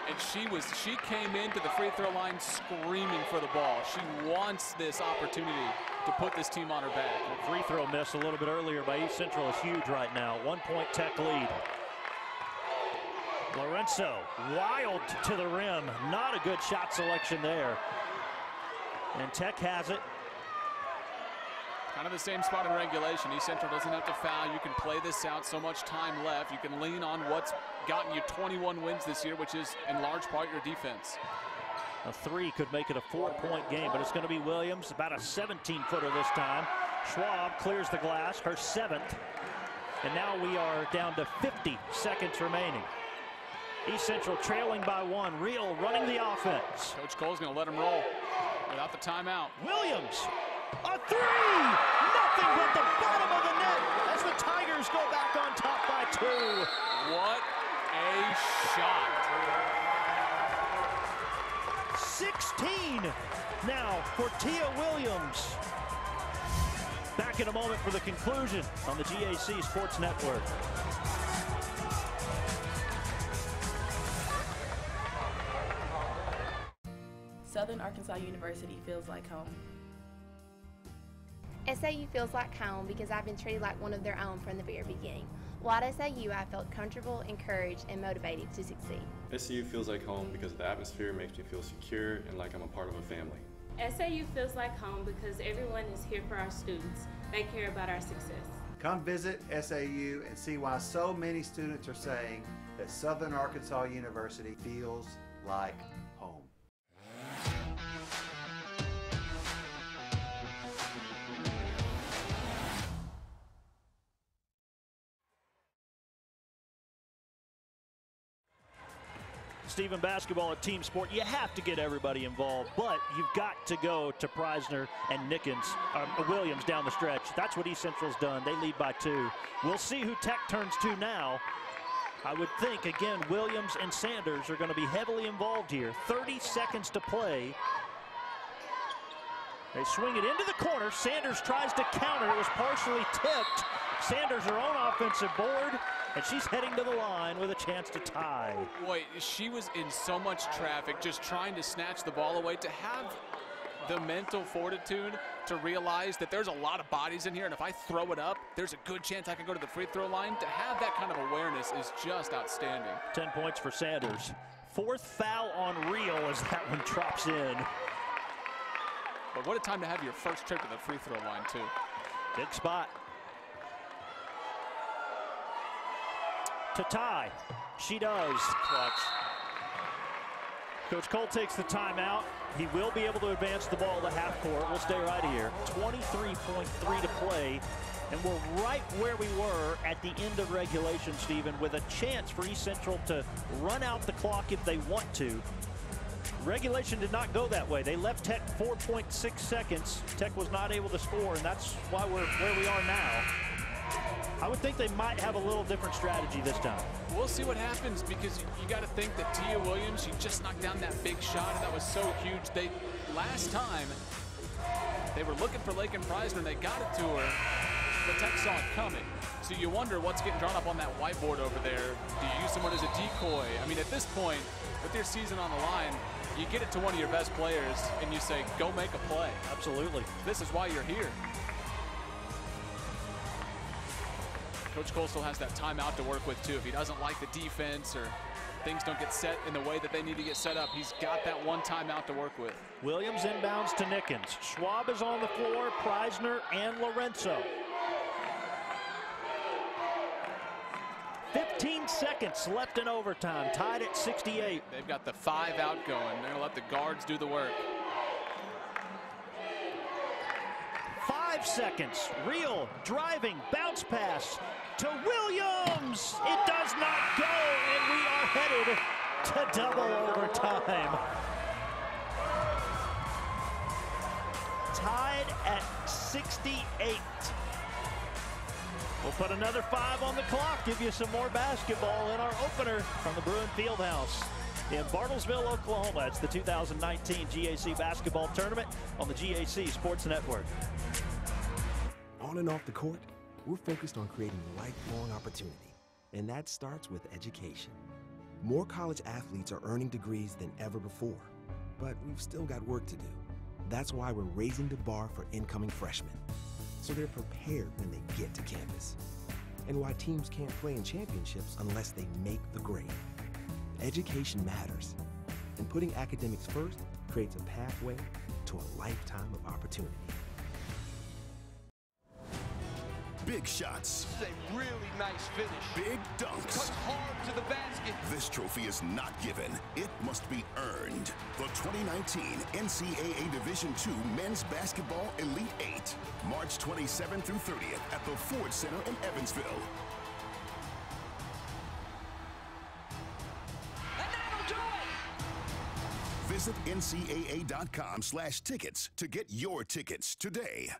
[SPEAKER 8] And she came into the free throw line screaming for the ball. She wants this opportunity to put this team on her back.
[SPEAKER 7] The free throw miss a little bit earlier by East Central is huge right now. 1-point Tech lead. Lorenzo, wild to the rim. Not a good shot selection there. And Tech has it.
[SPEAKER 8] Kind of the same spot in regulation. East Central doesn't have to foul. You can play this out. So much time left. You can lean on what's gotten you 21 wins this year, which is in large part your defense.
[SPEAKER 7] A 3 could make it a 4-point game, but it's going to be Williams, about a 17-footer this time. Schwab clears the glass, her 7th. And now we are down to 50 seconds remaining. East Central trailing by 1. Real running the offense.
[SPEAKER 8] Coach Cole's going to let him roll without the timeout.
[SPEAKER 7] Williams, a 3! Nothing but the bottom of the net as the Tigers go back on top by 2.
[SPEAKER 8] What a shot.
[SPEAKER 7] 16 now for Tia Williams. Back in a moment for the conclusion on the GAC Sports Network.
[SPEAKER 11] Southern Arkansas University feels like home.
[SPEAKER 3] SAU feels like home because I've been treated like one of their own from the very beginning. While at SAU, I felt comfortable, encouraged, and motivated to succeed.
[SPEAKER 12] SAU feels like home because the atmosphere makes me feel secure and like I'm a part of a family.
[SPEAKER 14] SAU feels like home because everyone is here for our students. They care about our success.
[SPEAKER 15] Come visit SAU and see why so many students are saying that Southern Arkansas University feels like home.
[SPEAKER 7] Stephen, basketball, a team sport. You have to get everybody involved, but you've got to go to Preisner and Williams down the stretch. That's what East Central's done. They lead by 2. We'll see who Tech turns to now. I would think, again, Williams and Sanders are going to be heavily involved here. 30 seconds to play. They swing it into the corner. Sanders tries to counter. It was partially tipped. Sanders, her own offensive board, and she's heading to the line with a chance to tie.
[SPEAKER 8] Boy, she was in so much traffic just trying to snatch the ball away. To have the mental fortitude to realize that there's a lot of bodies in here, and if I throw it up, there's a good chance I can go to the free throw line. To have that kind of awareness is just outstanding.
[SPEAKER 7] 10 points for Sanders. 4th foul on Real as that one drops in.
[SPEAKER 8] But what a time to have your first trip to the free throw line, too.
[SPEAKER 7] Big spot. To tie. She does.
[SPEAKER 8] Clutch.
[SPEAKER 7] Coach Cole takes the timeout. He will be able to advance the ball to half court. We'll stay right here. 23.3 to play. And we're right where we were at the end of regulation, Stephen, with a chance for East Central to run out the clock if they want to. Regulation did not go that way. They left Tech 4.6 seconds. Tech was not able to score, and that's why we're where we are now. I would think they might have a little different strategy this time.
[SPEAKER 8] We'll see what happens, because you got to think that Tia Williams, she just knocked down that big shot, and that was so huge. Last time, they were looking for Lakin Preisner, and they got it to her, but Tech saw it coming. So you wonder what's getting drawn up on that whiteboard over there. Do you use someone as a decoy? I mean, at this point, with their season on the line, you get it to one of your best players, and you say, go make a play.
[SPEAKER 7] Absolutely.
[SPEAKER 8] This is why you're here. Coach Cole still has that timeout to work with, too. If he doesn't like the defense or things don't get set in the way that they need to get set up, he's got that one timeout to work with.
[SPEAKER 7] Williams inbounds to Nickens. Schwab is on the floor, Preisner and Lorenzo. 15 seconds left in overtime, tied at 68.
[SPEAKER 8] They've got the 5 out going. They're going to let the guards do the work.
[SPEAKER 7] 5 seconds. Real driving bounce pass to Williams. It does not go, and we are headed to double overtime. Tied at 68. We'll put another 5 on the clock, give you some more basketball in our opener from the Bruin Fieldhouse in Bartlesville, Oklahoma. It's the 2019 GAC basketball tournament on the GAC Sports Network.
[SPEAKER 1] On and off the court, we're focused on creating lifelong opportunity, and that starts with education. More college athletes are earning degrees than ever before, but we've still got work to do. That's why we're raising the bar for incoming freshmen, so they're prepared when they get to campus. And why teams can't play in championships unless they make the grade. Education matters, and putting academics first creates a pathway to a lifetime of opportunity.
[SPEAKER 13] Big shots.
[SPEAKER 16] This is a really nice finish.
[SPEAKER 13] Big dunks.
[SPEAKER 16] Cuts hard to the basket.
[SPEAKER 13] This trophy is not given. It must be earned. The 2019 NCAA Division II Men's Basketball Elite 8. March 27th through 30th at the Ford Center in Evansville.
[SPEAKER 16] And that'll do it!
[SPEAKER 13] Visit ncaa.com/tickets to get your tickets today.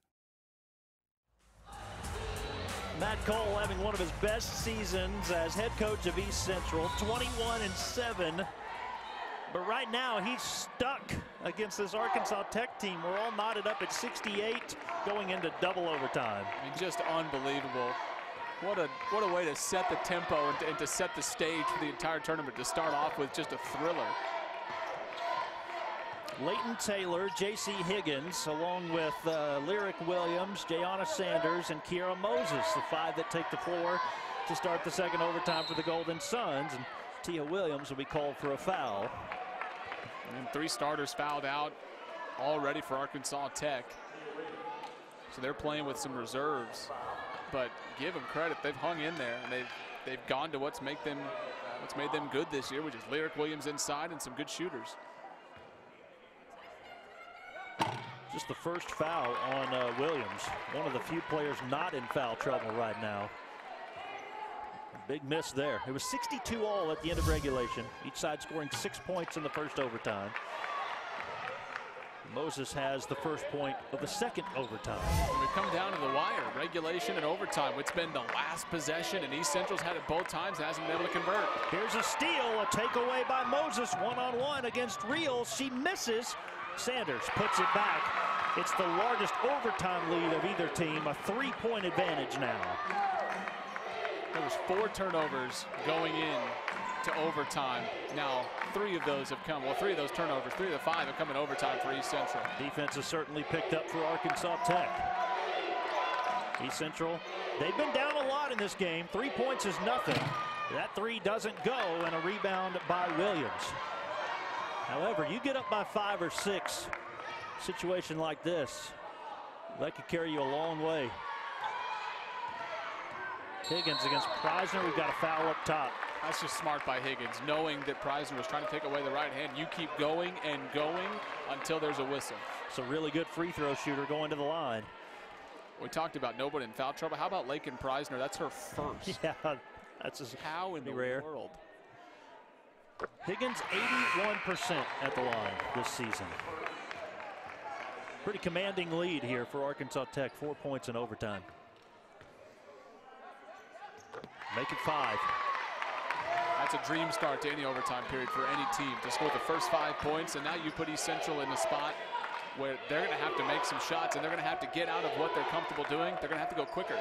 [SPEAKER 7] Matt Cole having one of his best seasons as head coach of East Central, 21-7. But right now he's stuck against this Arkansas Tech team. We're all knotted up at 68 going into double overtime.
[SPEAKER 8] I mean, just unbelievable. What a way to set the tempo and to set the stage for the entire tournament, to start off with just a thriller.
[SPEAKER 7] Leighton Taylor, J.C. Higgins, along with Lyric Williams, Jayana Sanders, and Kiera Moses, the 5 that take the floor to start the second overtime for the Golden Suns. And Tia Williams will be called for a foul.
[SPEAKER 8] And 3 starters fouled out already for Arkansas Tech. So they're playing with some reserves. But give them credit, they've hung in there, and they've gone to what's made them good this year, which is Lyric Williams inside and some good shooters.
[SPEAKER 7] Just the first foul on Williams. One of the few players not in foul trouble right now. Big miss there. It was 62 all at the end of regulation. Each side scoring 6 points in the first overtime. Moses has the first point of the second overtime.
[SPEAKER 8] We come down to the wire, regulation and overtime. It's been the last possession, and East Central's had it both times, hasn't been able to convert.
[SPEAKER 7] Here's a steal, a takeaway by Moses, one-on-one against Real. She misses. Sanders puts it back. It's the largest overtime lead of either team, a 3-point advantage now.
[SPEAKER 8] There was 4 turnovers going in to overtime. Now 3 of those have come, well, 3 of those turnovers, 3 of the 5 have come in overtime for East Central.
[SPEAKER 7] Defense has certainly picked up for Arkansas Tech. East Central, they've been down a lot in this game. 3 points is nothing. That 3 doesn't go, and a rebound by Williams. However, you get up by 5 or 6, situation like this, that could carry you a long way. Higgins against Preisner. We've got a foul up top.
[SPEAKER 8] That's just smart by Higgins, knowing that Preisner was trying to take away the right hand. You keep going and going until there's a whistle.
[SPEAKER 7] It's a really good free throw shooter going to the line.
[SPEAKER 8] We talked about nobody in foul trouble. How about Lakin Preisner? That's her first.
[SPEAKER 7] Yeah, that's just
[SPEAKER 8] how in the
[SPEAKER 7] rare.
[SPEAKER 8] world.
[SPEAKER 7] Higgins 81% at the line this season. Pretty commanding lead here for Arkansas Tech. 4 points in overtime. Make it 5.
[SPEAKER 8] That's a dream start to any overtime period for any team, to score the first 5 points, and now you put East Central in a spot where they're going to have to make some shots, and they're going to have to get out of what they're comfortable doing. They're going to have to go quicker.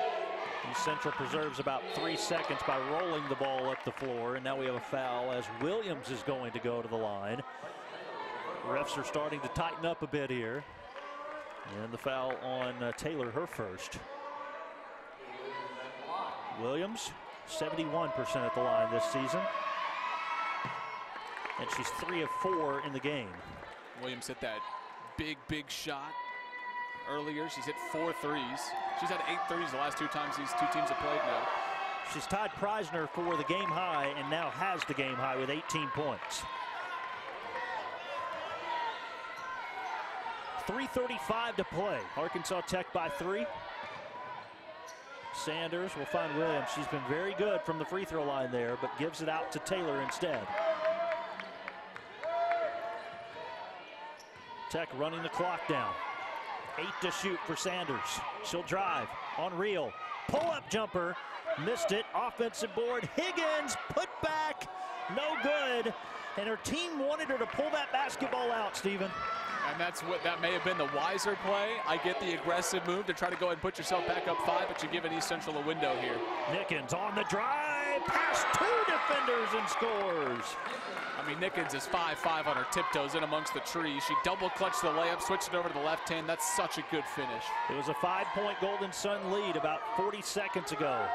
[SPEAKER 7] East Central preserves about 3 seconds by rolling the ball up the floor, and now we have a foul as Williams is going to go to the line. Refs are starting to tighten up a bit here. And the foul on Taylor, her first. Williams, 71% at the line this season. And she's 3 of 4 in the game.
[SPEAKER 8] Williams hit that big shot earlier. She's hit 4 threes. She's had 8 threes the last 2 times these 2 teams have played now.
[SPEAKER 7] She's tied Preisner for the game high and now has the game high with 18 points. 3:35 to play. Arkansas Tech by 3. Sanders will find Williams. She's been very good from the free throw line there, but gives it out to Taylor instead. Tech running the clock down. 8 to shoot for Sanders. She'll drive on Reel. Pull-up jumper. Missed it. Offensive board. Higgins put back. No good. And her team wanted her to pull that basketball out, Stephen.
[SPEAKER 8] And that may have been the wiser play. I get the aggressive move to try to go ahead and put yourself back up 5, but you give East Central a window here.
[SPEAKER 7] Nickens on the drive, past 2 defenders and scores.
[SPEAKER 8] I mean, Nickens is 5'5" on her tiptoes in amongst the trees. She double clutched the layup, switched it over to the left hand. That's such a good finish.
[SPEAKER 7] It was a 5-point Golden Sun lead about 40 seconds ago.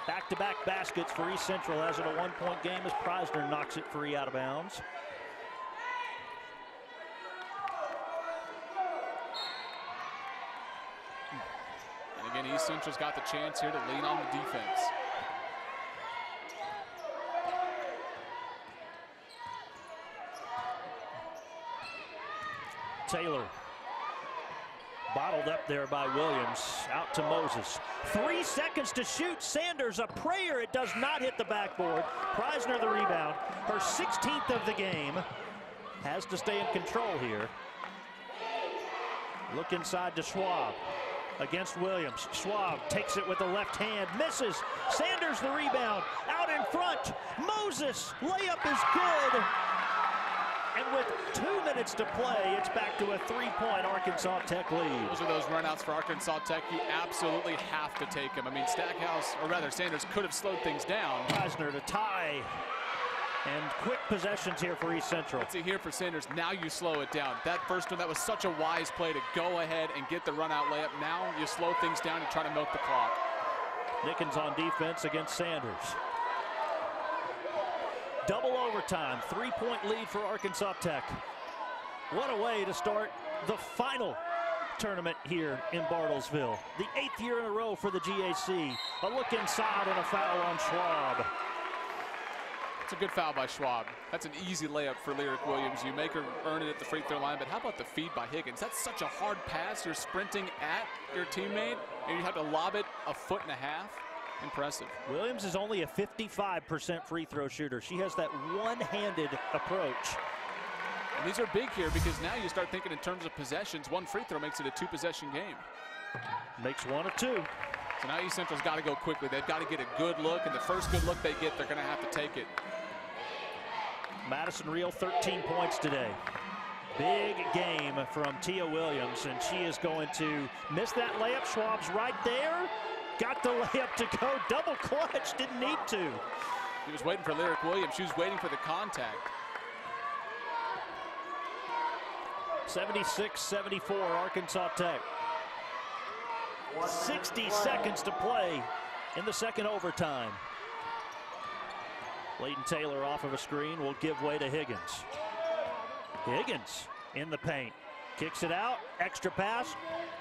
[SPEAKER 7] Back-to-back baskets for East Central as in a 1-point game as Preisner knocks it free out of bounds.
[SPEAKER 8] And again, East Central's got the chance here to lean on the defense.
[SPEAKER 7] Taylor bottled up there by Williams. Out to Moses. 3 seconds to shoot. Sanders, a prayer. It does not hit the backboard. Preisner the rebound. Her 16th of the game. Has to stay in control here. Look inside to Schwab. Against Williams. Schwab takes it with the left hand. Misses. Sanders the rebound. Out in front. Moses. Layup is good. And with 2 minutes to play, it's back to a 3-point Arkansas Tech lead.
[SPEAKER 8] Those are those runouts for Arkansas Tech. You absolutely have to take them. I mean, Stackhouse, or rather Sanders, could have slowed things down.
[SPEAKER 7] Preisner to tie. And quick possessions here for East Central.
[SPEAKER 8] Let's see here for Sanders. Now you slow it down. That first one, that was such a wise play to go ahead and get the run-out layup. Now you slow things down and try to milk the clock.
[SPEAKER 7] Nickens on defense against Sanders. Double overtime, 3-point lead for Arkansas Tech. What a way to start the final tournament here in Bartlesville. The 8th year in a row for the GAC. A look inside and a foul on Schwab.
[SPEAKER 8] It's a good foul by Schwab. That's an easy layup for Lyric Williams. You make her earn it at the free throw line, but how about the feed by Higgins? That's such a hard pass. You're sprinting at your teammate, and you have to lob it 1.5 feet. Impressive.
[SPEAKER 7] Williams is only a 55% free throw shooter. She has that one-handed approach.
[SPEAKER 8] And these are big here because now you start thinking in terms of possessions. 1 free throw makes it a 2-possession game.
[SPEAKER 7] Makes 1 of 2.
[SPEAKER 8] So now East Central's got to go quickly. They've got to get a good look, and the first good look they get, they're going to have to take it.
[SPEAKER 7] Madison Reel, 13 points today. Big game from Tia Williams, and she is going to miss that layup. Schwab's right there. Got the layup to go. Double clutch. Didn't need to.
[SPEAKER 8] He was waiting for Lyric Williams. She was waiting for the contact.
[SPEAKER 7] 76-74, Arkansas Tech. 60 seconds to play in the second overtime. Layton Taylor off of a screen will give way to Higgins. Higgins in the paint. Kicks it out. Extra pass.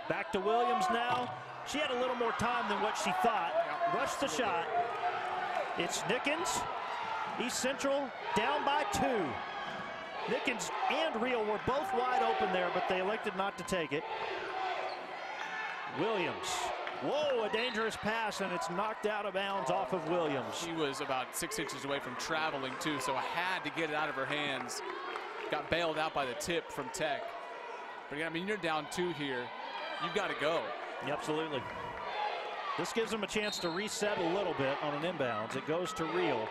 [SPEAKER 7] Back to Williams now. She had a little more time than what she thought. Rushed the shot. It's Nickens. East Central down by 2. Nickens and Reel were both wide open there, but they elected not to take it. Williams. Whoa, a dangerous pass, and it's knocked out of bounds off of Williams.
[SPEAKER 8] She was about 6 inches away from traveling, too, so had to get it out of her hands. Got bailed out by the tip from Tech. But, I mean, you're down 2 here. You've got to go.
[SPEAKER 7] Absolutely. This gives them a chance to reset a little bit on an inbounds. It goes to Reel.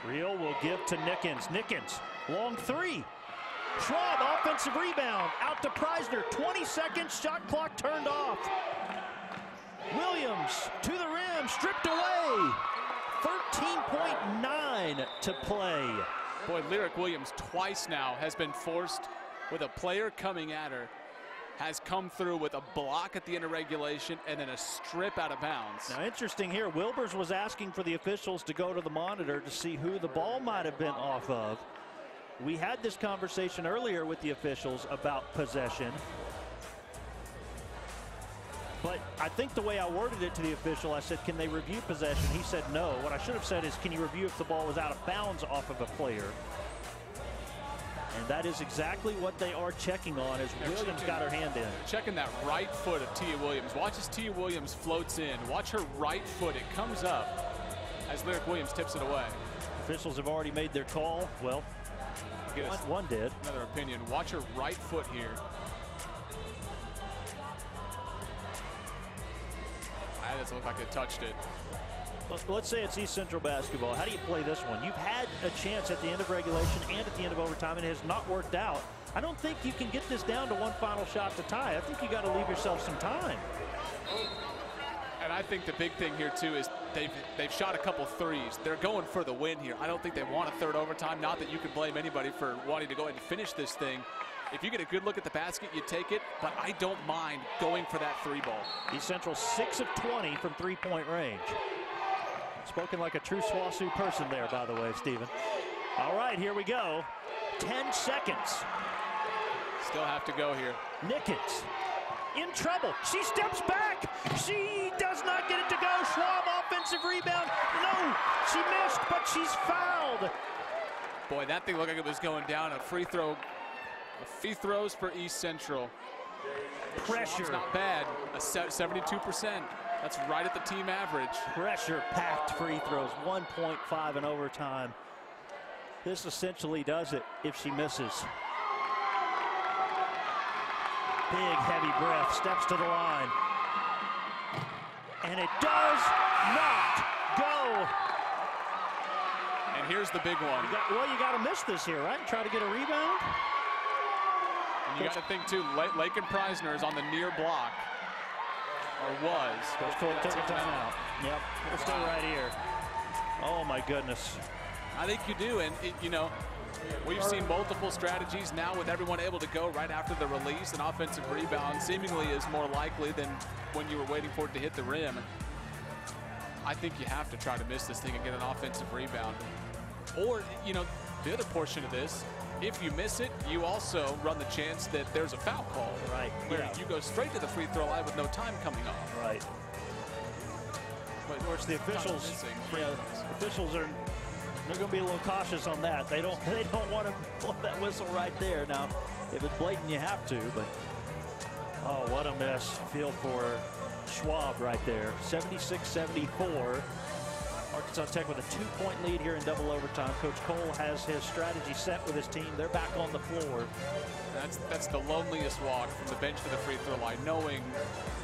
[SPEAKER 7] Reel will give to Nickens. Nickens, long 3. Schwab, offensive rebound. Out to Preisner. 20 seconds, shot clock turned off. Williams to the rim, stripped away. 13.9 to play.
[SPEAKER 8] Boy, Lyric Williams twice now has been forced with a player coming at her. Has come through with a block at the end of regulation and then a strip out of bounds.
[SPEAKER 7] Now, interesting here, Wilbers was asking for the officials to go to the monitor to see who the ball might have been off of. We had this conversation earlier with the officials about possession. But I think the way I worded it to the official, I said, can they review possession? He said no. What I should have said is, can you review if the ball was out of bounds off of a player?
[SPEAKER 17] And that is exactly what they are checking on as Williams got her hand in.
[SPEAKER 8] Checking that right foot of Tia Williams. Watch as Tia Williams floats in. Watch her right foot. It comes up as Lyric Williams tips it away.
[SPEAKER 17] Officials have already made their call. Well, one did.
[SPEAKER 8] Another opinion. Watch her right foot here. That doesn't look like it touched it.
[SPEAKER 17] Let's say it's East Central basketball. How do you play this one? You've had a chance at the end of regulation and at the end of overtime, and it has not worked out. I don't think you can get this down to one final shot to tie. I think you got to leave yourself some time.
[SPEAKER 8] And I think the big thing here too is they've shot a couple threes. They're going for the win here. I don't think they want a third overtime. Not that you can blame anybody for wanting to go ahead and finish this thing. If you get a good look at the basket, you take it, but I don't mind going for that three ball.
[SPEAKER 17] East Central 6 of 20 from three-point range. Spoken like a true SWOSU person there, by the way, Stephen. All right, here we go. 10 seconds.
[SPEAKER 8] Still have to go here.
[SPEAKER 17] Nickens in trouble. She steps back. She does not get it to go. Schwab offensive rebound. No, she missed, but she's fouled.
[SPEAKER 8] Boy, that thing looked like it was going down. A free throw. Free throws for East Central.
[SPEAKER 17] Pressure.
[SPEAKER 8] Schwab's not bad. 72%. That's right at the team average.
[SPEAKER 17] Pressure-packed free throws. 1.5 in overtime. This essentially does it if she misses. Big, heavy breath. Steps to the line. And it does not go.
[SPEAKER 8] And here's the big one.
[SPEAKER 17] You got to miss this here, right? Try to get a rebound.
[SPEAKER 8] And you got to think, too, Lakin Preisner is on the near block. Or was.
[SPEAKER 17] Coach Cole took a timeout. Yep, we'll stay right here. Oh, my goodness.
[SPEAKER 8] I think you do, and you know, we've seen multiple strategies now with everyone able to go right after the release. An offensive rebound seemingly is more likely than when you were waiting for it to hit the rim. I think you have to try to miss this thing and get an offensive rebound. Or, you know, the other portion of this, if you miss it, you also run the chance that there's a foul call.
[SPEAKER 17] Right.
[SPEAKER 8] Where you go straight to the free throw line with no time coming off.
[SPEAKER 17] Right. But of course the officials, officials are they're going to be a little cautious on that. They don't want to blow that whistle right there. Now, if it's blatant, you have to. But oh, what a miss! Feel for Schwab right there. 76-74. Arkansas Tech with a 2-point lead here in double overtime. Coach Cole has his strategy set with his team. They're back on the floor.
[SPEAKER 8] That's the loneliest walk from the bench to the free throw line, knowing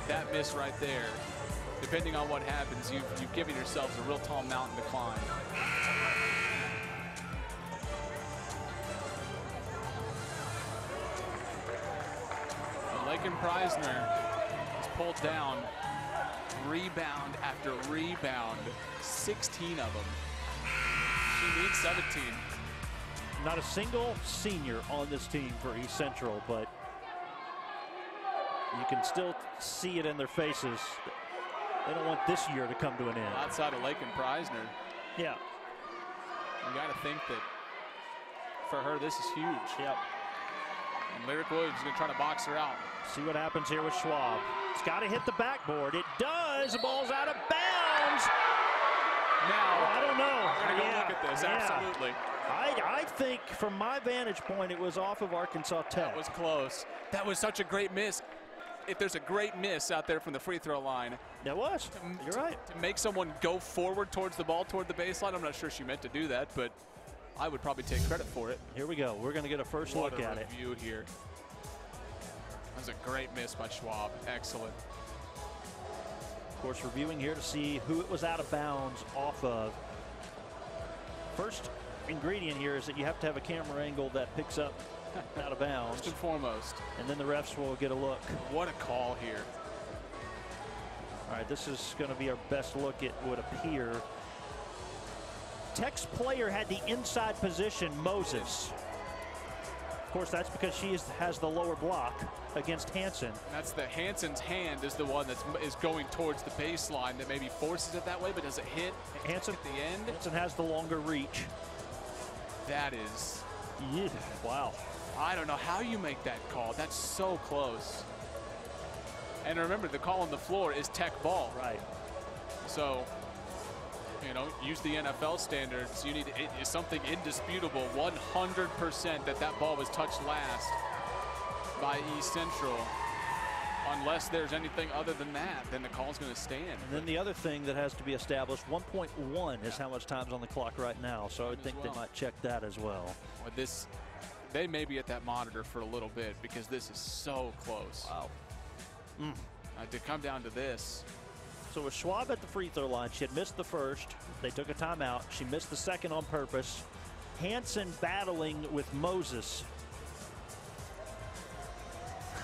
[SPEAKER 8] that miss right there. Depending on what happens, you've given yourselves a real tall mountain to climb. Lakin Preisner is pulled down. Rebound after rebound, 16 of them. She needs 17.
[SPEAKER 17] Not a single senior on this team for East Central, but you can still see it in their faces. They don't want this year to come to an end.
[SPEAKER 8] Outside of Lakin Preisner.
[SPEAKER 17] Yeah.
[SPEAKER 8] You got to think that for her, this is huge.
[SPEAKER 17] Yep.
[SPEAKER 8] And Lyric Williams is going to try to box her out.
[SPEAKER 17] See what happens here with Schwab. It's got to hit the backboard. It does. The ball's out of bounds.
[SPEAKER 8] Now,
[SPEAKER 17] I don't know.
[SPEAKER 8] We're going to go look at this. Absolutely.
[SPEAKER 17] I think from my vantage point, it was off of Arkansas Tech.
[SPEAKER 8] That was close. That was such a great miss. If there's a great miss out there from the free throw line.
[SPEAKER 17] That was. You're right.
[SPEAKER 8] To make someone go forward towards the ball, toward the baseline, I'm not sure she meant to do that, but I would probably take credit for it.
[SPEAKER 17] Here we go. We're going to get a first look at it.
[SPEAKER 8] Review here. That was a great miss by Schwab. Excellent.
[SPEAKER 17] Of course, reviewing here to see who it was out of bounds off of. First ingredient here is that you have to have a camera angle that picks up out of bounds.
[SPEAKER 8] First and foremost.
[SPEAKER 17] And then the refs will get a look.
[SPEAKER 8] What a call here.
[SPEAKER 17] All right, this is going to be our best look, it would appear. Tech's player had the inside position, Moses. Of course, that's because she has the lower block against Hansen.
[SPEAKER 8] That's the Hansen's hand is the one that is going towards the baseline that maybe forces it that way, but does it hit
[SPEAKER 17] Hansen
[SPEAKER 8] at the end?
[SPEAKER 17] Hansen has the longer reach.
[SPEAKER 8] That is.
[SPEAKER 17] Yeah. Wow.
[SPEAKER 8] I don't know how you make that call. That's so close. And remember, the call on the floor is Tech ball.
[SPEAKER 17] Right.
[SPEAKER 8] So you know, use the NFL standards. You need something indisputable, 100% that ball was touched last by East Central. Unless there's anything other than that, then the call's going to stand.
[SPEAKER 17] And then the other thing that has to be established, 1.1 is how much time's on the clock right now. So I would think they might check that as well.
[SPEAKER 8] But this, they may be at that monitor for a little bit because this is so close.
[SPEAKER 17] Wow.
[SPEAKER 8] To come down to this.
[SPEAKER 17] So with Schwab at the free throw line, she had missed the first. They took a timeout. She missed the second on purpose. Hansen battling with Moses.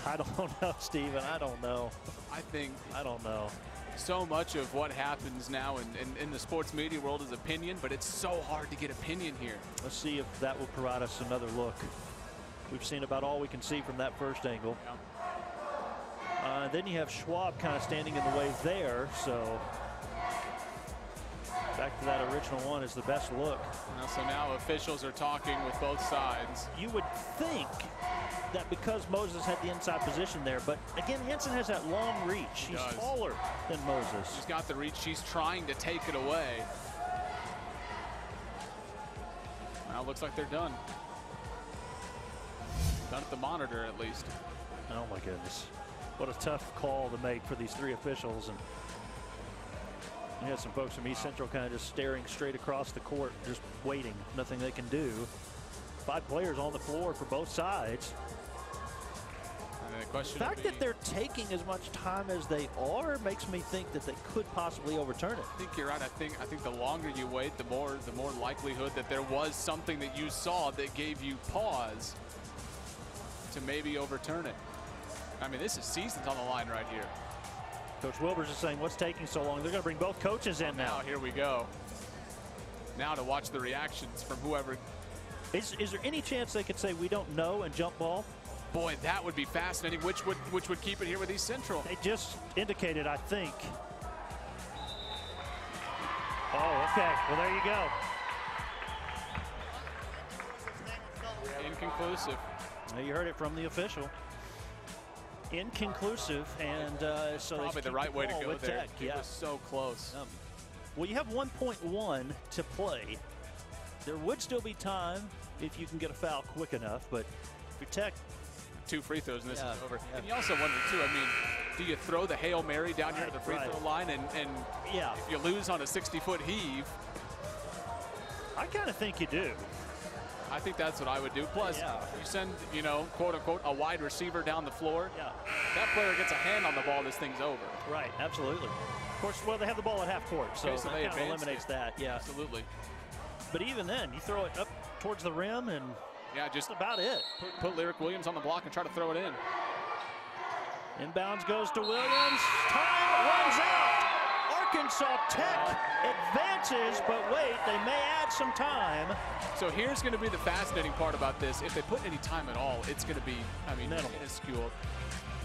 [SPEAKER 17] I don't know, Steven. I don't know. I don't know.
[SPEAKER 8] So much of what happens now in the sports media world is opinion, but it's so hard to get opinion here.
[SPEAKER 17] Let's see if that will provide us another look. We've seen about all we can see from that first angle. Yeah. Then you have Schwab kind of standing in the way there, so back to that original one is the best look.
[SPEAKER 8] So now officials are talking with both sides.
[SPEAKER 17] You would think that because Moses had the inside position there, but again, Hansen has that long reach. She's taller than Moses.
[SPEAKER 8] She's got the reach. She's trying to take it away. Now it looks like they're done. Done at the monitor, at least.
[SPEAKER 17] Oh my goodness. What a tough call to make for these three officials. And we had some folks from East Central kind of just staring straight across the court, just waiting. Nothing they can do. 5 players on the floor for both sides.
[SPEAKER 8] The
[SPEAKER 17] fact that they're taking as much time as they are makes me think that they could possibly overturn it.
[SPEAKER 8] I think you're right. I think the longer you wait, the more likelihood that there was something that you saw that gave you pause to maybe overturn it. I mean, this is seasons on the line right here.
[SPEAKER 17] Coach Wilbers is saying, what's taking so long? They're going to bring both coaches in now.
[SPEAKER 8] Here we go. Now to watch the reactions from whoever.
[SPEAKER 17] Is there any chance they could say we don't know and jump ball?
[SPEAKER 8] Boy, that would be fascinating. Which would keep it here with East Central?
[SPEAKER 17] They just indicated, I think. Oh, okay. Well, there you go.
[SPEAKER 8] Inconclusive.
[SPEAKER 17] Now you heard it from the official. Inconclusive, and so
[SPEAKER 8] probably the right way to go there.
[SPEAKER 17] Tech.
[SPEAKER 8] It was so close.
[SPEAKER 17] Well, you have 1.1 to play. There would still be time if you can get a foul quick enough, but for Tech,
[SPEAKER 8] 2 free throws and this is over. And you also wonder too, I mean, do you throw the Hail Mary down here at the free throw line and if you lose on a 60-foot heave?
[SPEAKER 17] I kind of think you do.
[SPEAKER 8] I think that's what I would do. Plus, you send, you know, quote unquote, a wide receiver down the floor. That player gets a hand on the ball, this thing's over.
[SPEAKER 17] Right, absolutely. Of course, well, they have the ball at half court, so that kind of eliminates that. Yeah,
[SPEAKER 8] absolutely.
[SPEAKER 17] But even then, you throw it up towards the rim and
[SPEAKER 8] just
[SPEAKER 17] about it.
[SPEAKER 8] Put Lyric Williams on the block and try to throw it in.
[SPEAKER 17] Inbounds goes to Williams. Time runs out. Arkansas Tech advances, but wait, they may add some time.
[SPEAKER 8] So here's going to be the fascinating part about this. If they put any time at all, it's going to be, I mean, minuscule.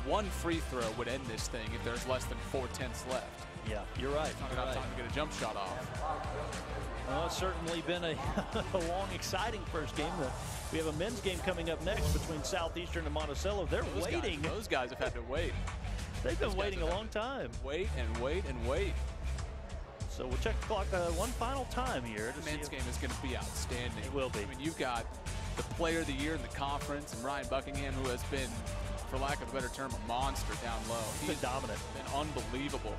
[SPEAKER 8] 1 free throw would end this thing if there's less than 4/10 left.
[SPEAKER 17] Yeah, you're right.
[SPEAKER 8] Not enough time to get a jump shot off.
[SPEAKER 17] Well, it's certainly been a long, exciting first game. We have a men's game coming up next between Southeastern and Monticello. They're waiting.
[SPEAKER 8] Those guys have had to wait.
[SPEAKER 17] They've been waiting a long time.
[SPEAKER 8] Wait and wait and wait.
[SPEAKER 17] So we'll check the clock one final time here.
[SPEAKER 8] The men's game is going to be outstanding.
[SPEAKER 17] It will be.
[SPEAKER 8] I mean, you've got the player of the year in the conference, and Ryan Buckingham, who has been, for lack of a better term, a monster down low.
[SPEAKER 17] He's been dominant.
[SPEAKER 8] Been unbelievable.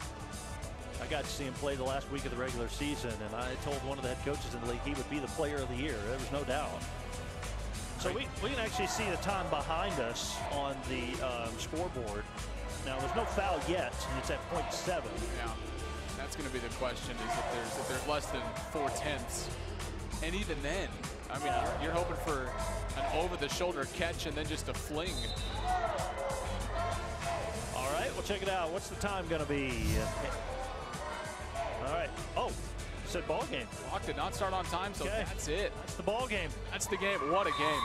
[SPEAKER 17] I got to see him play the last week of the regular season, and I told one of the head coaches in the league he would be the player of the year. There was no doubt. So we can actually see the time behind us on the scoreboard. Now, there's no foul yet, and it's at .7.
[SPEAKER 8] Yeah, that's going to be the question, is if there's less than 4/10. And even then, I mean, you're hoping for an over-the-shoulder catch and then just a fling.
[SPEAKER 17] All right, we'll check it out. What's the time going to be? All right. Oh, it said ball game.
[SPEAKER 8] Clock did not start on time, so that's it.
[SPEAKER 17] That's the ball game.
[SPEAKER 8] That's the game. What a game.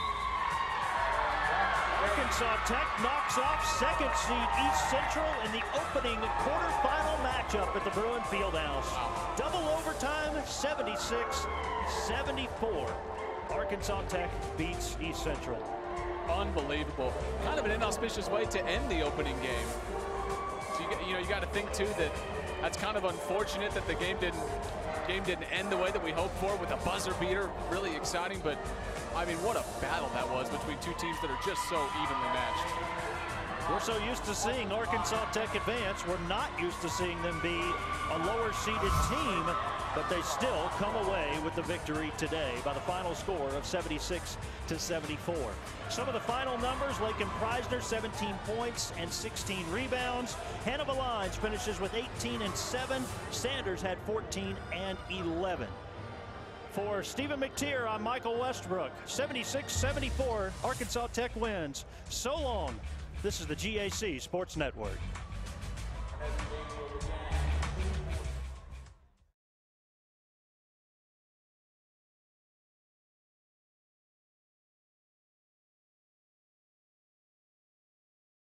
[SPEAKER 17] Arkansas Tech knocks off second seed East Central in the opening quarterfinal matchup at the Bruin Fieldhouse.
[SPEAKER 8] Wow.
[SPEAKER 17] Double overtime, 76-74. Arkansas Tech beats East Central.
[SPEAKER 8] Unbelievable. Kind of an inauspicious way to end the opening game. So you got to think too that That's kind of unfortunate that the game didn't end the way that we hoped for with a buzzer beater. Really exciting, but I mean, what a battle that was between two teams that are just so evenly matched.
[SPEAKER 17] We're so used to seeing Arkansas Tech advance. We're not used to seeing them be a lower-seeded team, but they still come away with the victory today by the final score of 76-74. Some of the final numbers: Lakin Preisner, 17 points and 16 rebounds. Hannah Valines finishes with 18 and 7. Sanders had 14 and 11. For Stephen McTeer, I'm Michael Westbrook. 76-74, Arkansas Tech wins. So long. This is the GAC Sports Network.